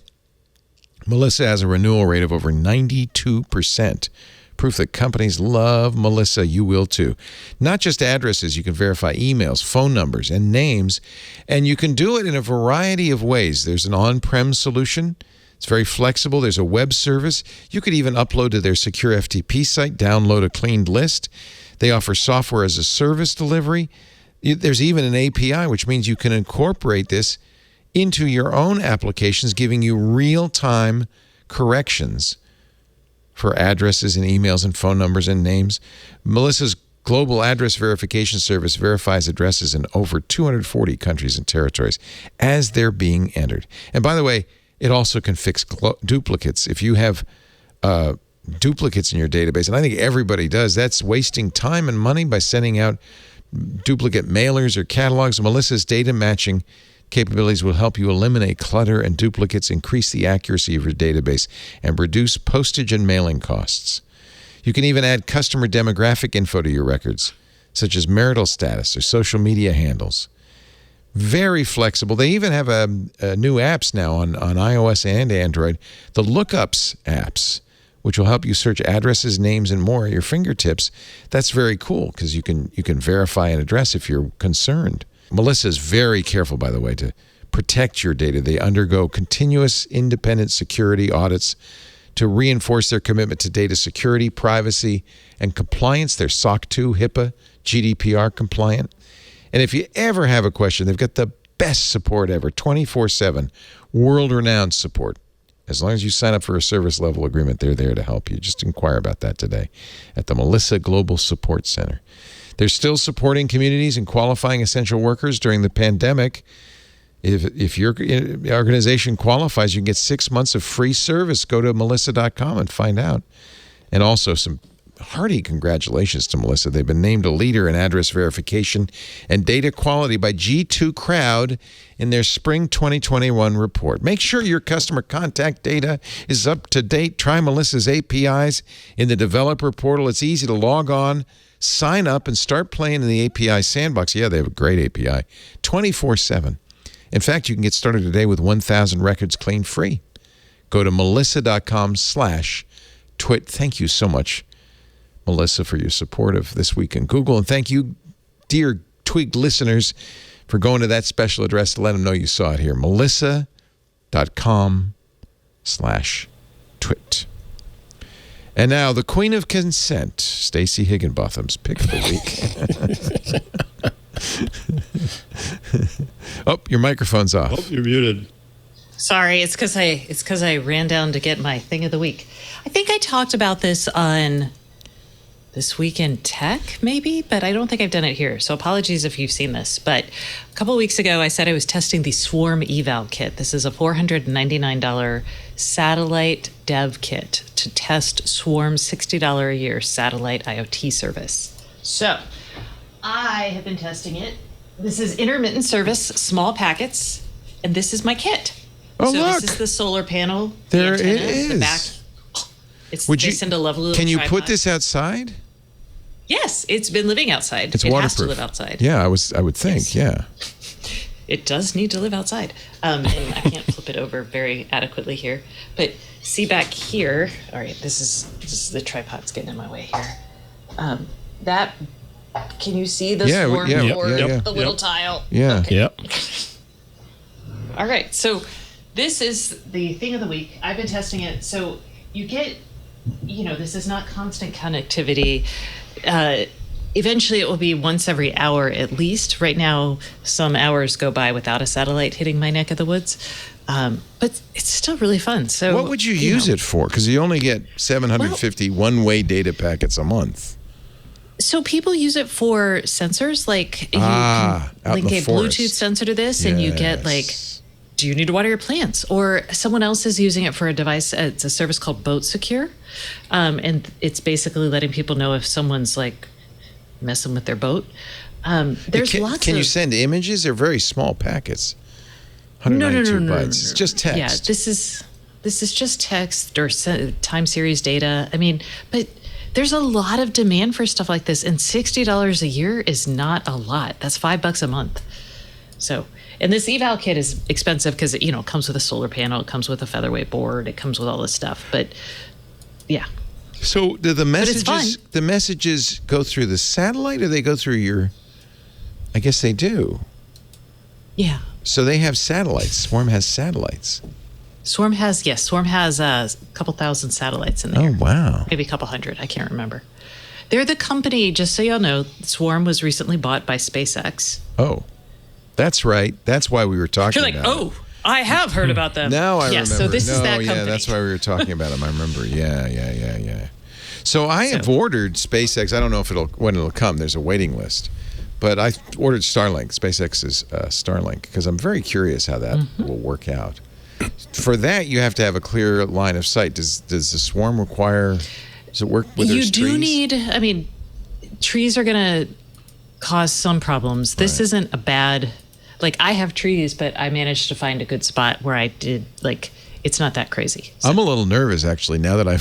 Melissa has a renewal rate of over 92%. Proof that companies love Melissa. You will too. Not just addresses. You can verify emails, phone numbers, and names. And you can do it in a variety of ways. There's an on-prem solution. It's very flexible. There's a web service. You could even upload to their secure FTP site, download a cleaned list. They offer software as a service delivery. There's even an API, which means you can incorporate this into your own applications, giving you real-time corrections for addresses and emails and phone numbers and names. Melissa's global address verification service verifies addresses in over 240 countries and territories as they're being entered. And by the way, it also can fix duplicates. If you have duplicates in your database, and I think everybody does, that's wasting time and money by sending out duplicate mailers or catalogs. Melissa's data matching capabilities will help you eliminate clutter and duplicates, increase the accuracy of your database, and reduce postage and mailing costs. You can even add customer demographic info to your records, such as marital status or social media handles. Very flexible. They even have a new apps now on iOS and Android, the Lookups apps, which will help you search addresses, names, and more at your fingertips. That's very cool because you can verify an address if you're concerned. Melissa is very careful, by the way, to protect your data. They undergo continuous independent security audits to reinforce their commitment to data security, privacy, and compliance. They're SOC 2, HIPAA, GDPR compliant. And if you ever have a question, they've got the best support ever, 24/7, world-renowned support. As long as you sign up for a service level agreement, they're there to help you. Just inquire about that today at the Melissa Global Support Center. They're still supporting communities and qualifying essential workers during the pandemic. If your organization qualifies, you can get 6 months of free service. Go to melissa.com and find out. And also some hearty congratulations to Melissa. They've been named a leader in address verification and data quality by G2 Crowd in their spring 2021 report. Make sure your customer contact data is up to date. Try Melissa's APIs in the developer portal. It's easy to log on, sign up, and start playing in the API sandbox. Yeah, they have a great API, 24/7. In fact, you can get started today with 1,000 records clean free. Go to melissa.com/twit. Thank you so much, Melissa, for your support of This Week in Google. And thank you, dear Twigged listeners, for going to that special address to let them know you saw it here. melissa.com/twit. And now, the Queen of Consent, Stacey Higginbotham's pick of the week. Oh, your microphone's off. Oh, you're muted. Sorry, it's because I ran down to get my thing of the week. I think I talked about this on This Week in Tech, maybe, but I don't think I've done it here. So apologies if you've seen this. But a couple of weeks ago, I said I was testing the Swarm eval kit. This is a $499 satellite dev kit to test Swarm's $60 a year satellite IoT service. So I have been testing it. This is intermittent service, small packets, and this is my kit. Oh, so look. This is the solar panel. There it antenna, is. The back. They send a lovely little Can you tripod. put this outside? Yes, it's been living outside. It's it waterproof. has to live outside. Yeah, I would think, Yes. yeah. It does need to live outside. And I can't flip it over very adequately here. But see back here. All right, this is the tripod's getting in my way here. Can you see the swarm board? The little tile? Yeah. Yep. All right. So this is the thing of the week. I've been testing it. So you get, this is not constant connectivity. Eventually it will be once every hour at least. Right now, some hours go by without a satellite hitting my neck of the woods. But it's still really fun. So what would you use it for? Because you only get 750 one-way data packets a month. So people use it for sensors, like you can link a Bluetooth sensor to this, and you get do you need to water your plants? Or someone else is using it for a device. It's a service called Boat Secure, and it's basically letting people know if someone's messing with their boat. There's lots. Can you send images? They're very small packets. 192 bytes. It's just text. Yeah, this is just text or time series data. I mean, but there's a lot of demand for stuff like this, and $60 a year is not a lot. That's $5 a month. So, and this eval kit is expensive because it comes with a solar panel, it comes with a featherweight board, it comes with all this stuff. But yeah. So do the messages go through the satellite, or they go through your? I guess they do. Yeah. So they have satellites. Swarm has satellites. Swarm has a couple thousand satellites in there. Oh, wow. Maybe a couple hundred. I can't remember. They're the company, just so y'all know, Swarm was recently bought by SpaceX. Oh, that's right. That's why we were talking about it. Oh, I have heard about them. Now I remember. So this is that company. Yeah, that's why we were talking about them. I remember. Yeah. So I have ordered SpaceX. I don't know when it'll come. There's a waiting list. But I ordered Starlink, SpaceX's Starlink, because I'm very curious how that will work out. For that, you have to have a clear line of sight. Does the Swarm require? Does it work with trees? You do need. I mean, trees are going to cause some problems. This isn't a bad. I have trees, but I managed to find a good spot where I did. It's not that crazy. So. I'm a little nervous actually now that I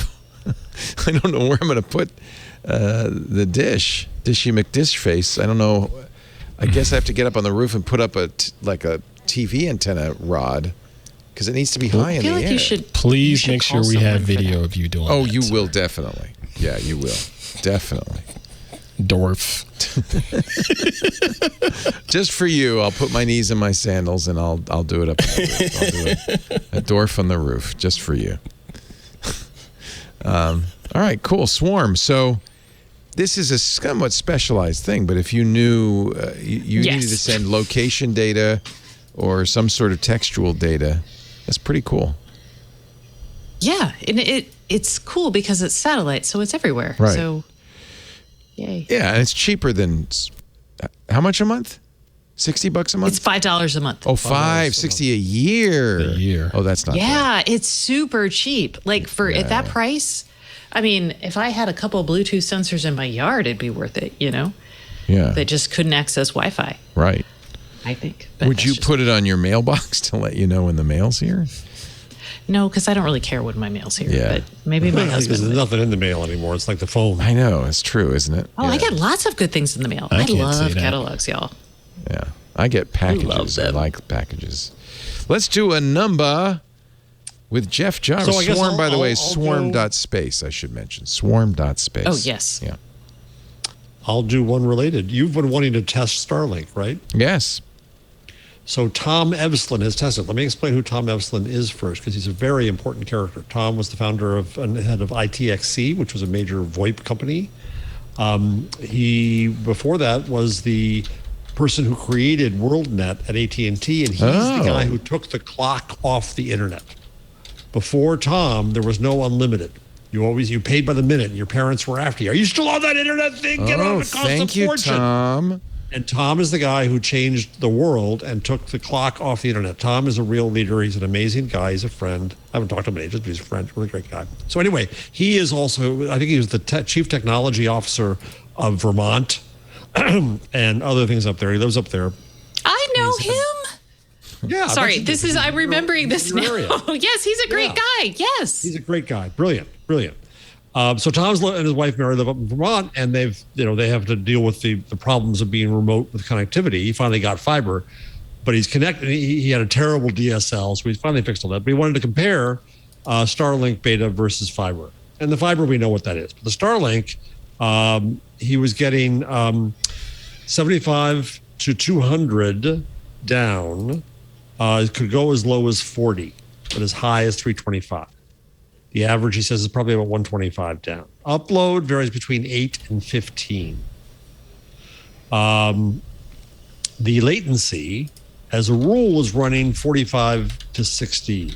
don't know where I'm going to put the Dishy McDish face. I don't know. I guess I have to get up on the roof and put up a TV antenna rod. Because it needs to be high in the air. You should. Please make sure we have video of you doing that. Oh, you will definitely. Yeah, you will. Definitely. Dwarf. Just for you, I'll put my knees in my sandals and I'll do it up on the roof. I'll do a dwarf on the roof just for you. All right, cool. Swarm. So this is a somewhat specialized thing, but if you knew you needed to send location data or some sort of textual data, that's pretty cool. Yeah, and it's cool because it's satellite, so it's everywhere. Right. So, yay. Yeah, and it's cheaper than how much a month? $60 a month? It's $5 a month. Oh, $5.60 a year. Oh, that's not bad. It's super cheap. At that price, I mean, if I had a couple of Bluetooth sensors in my yard, it'd be worth it, Yeah. They just couldn't access Wi-Fi. Right. I think. Would you put it on your mailbox to let you know when the mail's here? No, because I don't really care when my mail's here. Yeah. But maybe my husband. There's nothing in the mail anymore. It's like the phone. I know. It's true, isn't it? Oh, yeah. I get lots of good things in the mail. I love catalogs, y'all. Yeah. I get packages. I like packages. Let's do a number with Jeff Jarvis. So Swarm, by the way, swarm.space, I should mention. Swarm.space. Oh, yes. Yeah. I'll do one related. You've been wanting to test Starlink, right? Yes. So Tom Evslin has tested. Let me explain who Tom Evslin is first, because he's a very important character. Tom was the founder and head of ITXC, which was a major VoIP company. He, before that, was the person who created WorldNet at AT&T, and he's the guy who took the clock off the internet. Before Tom, there was no unlimited. You paid by the minute. And your parents were after you. Are you still on that internet thing? Get on it. It costs a fortune. Tom. And Tom is the guy who changed the world and took the clock off the internet. Tom is a real leader. He's an amazing guy. He's a friend. I haven't talked to him in ages, but he's a friend. Really great guy. So anyway, he is also, I think he was the chief technology officer of Vermont and other things up there. He lives up there. I know him. Yeah. Sorry, I'm remembering this now. Yes, he's a great guy. Yes. He's a great guy. Brilliant. So Tom's and his wife Mary live up in Vermont, and they have to deal with the problems of being remote with connectivity. He finally got fiber, but he's connected. He had a terrible DSL, so he's finally fixed all that. But he wanted to compare Starlink beta versus fiber, and the fiber, we know what that is. But the Starlink, he was getting 75 to 200 down It could go as low as 40, but as high as 325. The average, he says, is probably about 125 down. Upload varies between 8 and 15. The latency, as a rule, is running 45 to 60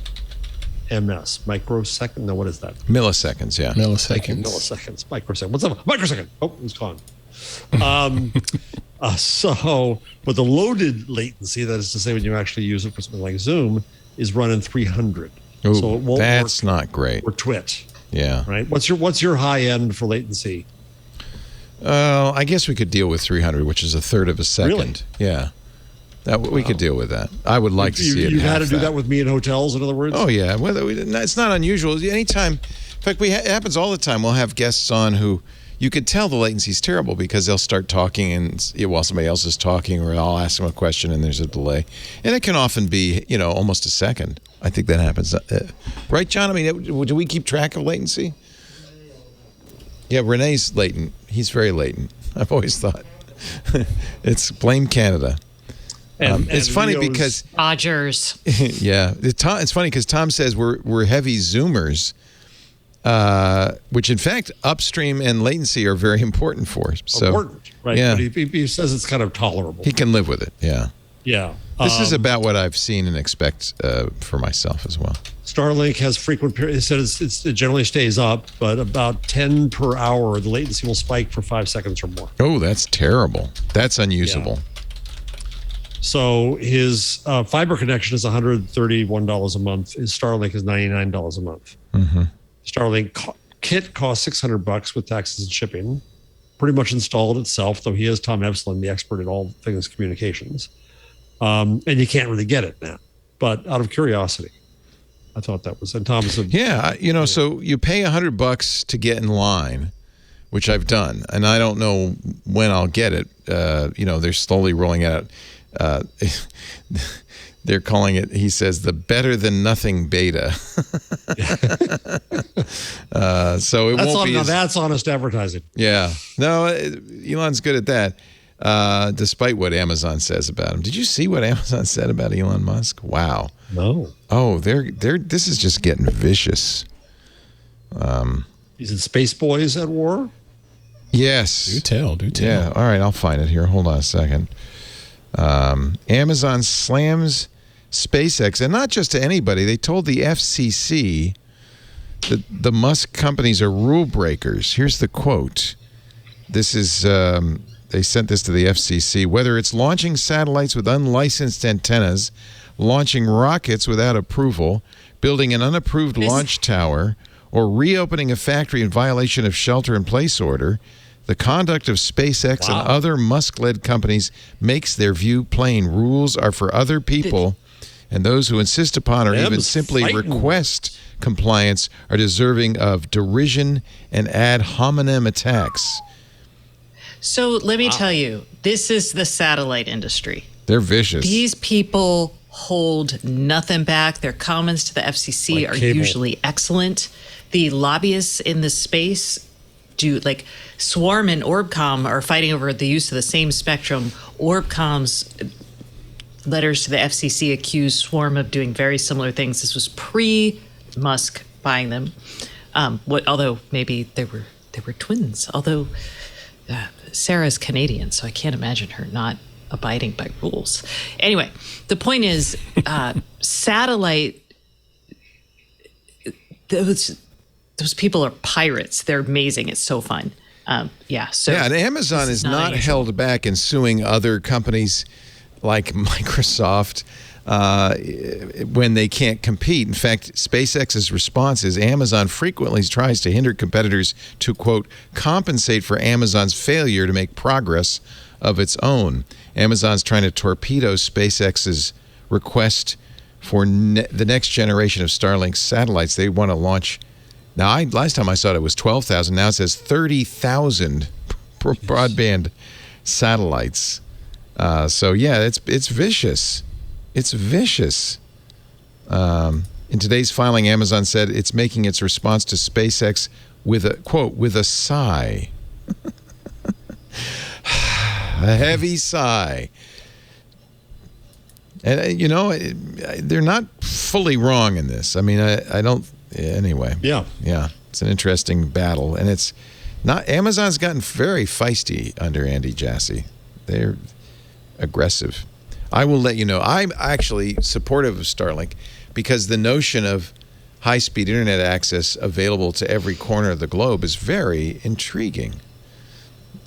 ms. Microsecond? No, what is that? Milliseconds, yeah. Milliseconds. Microsecond. What's up? Microsecond. Oh, it's gone. But the loaded latency, that is to say when you actually use it for something like Zoom, is running 300. Ooh, so it won't that's work not great. for Twit. Yeah. Right. What's your high end for latency? I guess we could deal with 300, which is a third of a second. Really? Yeah. We could deal with that. I would like to see it. You've had to do that with me in hotels, in other words? Oh, yeah. It's not unusual. Anytime, in fact, it happens all the time. We'll have guests on who you could tell the latency is terrible because they'll start talking while somebody else is talking, or I'll ask them a question and there's a delay. And it can often be, almost a second. I think that happens. Right, John? I mean, do we keep track of latency? Yeah, Renee's latent. He's very latent. I've always thought. It's blame Canada. It's funny because Rogers. Yeah, it's funny because Tom says we're heavy Zoomers, which in fact upstream and latency are very important for us. So, important, right? Yeah, but he says it's kind of tolerable. He can live with it. Yeah. Yeah. This is about what I've seen and expect for myself as well. Starlink has frequent periods. It says it generally stays up, but about 10 per hour, the latency will spike for 5 seconds or more. Oh, that's terrible. That's unusable. Yeah. So his fiber connection is $131 a month. His Starlink is $99 a month. Mm-hmm. Starlink kit costs $600 with taxes and shipping. Pretty much installed itself, though he is Tom Epsilon, the expert in all things communications. And you can't really get it now. But out of curiosity, I thought that was. And Tom said, yeah, so you pay $100 to get in line, which I've done, and I don't know when I'll get it. They're slowly rolling out. They're calling it, he says, the better than nothing beta. So it won't be. That's honest advertising. Yeah. No, Elon's good at that. Despite what Amazon says about him. Did you see what Amazon said about Elon Musk? Wow. No. Oh, this is just getting vicious. Is it Space Boys at war? Yes. Do tell. Yeah. All right. I'll find it here. Hold on a second. Amazon slams SpaceX, and not just to anybody. They told the FCC that the Musk companies are rule breakers. Here's the quote. This is, they sent this to the FCC. Whether it's launching satellites with unlicensed antennas, launching rockets without approval, building an unapproved launch tower, or reopening a factory in violation of shelter-in-place order, the conduct of SpaceX and other Musk-led companies makes their view plain. Rules are for other people, and those who insist upon or even simply request compliance are deserving of derision and ad hominem attacks. So let me tell you, this is the satellite industry. They're vicious. These people hold nothing back. Their comments to the FCC are usually excellent. The lobbyists in this space like Swarm and Orbcomm are fighting over the use of the same spectrum. Orbcomm's letters to the FCC accused Swarm of doing very similar things. This was pre-Musk buying them. Although maybe they were twins. Although Sarah's Canadian, so I can't imagine her not abiding by rules. Anyway, the point is, satellite. Those people are pirates. They're amazing. It's so fun. And Amazon is not held back in suing other companies like Microsoft when they can't compete. In fact, SpaceX's response is Amazon frequently tries to hinder competitors to, quote, compensate for Amazon's failure to make progress of its own. Amazon's trying to torpedo SpaceX's request for the next generation of Starlink satellites. They want to launch. Now, last time I saw it was 12,000. Now it says 30,000 broadband satellites. It's vicious. It's vicious. In today's filing, Amazon said it's making its response to SpaceX with a, quote, with a sigh. A heavy sigh. And, they're not fully wrong in this. I mean, I don't, anyway. Yeah. Yeah. It's an interesting battle. And it's not, Amazon's gotten very feisty under Andy Jassy. They're aggressive. I will let you know, I'm actually supportive of Starlink because the notion of high-speed internet access available to every corner of the globe is very intriguing.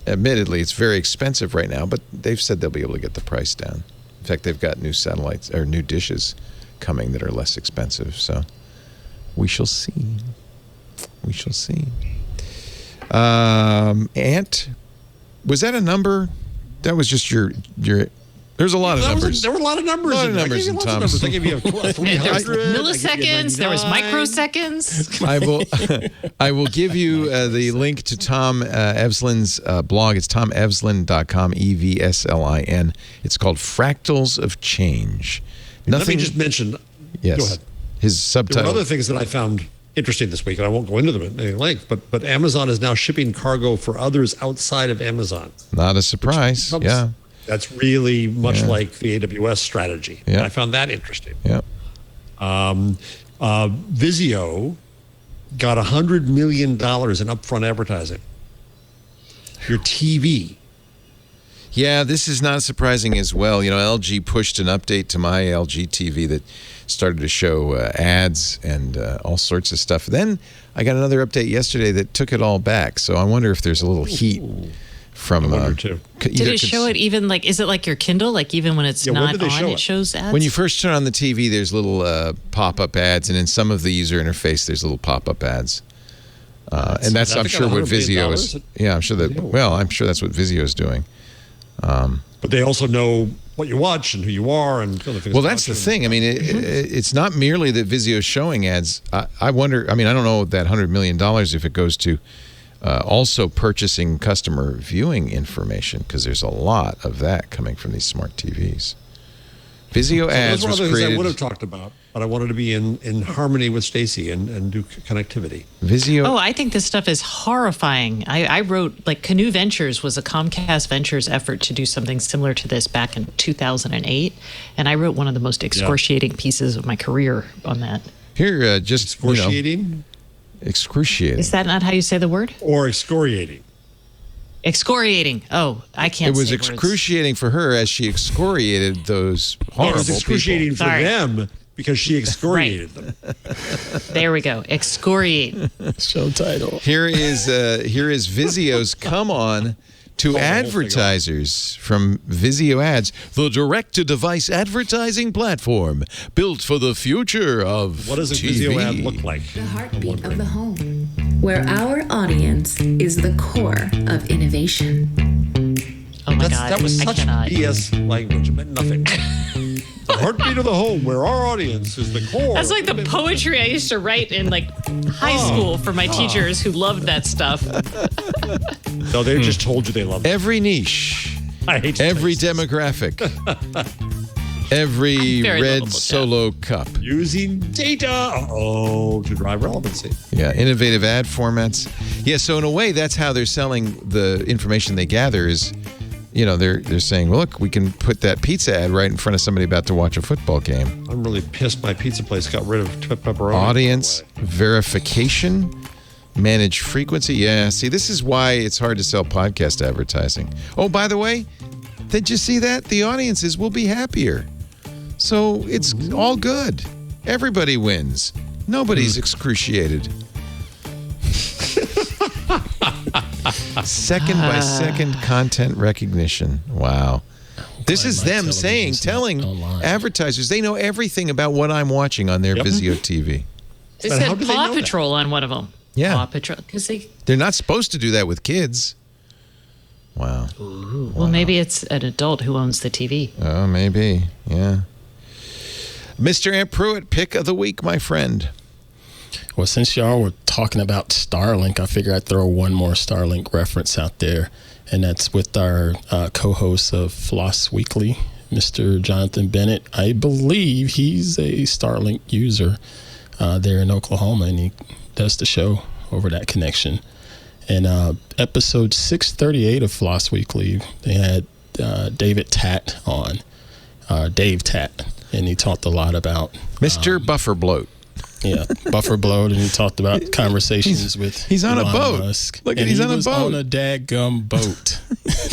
Admittedly, it's very expensive right now, but they've said they'll be able to get the price down. In fact, they've got new satellites or new dishes coming that are less expensive. So we shall see. We shall see. Ant, was that a number? That was just your. There's a lot of numbers. There were a lot of numbers. A lot of numbers in Tom's. I gave you 300. Milliseconds. There was microseconds. I will give you the link to Tom Evslin's blog. It's tomevslin.com, EVSLIN. It's called Fractals of Change. Let me just mention. Yes. Go ahead. His subtitle. There were other things that I found interesting this week, and I won't go into them at any length, but Amazon is now shipping cargo for others outside of Amazon. Not a surprise. Yeah. That's really much like the AWS strategy. Yeah. I found that interesting. Yeah. Vizio got $100 million in upfront advertising. Your TV. Yeah, this is not surprising as well. LG pushed an update to my LG TV that started to show ads and all sorts of stuff. Then I got another update yesterday that took it all back. So I wonder if there's a little heat from. I wonder too. Did it show it even is it like your Kindle? Like even when it's not on, it shows ads? When you first turn on the TV, there's little pop-up ads, and in some of the user interface, there's little pop-up ads. And that's, I'm sure, what Vizio is. Yeah, I'm sure that. Well, I'm sure that's what Vizio is doing. But they also know what you watch and who you are and other things. Well, that's the thing. I mean, it's not merely that Vizio is showing ads. I wonder. I mean, I don't know that $100 million if it goes to also purchasing customer viewing information, because there's a lot of that coming from these smart TVs. Vizio ads was created. Things I would have talked about, but I wanted to be in harmony with Stacy and do connectivity. Vizio. Oh, I think this stuff is horrifying. I wrote, Canoe Ventures was a Comcast Ventures effort to do something similar to this back in 2008, and I wrote one of the most excruciating pieces of my career on that. Here, just excruciating. Excruciating. Is that not how you say the word? Or excoriating. Excoriating. Oh, I can't. It was say excruciating words. for her as she excoriated those horrible It was excruciating people. for them because she excoriated them. There we go. Excoriate. Show title. Here is Vizio's "Come On" to advertisers from Vizio Ads, the direct-to-device advertising platform built for the future of What does a TV. Vizio ad look like? The heartbeat of the home, where our audience is the core of innovation. Oh my God, That was I such cannot. BS language. It meant nothing. The heartbeat of the home, where our audience is the core. That's like the poetry I used to write in high school for my teachers who loved that stuff. No, they just told you they loved it. Every niche, I hate to every say this. demographic, every Very red lovable, solo cup. Using data to drive relevancy. Yeah, innovative ad formats. Yeah, so in a way, that's how they're selling the information they gather is, they're saying, well, look, we can put that pizza ad right in front of somebody about to watch a football game. I'm really pissed my pizza place got rid of pepperoni. Audience verification, manage frequency. Yeah, see, this is why it's hard to sell podcast advertising. Oh, by the way, did you see that? The audiences will be happier. So it's all good. Everybody wins. Nobody's excruciated. Second by second content recognition. Wow. This is them telling advertisers they know everything about what I'm watching on their Vizio TV. They said Paw Patrol on one of them. Yeah. Paw Patrol. They're not supposed to do that with kids. Wow. Ooh. Well, maybe it's an adult who owns the TV. Oh, maybe. Yeah. Mr. Ant Pruitt, pick of the week, my friend. Well, since y'all were talking about Starlink, I figured I'd throw one more Starlink reference out there, and that's with our co-host of Floss Weekly, Mr. Jonathan Bennett. I believe he's a Starlink user there in Oklahoma, and he does the show over that connection. And episode 638 of Floss Weekly, they had David Tatt on. Dave Tat, and he talked a lot about Mr. Buffer Bloat. Yeah, buffer bloat, and he talked about conversations with he's on Elon a boat. Musk. Look, and he's on a was boat. on a daggum boat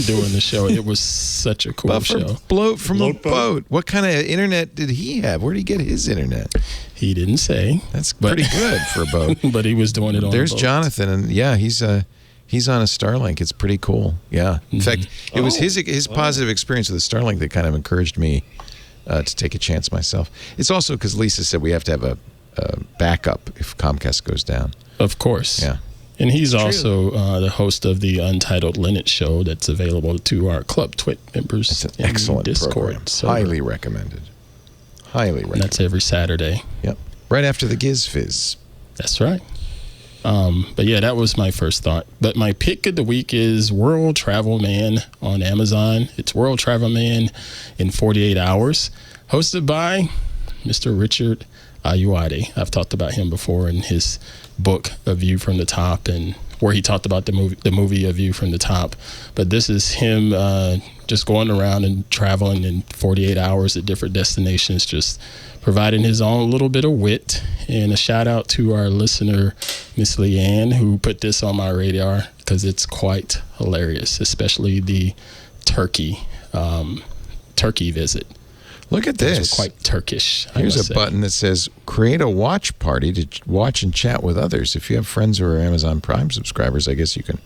during the show. It was such a cool Buffer show. Bloat from a boat. What kind of internet did he have? Where did he get his internet? He didn't say. That's pretty good for a boat. But he was doing it on There's a boat. Jonathan, and yeah, he's on a Starlink. It's pretty cool. Yeah. In fact, it was his positive experience with the Starlink that kind of encouraged me to take a chance myself. It's also because Lisa said we have to have a backup if Comcast goes down. Of course. Yeah. And he's also the host of the Untitled Linux show that's available to our Club Twit members. It's an excellent Discord program. server. Highly recommended. Highly recommended. And that's every Saturday. Yep. Right after the Giz Fizz. That's right. But yeah, that was my first thought. But my pick of the week is World Travel Man on Amazon. It's World Travel Man in 48 Hours, hosted by Mr. Richard Ayoade. I've talked about him before in his book, A View from the Top, and where he talked about the movie A View from the Top. But this is him just going around and traveling in 48 hours at different destinations, just providing his own little bit of wit. And a shout out to our listener, Miss Leanne, who put this on my radar because it's quite hilarious, especially the Turkey visit. Look at this. Those are quite Turkish. Here's a button that says create a watch party to watch and chat with others. If you have friends who are Amazon Prime subscribers, I guess you can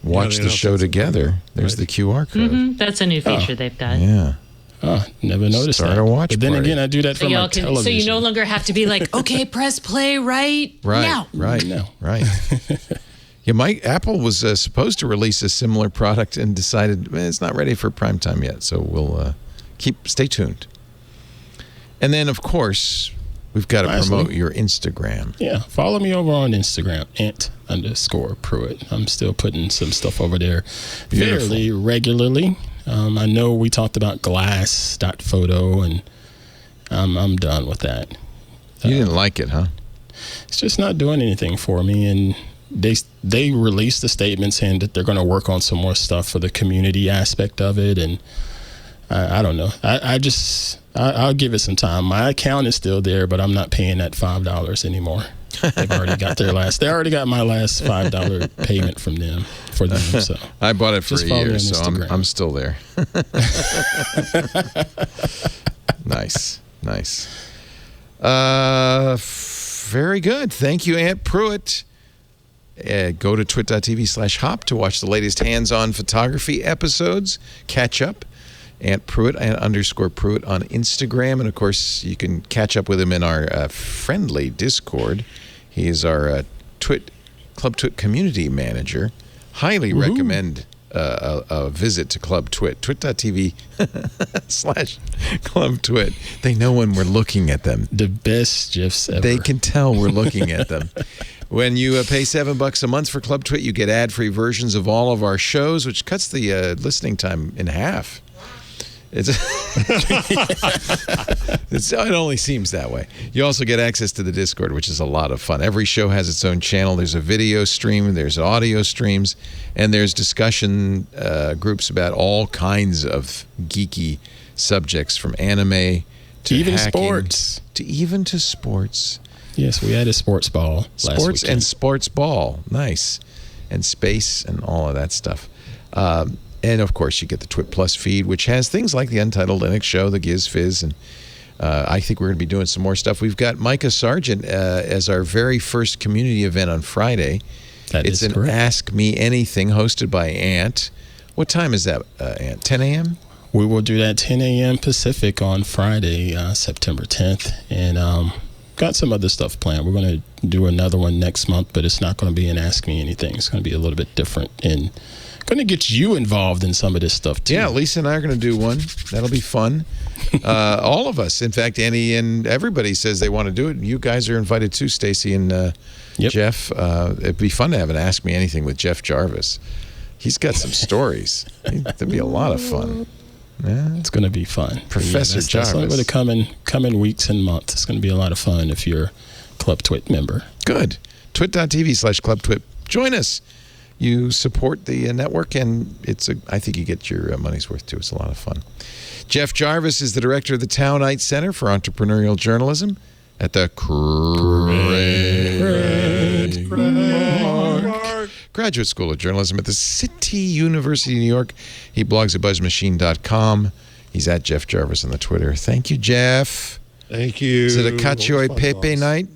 watch the show together. There's the QR code. Mm-hmm. That's a new feature they've got. Yeah. Oh, never noticed Start that. a watch but then party. again, I do that for my television. So you no longer have to be like, okay, press play right now. Right. Yeah, Apple was supposed to release a similar product and decided it's not ready for prime time yet. So we'll stay tuned. And then, of course, we've got to promote your Instagram. Yeah, follow me over on Instagram, ant_Pruitt. I'm still putting some stuff over there fairly regularly. I know we talked about glass.photo, and I'm done with that. You didn't like it, huh? It's just not doing anything for me. And they released a statement saying that they're going to work on some more stuff for the community aspect of it. And I don't know. I'll give it some time. My account is still there, but I'm not paying that $5 anymore. They've already got they already got my last $5 payment from them for them. So I bought it for just a follow me year, on so Instagram. I'm still there. Nice. Very good. Thank you, Aunt Pruitt. Go to twit.tv/hop to watch the latest hands-on photography episodes. Catch up. Aunt Pruitt, _Pruitt on Instagram. And, of course, you can catch up with him in our friendly Discord. He is our Club Twit community manager. Highly recommend a visit to Club Twit. Twit.tv/Club Twit. They know when we're looking at them. The best GIFs ever. They can tell we're looking at them. When you pay $7 a month for Club Twit, you get ad-free versions of all of our shows, which cuts the listening time in half. It only seems that way. You also get access to the Discord, which is a lot of fun. Every show has its own channel. There's a video stream, there's audio streams, and there's discussion groups about all kinds of geeky subjects, from anime to even hacking, sports, to sports. Yes, we had a sports ball last weekend. And sports ball, nice, and space and all of that stuff. And, of course, you get the Twit Plus feed, which has things like the Untitled Linux show, the Giz Fizz, and I think we're going to be doing some more stuff. We've got Micah Sargent as our very first community event on Friday. It's an correct. Ask Me Anything hosted by Ant. What time is that, Ant? 10 a.m.? We will do that 10 a.m. Pacific on Friday, September 10th. And got some other stuff planned. We're going to do another one next month, but it's not going to be an Ask Me Anything. It's going to be a little bit different and going to get you involved in some of this stuff too. Yeah, Lisa and I are going to do one. That'll be fun. All of us. In fact, Annie and everybody says they want to do it. You guys are invited too, Stacy and Jeff. It'd be fun to have an Ask Me Anything with Jeff Jarvis. He's got some stories. That'd be a lot of fun. Yeah. It's going to be fun. Professor Jarvis. That's over the coming weeks and months. It's going to be a lot of fun if you're a Club Twit member. Good. Twit.tv/Club Twit. Join us. you support the network, and I think you get your money's worth too. It's a lot of fun. Jeff Jarvis is the director of the Townite Center for Entrepreneurial Journalism at the Graduate School of Journalism at the City University of New York. He blogs at buzzmachine.com. He's at Jeff Jarvis on the Twitter. Thank you, Jeff. Thank you. Is it a cacio e pepe night?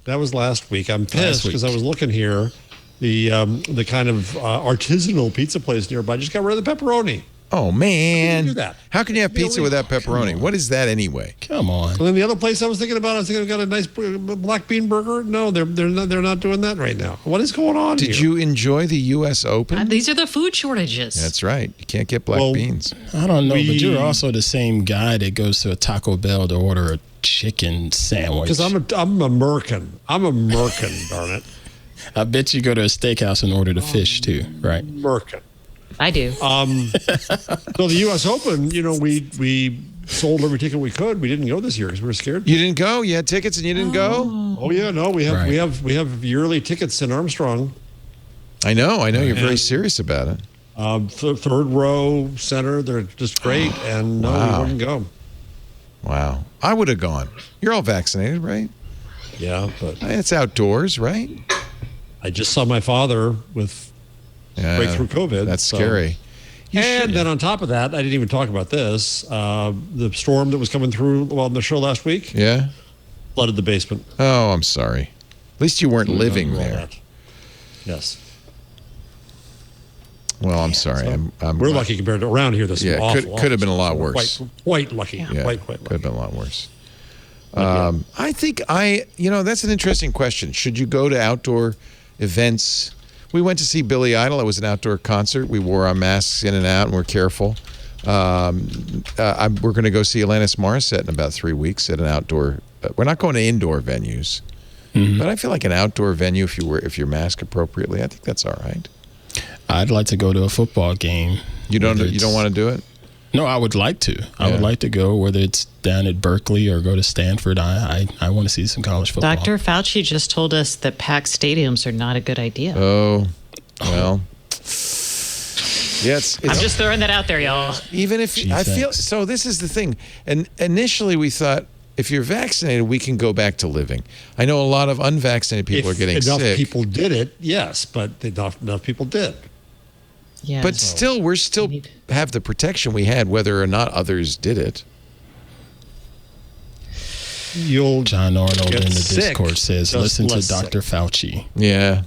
That was last week. I'm pissed because I was looking here. The kind of artisanal pizza place nearby just got rid of the pepperoni. Oh, man. How can you do that? How can you have pizza without pepperoni? What is that anyway? Come on. And then the other place I was thinking about, I've got a nice black bean burger. No, they're not doing that right now. What is going on here? Did you enjoy the U.S. Open? These are the food shortages. That's right. You can't get black beans. I don't know, but you're also the same guy that goes to a Taco Bell to order a chicken sandwich. Because I'm American. I'm American, darn it. I bet you go to a steakhouse and order the fish too, right? American. I do. So the U.S. Open, we sold every ticket we could. We didn't go this year because we were scared. You didn't go? You had tickets and you didn't go? Oh yeah, no, we have yearly tickets in Armstrong. I know. You're very serious about it. Third row center, they're just great, and no, we wouldn't go. Wow, I would have gone. You're all vaccinated, right? Yeah, but it's outdoors, right? I just saw my father with breakthrough COVID. That's scary. And then on top of that, I didn't even talk about this. The storm that was coming through on the show last week. Yeah. Flooded the basement. Oh, I'm sorry. At least you weren't living there. Yes. Well, I'm sorry. We're lucky compared to around here. This is awful. Could have been a lot worse. Quite lucky. Yeah, quite could have been a lot worse. I think that's an interesting question. Should you go to outdoor events? We went to see Billy Idol. It was an outdoor concert. We wore our masks in and out, and we're careful. We're going to go see Alanis Morissette in about 3 weeks at an outdoor. We're not going to indoor venues, but I feel like an outdoor venue, if you're masked appropriately, I think that's all right. I'd like to go to a football game. You don't want to do it? No, I would like to. I would like to go, whether it's down at Berkeley or go to Stanford. I want to see some college football. Dr. Fauci just told us that packed stadiums are not a good idea. Oh, well. Yeah, I'm just throwing that out there, y'all. Even if so, this is the thing. And initially we thought, if you're vaccinated, we can go back to living. I know a lot of unvaccinated people are getting sick. Enough people did it, yes, but enough people did. Yeah. But still, we're still have the protection we had, whether or not others did it. John Arnold in the Discord says, listen to Dr. Fauci. Yeah.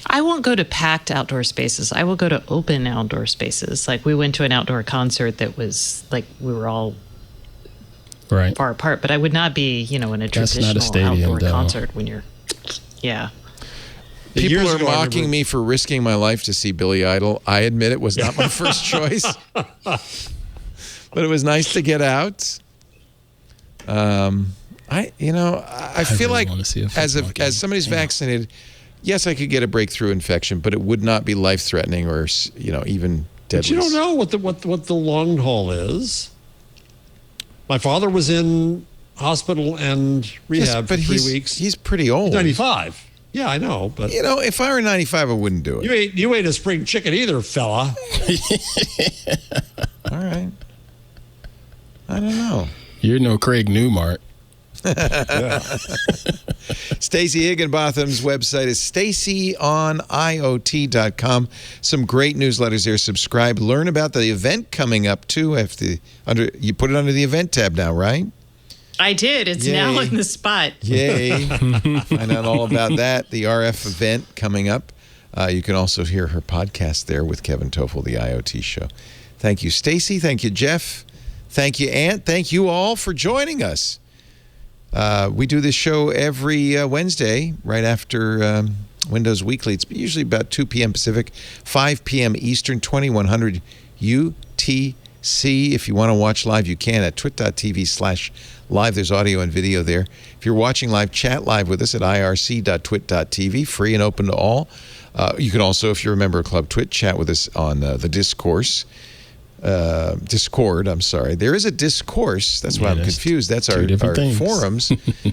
I won't go to packed outdoor spaces. I will go to open outdoor spaces. Like we went to an outdoor concert that was like we were all far apart. But I would not be, in a traditional outdoor concert when you're, People are mocking me for risking my life to see Billy Idol. I admit it was not my first choice, but it was nice to get out. I feel like as somebody's vaccinated, yes, I could get a breakthrough infection, but it would not be life-threatening or even deadly. But you don't know what the long haul is. My father was in hospital and rehab for 3 weeks. He's pretty old. He's 95. Yeah, I know, but if I were 95, I wouldn't do it. You ain't a spring chicken either, fella. All right. I don't know. You're no Craig Newmart. Stacey Higginbotham's website is stacyoniot.com. Some great newsletters there. Subscribe. Learn about the event coming up too. You put it under the event tab now, right? I did. It's now in the spot. Yay. Find out all about that. The RF event coming up. You can also hear her podcast there with Kevin Toffel, the IoT show. Thank you, Stacey. Thank you, Jeff. Thank you, Ant. Thank you all for joining us. We do this show every Wednesday right after Windows Weekly. It's usually about 2 p.m. Pacific, 5 p.m. Eastern, 2100 UTC. If you want to watch live, you can at twit.tv/live. There's audio and video there. If you're watching live, chat live with us at irc.twit.tv, free and open to all. You can also, if you're a member of Club Twit, chat with us on the Discord. I'm sorry. There is a discourse. That's why I'm confused. That's our forums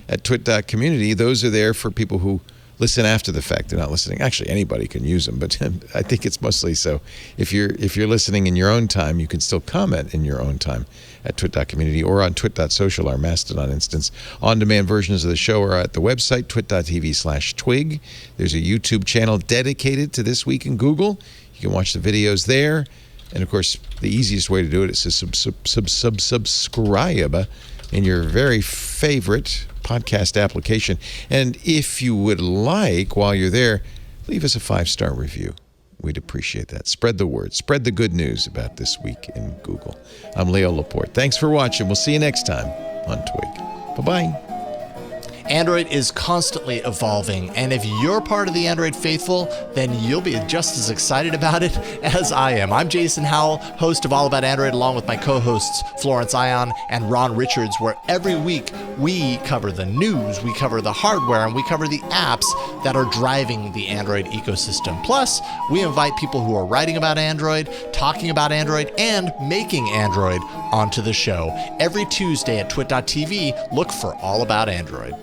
at twit.community. Those are there for people who listen after the fact. They're not listening. Actually, anybody can use them, but I think it's mostly so. If you're listening in your own time, you can still comment in your own time at twit.community or on twit.social, our Mastodon instance. On-demand versions of the show are at the website, twit.tv/twig. There's a YouTube channel dedicated to This Week in Google. You can watch the videos there. And, of course, the easiest way to do it is to subscribe in your very favorite podcast application. And if you would like, while you're there, leave us a 5-star review. We'd appreciate that. Spread the word. Spread the good news about This Week in Google. I'm Leo Laporte. Thanks for watching. We'll see you next time on Twig. Bye-bye. Android is constantly evolving, and if you're part of the Android faithful, then you'll be just as excited about it as I am. I'm Jason Howell, host of All About Android, along with my co-hosts Florence Ion and Ron Richards, where every week we cover the news, we cover the hardware, and we cover the apps that are driving the Android ecosystem. Plus, we invite people who are writing about Android, talking about Android, and making Android onto the show. Every Tuesday at twit.tv, look for All About Android.